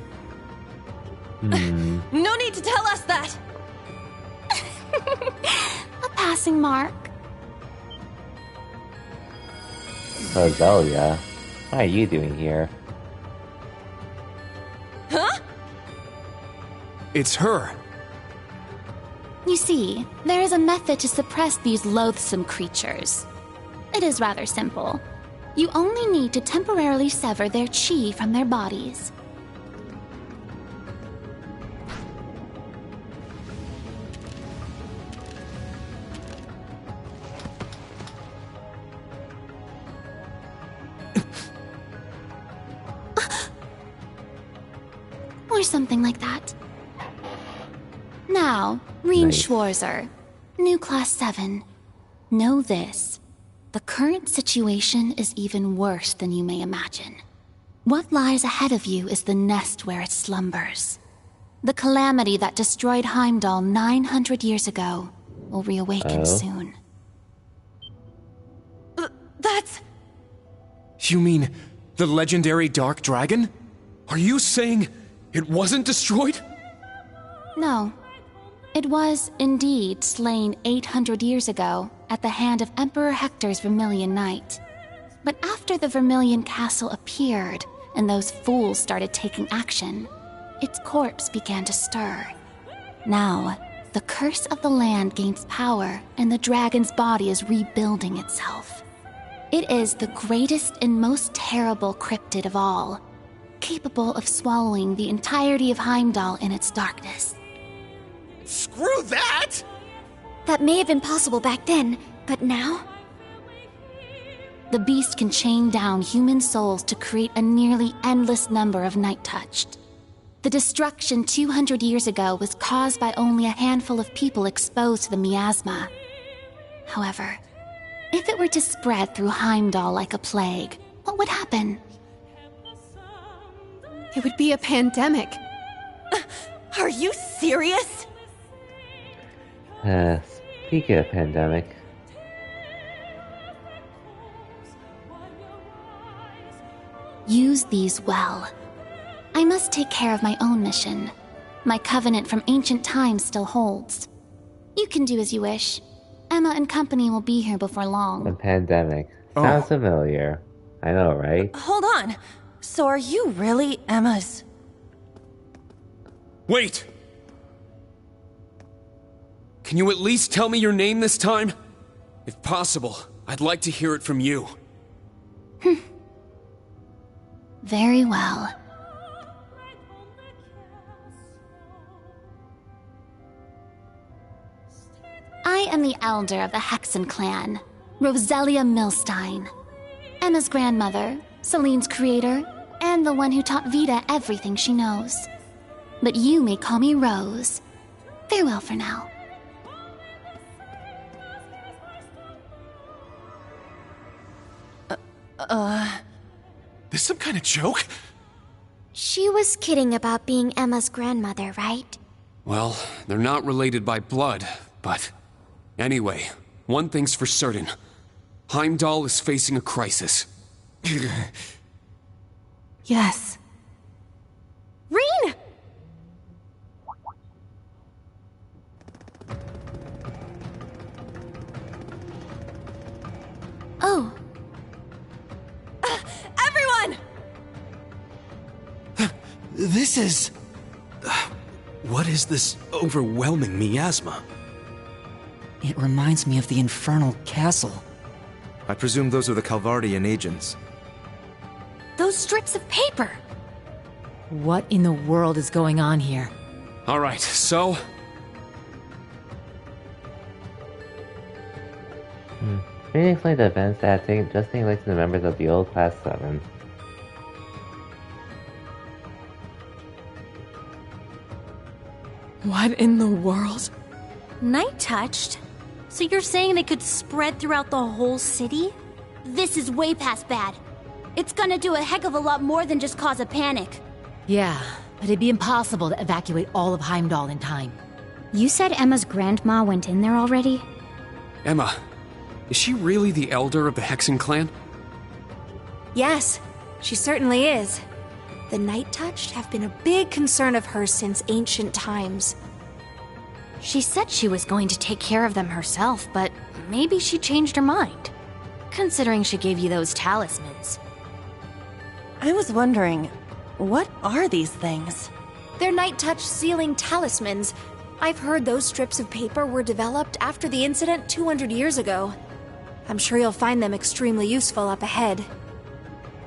No need to tell us that! A passing mark. Roselia, what are you doing here? Huh? It's her. You see, there is a method to suppress these loathsome creatures. It is rather simple. You only need to temporarily sever their chi from their bodies. Or something like that. Now, Rean Schwarzer, new Class 7. Know this. The current situation is even worse than you may imagine. What lies ahead of you is the nest where it slumbers. The calamity that destroyed Heimdall 900 years ago will reawaken soon. That's... You mean the legendary Dark Dragon? Are you saying it wasn't destroyed? No. It was, indeed, slain 800 years ago at the hand of Emperor Hector's Vermilion Knight. But after the Vermilion Castle appeared and those fools started taking action, its corpse began to stir. Now, the curse of the land gains power and the dragon's body is rebuilding itself. It is the greatest and most terrible cryptid of all, capable of swallowing the entirety of Heimdall in its darkness. Screw that! That may have been possible back then, but now? The beast can chain down human souls to create a nearly endless number of Night Touched. The destruction 200 years ago was caused by only a handful of people exposed to the miasma. However, if it were to spread through Heimdall like a plague, what would happen? It would be a pandemic. Are you serious? Speaking of pandemic. Use these well. I must take care of my own mission. My covenant from ancient times still holds. You can do as you wish. Emma and company will be here before long. The pandemic. Sounds familiar. I know, right? Hold on. So are you really Emma's... Wait! Can you at least tell me your name this time? If possible, I'd like to hear it from you. Very well. I am the elder of the Hexen clan, Roselia Milstein. Emma's grandmother, Celine's creator, and the one who taught Vita everything she knows. But you may call me Rose. Farewell for now. This some kind of joke? She was kidding about being Emma's grandmother, right? Well, they're not related by blood, but... Anyway, one thing's for certain. Heimdall is facing a crisis. Yes. Rean! Oh. Everyone! This is... what is this overwhelming miasma? It reminds me of the Infernal Castle. I presume those are the Calvardian agents. Those strips of paper! What in the world is going on here? Alright, so... Can you explain the events that have just taken place to the members of the old Class 7? What in the world? Night touched? So you're saying they could spread throughout the whole city? This is way past bad. It's gonna do a heck of a lot more than just cause a panic. Yeah, but it'd be impossible to evacuate all of Heimdall in time. You said Emma's grandma went in there already? Emma, is she really the elder of the Hexen clan? Yes, she certainly is. The Night Touched have been a big concern of hers since ancient times. She said she was going to take care of them herself, but maybe she changed her mind. Considering she gave you those talismans. I was wondering, what are these things? They're Night Touch sealing talismans. I've heard those strips of paper were developed after the incident 200 years ago. I'm sure you'll find them extremely useful up ahead.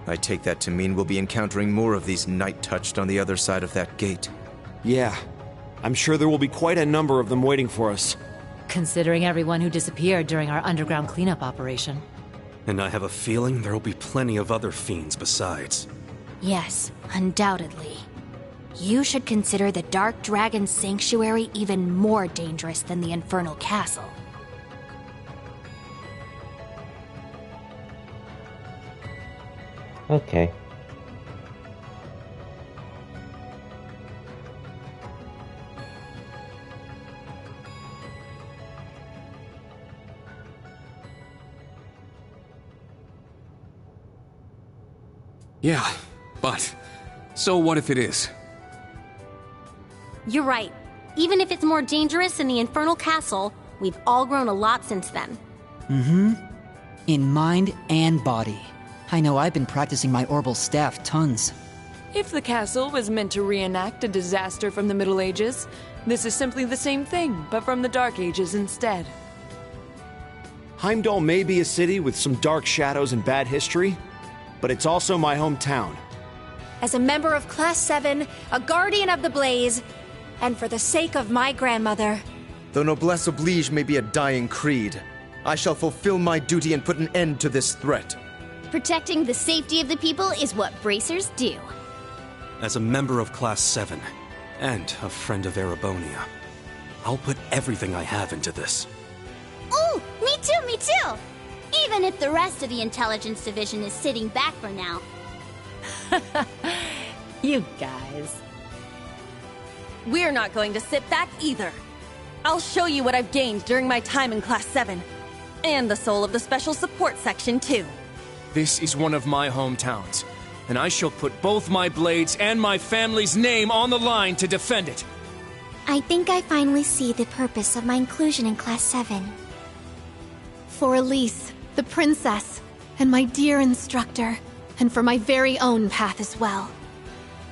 I take that to mean we'll be encountering more of these Night Touched on the other side of that gate. Yeah, I'm sure there will be quite a number of them waiting for us. Considering everyone who disappeared during our underground cleanup operation. And I have a feeling there'll be plenty of other fiends besides. Yes, undoubtedly. You should consider the Dark Dragon Sanctuary even more dangerous than the Infernal Castle. Okay. Yeah, but... so what if it is? You're right. Even if it's more dangerous than the Infernal Castle, we've all grown a lot since then. Mm-hmm. In mind and body. I know I've been practicing my Orbal Staff tons. If the castle was meant to reenact a disaster from the Middle Ages, this is simply the same thing, but from the Dark Ages instead. Heimdall may be a city with some dark shadows and bad history, but it's also my hometown. As a member of Class 7, a guardian of the Blaze, and for the sake of my grandmother. Though noblesse oblige may be a dying creed, I shall fulfill my duty and put an end to this threat. Protecting the safety of the people is what bracers do. As a member of Class 7, and a friend of Erebonia, I'll put everything I have into this. Ooh, me too, me too! Even if the rest of the Intelligence Division is sitting back for now. You guys. We're not going to sit back either. I'll show you what I've gained during my time in Class 7. And the soul of the Special Support Section, too. This is one of my hometowns, and I shall put both my blades and my family's name on the line to defend it. I think I finally see the purpose of my inclusion in Class 7. For Elise, the princess, and my dear instructor, and for my very own path as well.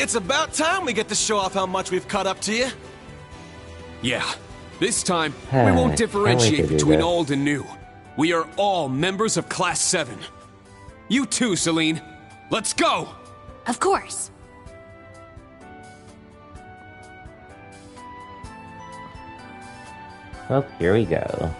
It's about time we get to show off how much we've caught up to you. Yeah, this time we won't differentiate between old and new. We are all members of Class 7. You too, Celine. Let's go! Of course. Well, here we go.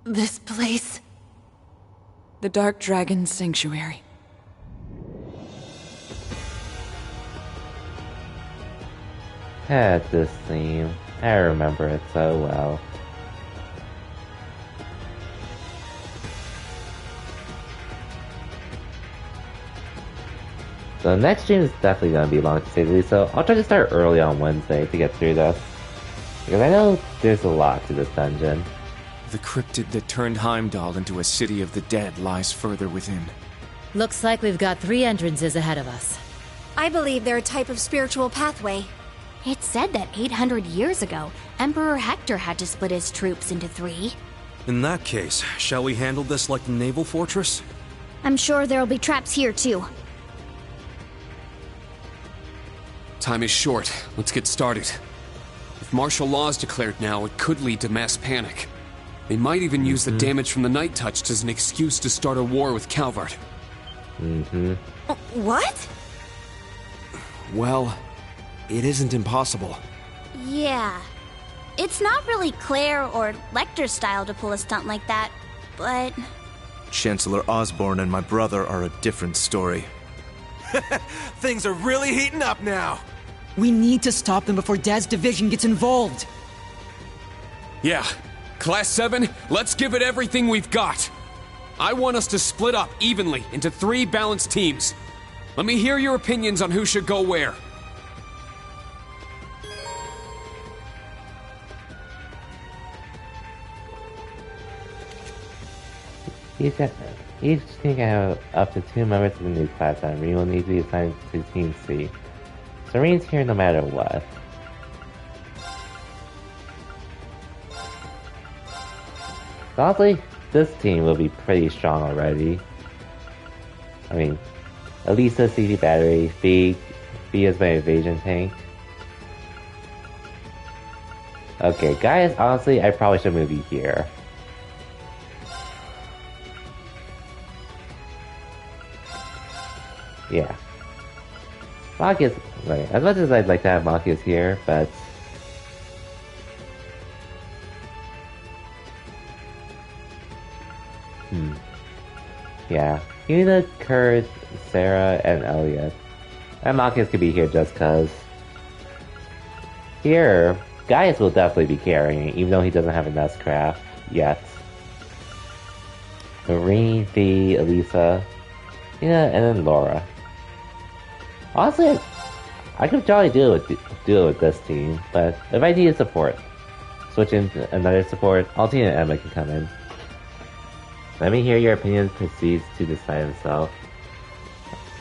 This place... The Dark Dragon Sanctuary. Had this scene. I remember it so well. So the next stream is definitely going to be long to say the least, so I'll try to start early on Wednesday to get through this. Because I know there's a lot to this dungeon. The cryptid that turned Heimdall into a city of the dead lies further within. Looks like we've got 3 entrances ahead of us. I believe they're a type of spiritual pathway. It said that 800 years ago, Emperor Hector had to split his troops into 3. In that case, shall we handle this like the naval fortress? I'm sure there'll be traps here too. Time is short. Let's get started. If martial law is declared now, it could lead to mass panic. They might even use the damage from the Night Touch as an excuse to start a war with Calvard. What? Well, it isn't impossible. Yeah. It's not really Claire or Lecter's style to pull a stunt like that, but... Chancellor Osborn and my brother are a different story. Things are really heating up now! We need to stop them before Dad's division gets involved! Yeah. Class 7, let's give it everything we've got. I want us to split up evenly into 3 balanced teams. Let me hear your opinions on who should go where. Each team can have up to 2 members of the new class, and Serene will need to be assigned to Team C. Serene's here no matter what. Honestly, this team will be pretty strong already. I mean, Elisa, CD battery, Fee is my evasion tank. Okay, guys, honestly, I probably should move you here. Yeah. Machias, right, as much as I'd like to have Machias here, but... Yeah. Una, Kurt, Sarah, and Elliot. And Machias could be here just cause. Here, Gaius will definitely be carrying, even though he doesn't have a Nestcraft yet. Marine, Fee, Elisa, and then Laura. Honestly, I could jolly do it with this team, but if I need support, switch in another support, Altina and Emma can come in. Let me hear your opinion, proceeds to decide himself.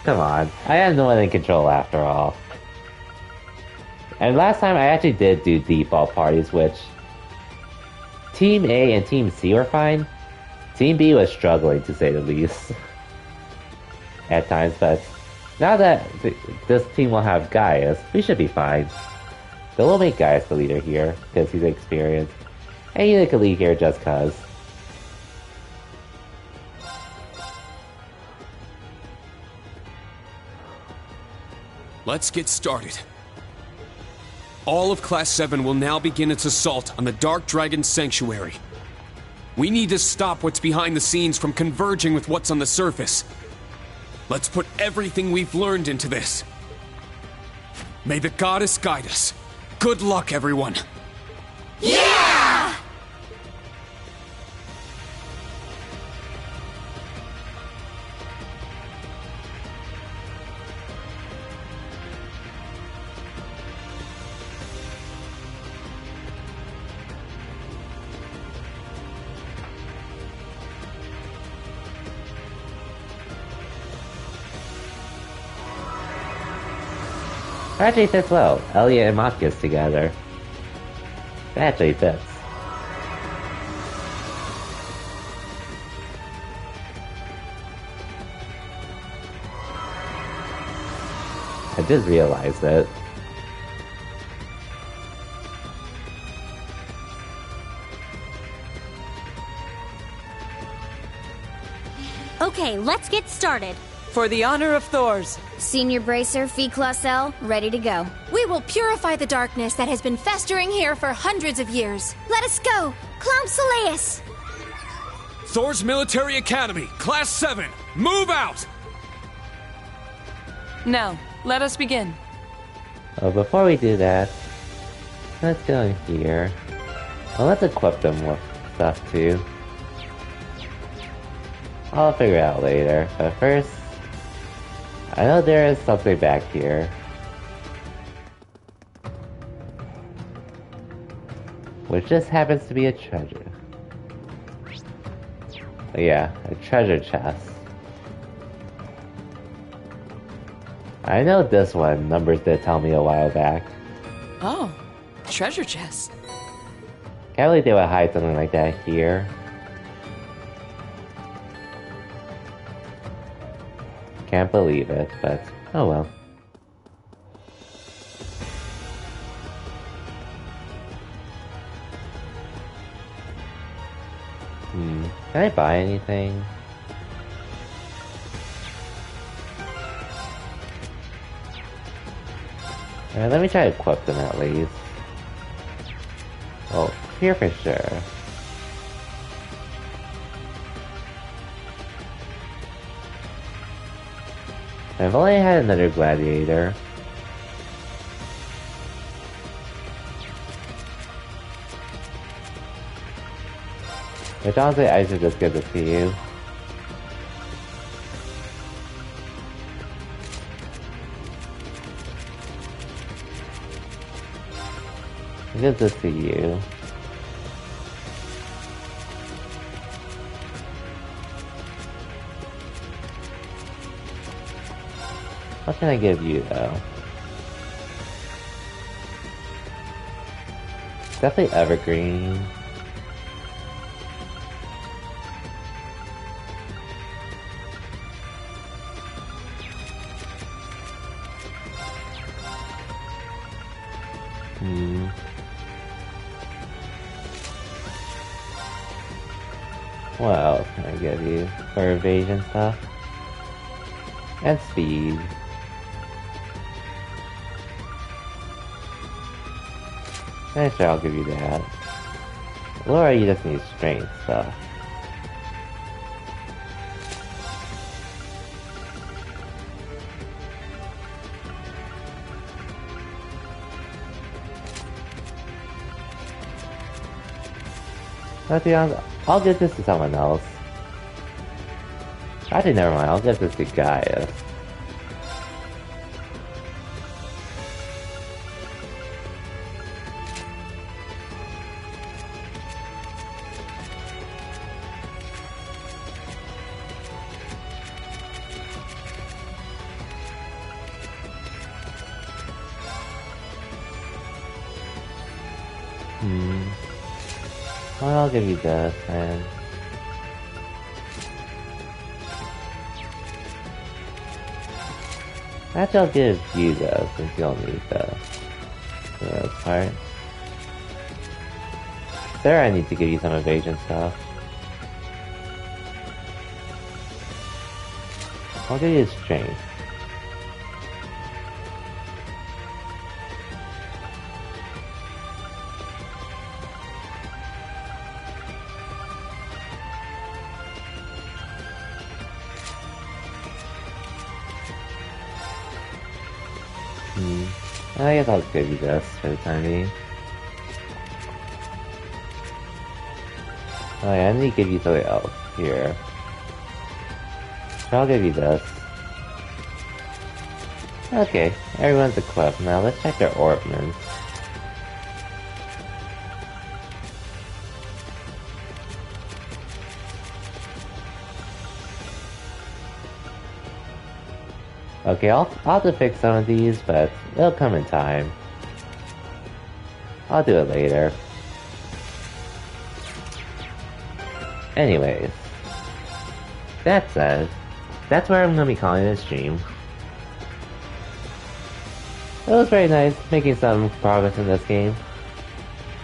Come on, I have no one in control after all. And last time I actually did do default parties, which Team A and Team C were fine. Team B was struggling, to say the least. At times, but now that this team will have Gaius, we should be fine. But we'll make Gaius the leader here, because he's experienced. And Una can lead here just cause. Let's get started. All of Class 7 will now begin its assault on the Dark Dragon Sanctuary. We need to stop what's behind the scenes from converging with what's on the surface. Let's put everything we've learned into this. May the goddess guide us. Good luck, everyone. Yeah! Actually fits well. Elliot and Machias together. It actually fits. I just realized it. Okay, let's get started. For the honor of Thors. Senior Bracer, Fee Clausel, ready to go. We will purify the darkness that has been festering here for hundreds of years. Let us go! Clown Soleus! Thors Military Academy, Class 7, move out! Now, let us begin. Oh, before we do that, let's go in here. Well, let's equip them with stuff too. I'll figure it out later, but first, I know there is something back here. Which just happens to be a treasure. Yeah, a treasure chest. I know this one, Numbers did tell me a while back. Oh, treasure chest. Can't believe they would hide something like that here. Can't believe it, but oh well. Can I buy anything? Alright, let me try to equip them at least. Oh, here for sure. I've only had another gladiator. Which honestly, I should just give this to you. Give this to you. What can I give you, though? Definitely evergreen. What else can I give you for evasion stuff? And speed. And sure, I'll give you that. Laura, you just need strength stuff. Let's be honest, I'll give this to someone else. Actually, never mind, I'll give this to Gaius. Well, I'll give you this, and... Actually, I'll give you this, since you don't need this. For the most part. There, I need to give you some evasion stuff. I'll give you strength. I guess I'll give you this for the time being. Oh yeah, I need to give you something else here. So I'll give you this. Okay, everyone's equipped. Now let's check their ornaments. Okay, I'll have to fix some of these, but it'll come in time. I'll do it later. Anyways, that said, that's where I'm gonna be calling this stream. It was very nice making some progress in this game.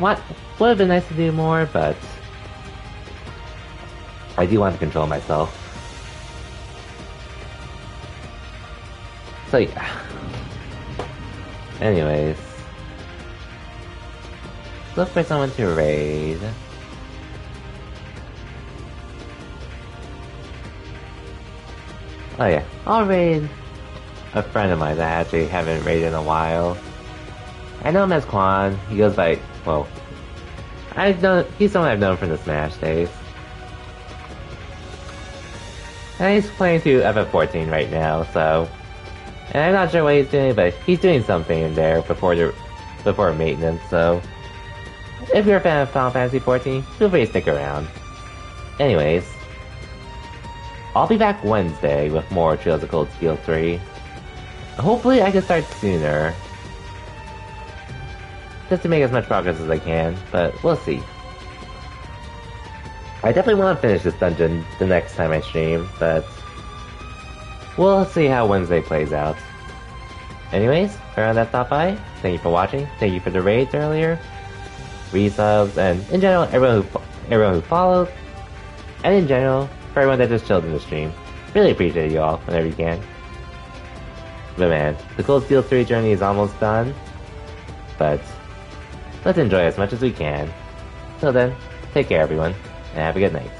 Would have been nice to do more, but I do want to control myself. So yeah. Anyways. Look for someone to raid. Oh yeah, I'll raid a friend of mine that I actually haven't raided in a while. I know him as Quan. He goes by, well, he's someone I've known from the Smash days. And he's playing through FF14 right now, so... And I'm not sure what he's doing, but he's doing something in there before maintenance, so... If you're a fan of Final Fantasy XIV, feel free to stick around. Anyways, I'll be back Wednesday with more Trails of Cold Steel 3. Hopefully I can start sooner. Just to make as much progress as I can, but we'll see. I definitely want to finish this dungeon the next time I stream, but we'll see how Wednesday plays out. Anyways, for everyone that stopped by, thank you for watching, thank you for the raids earlier, resubs, and in general, everyone who followed, and in general, for everyone that just chilled in the stream. Really appreciate you all whenever you can. But man, the Cold Steel 3 journey is almost done, but let's enjoy as much as we can. Till then, take care everyone, and have a good night.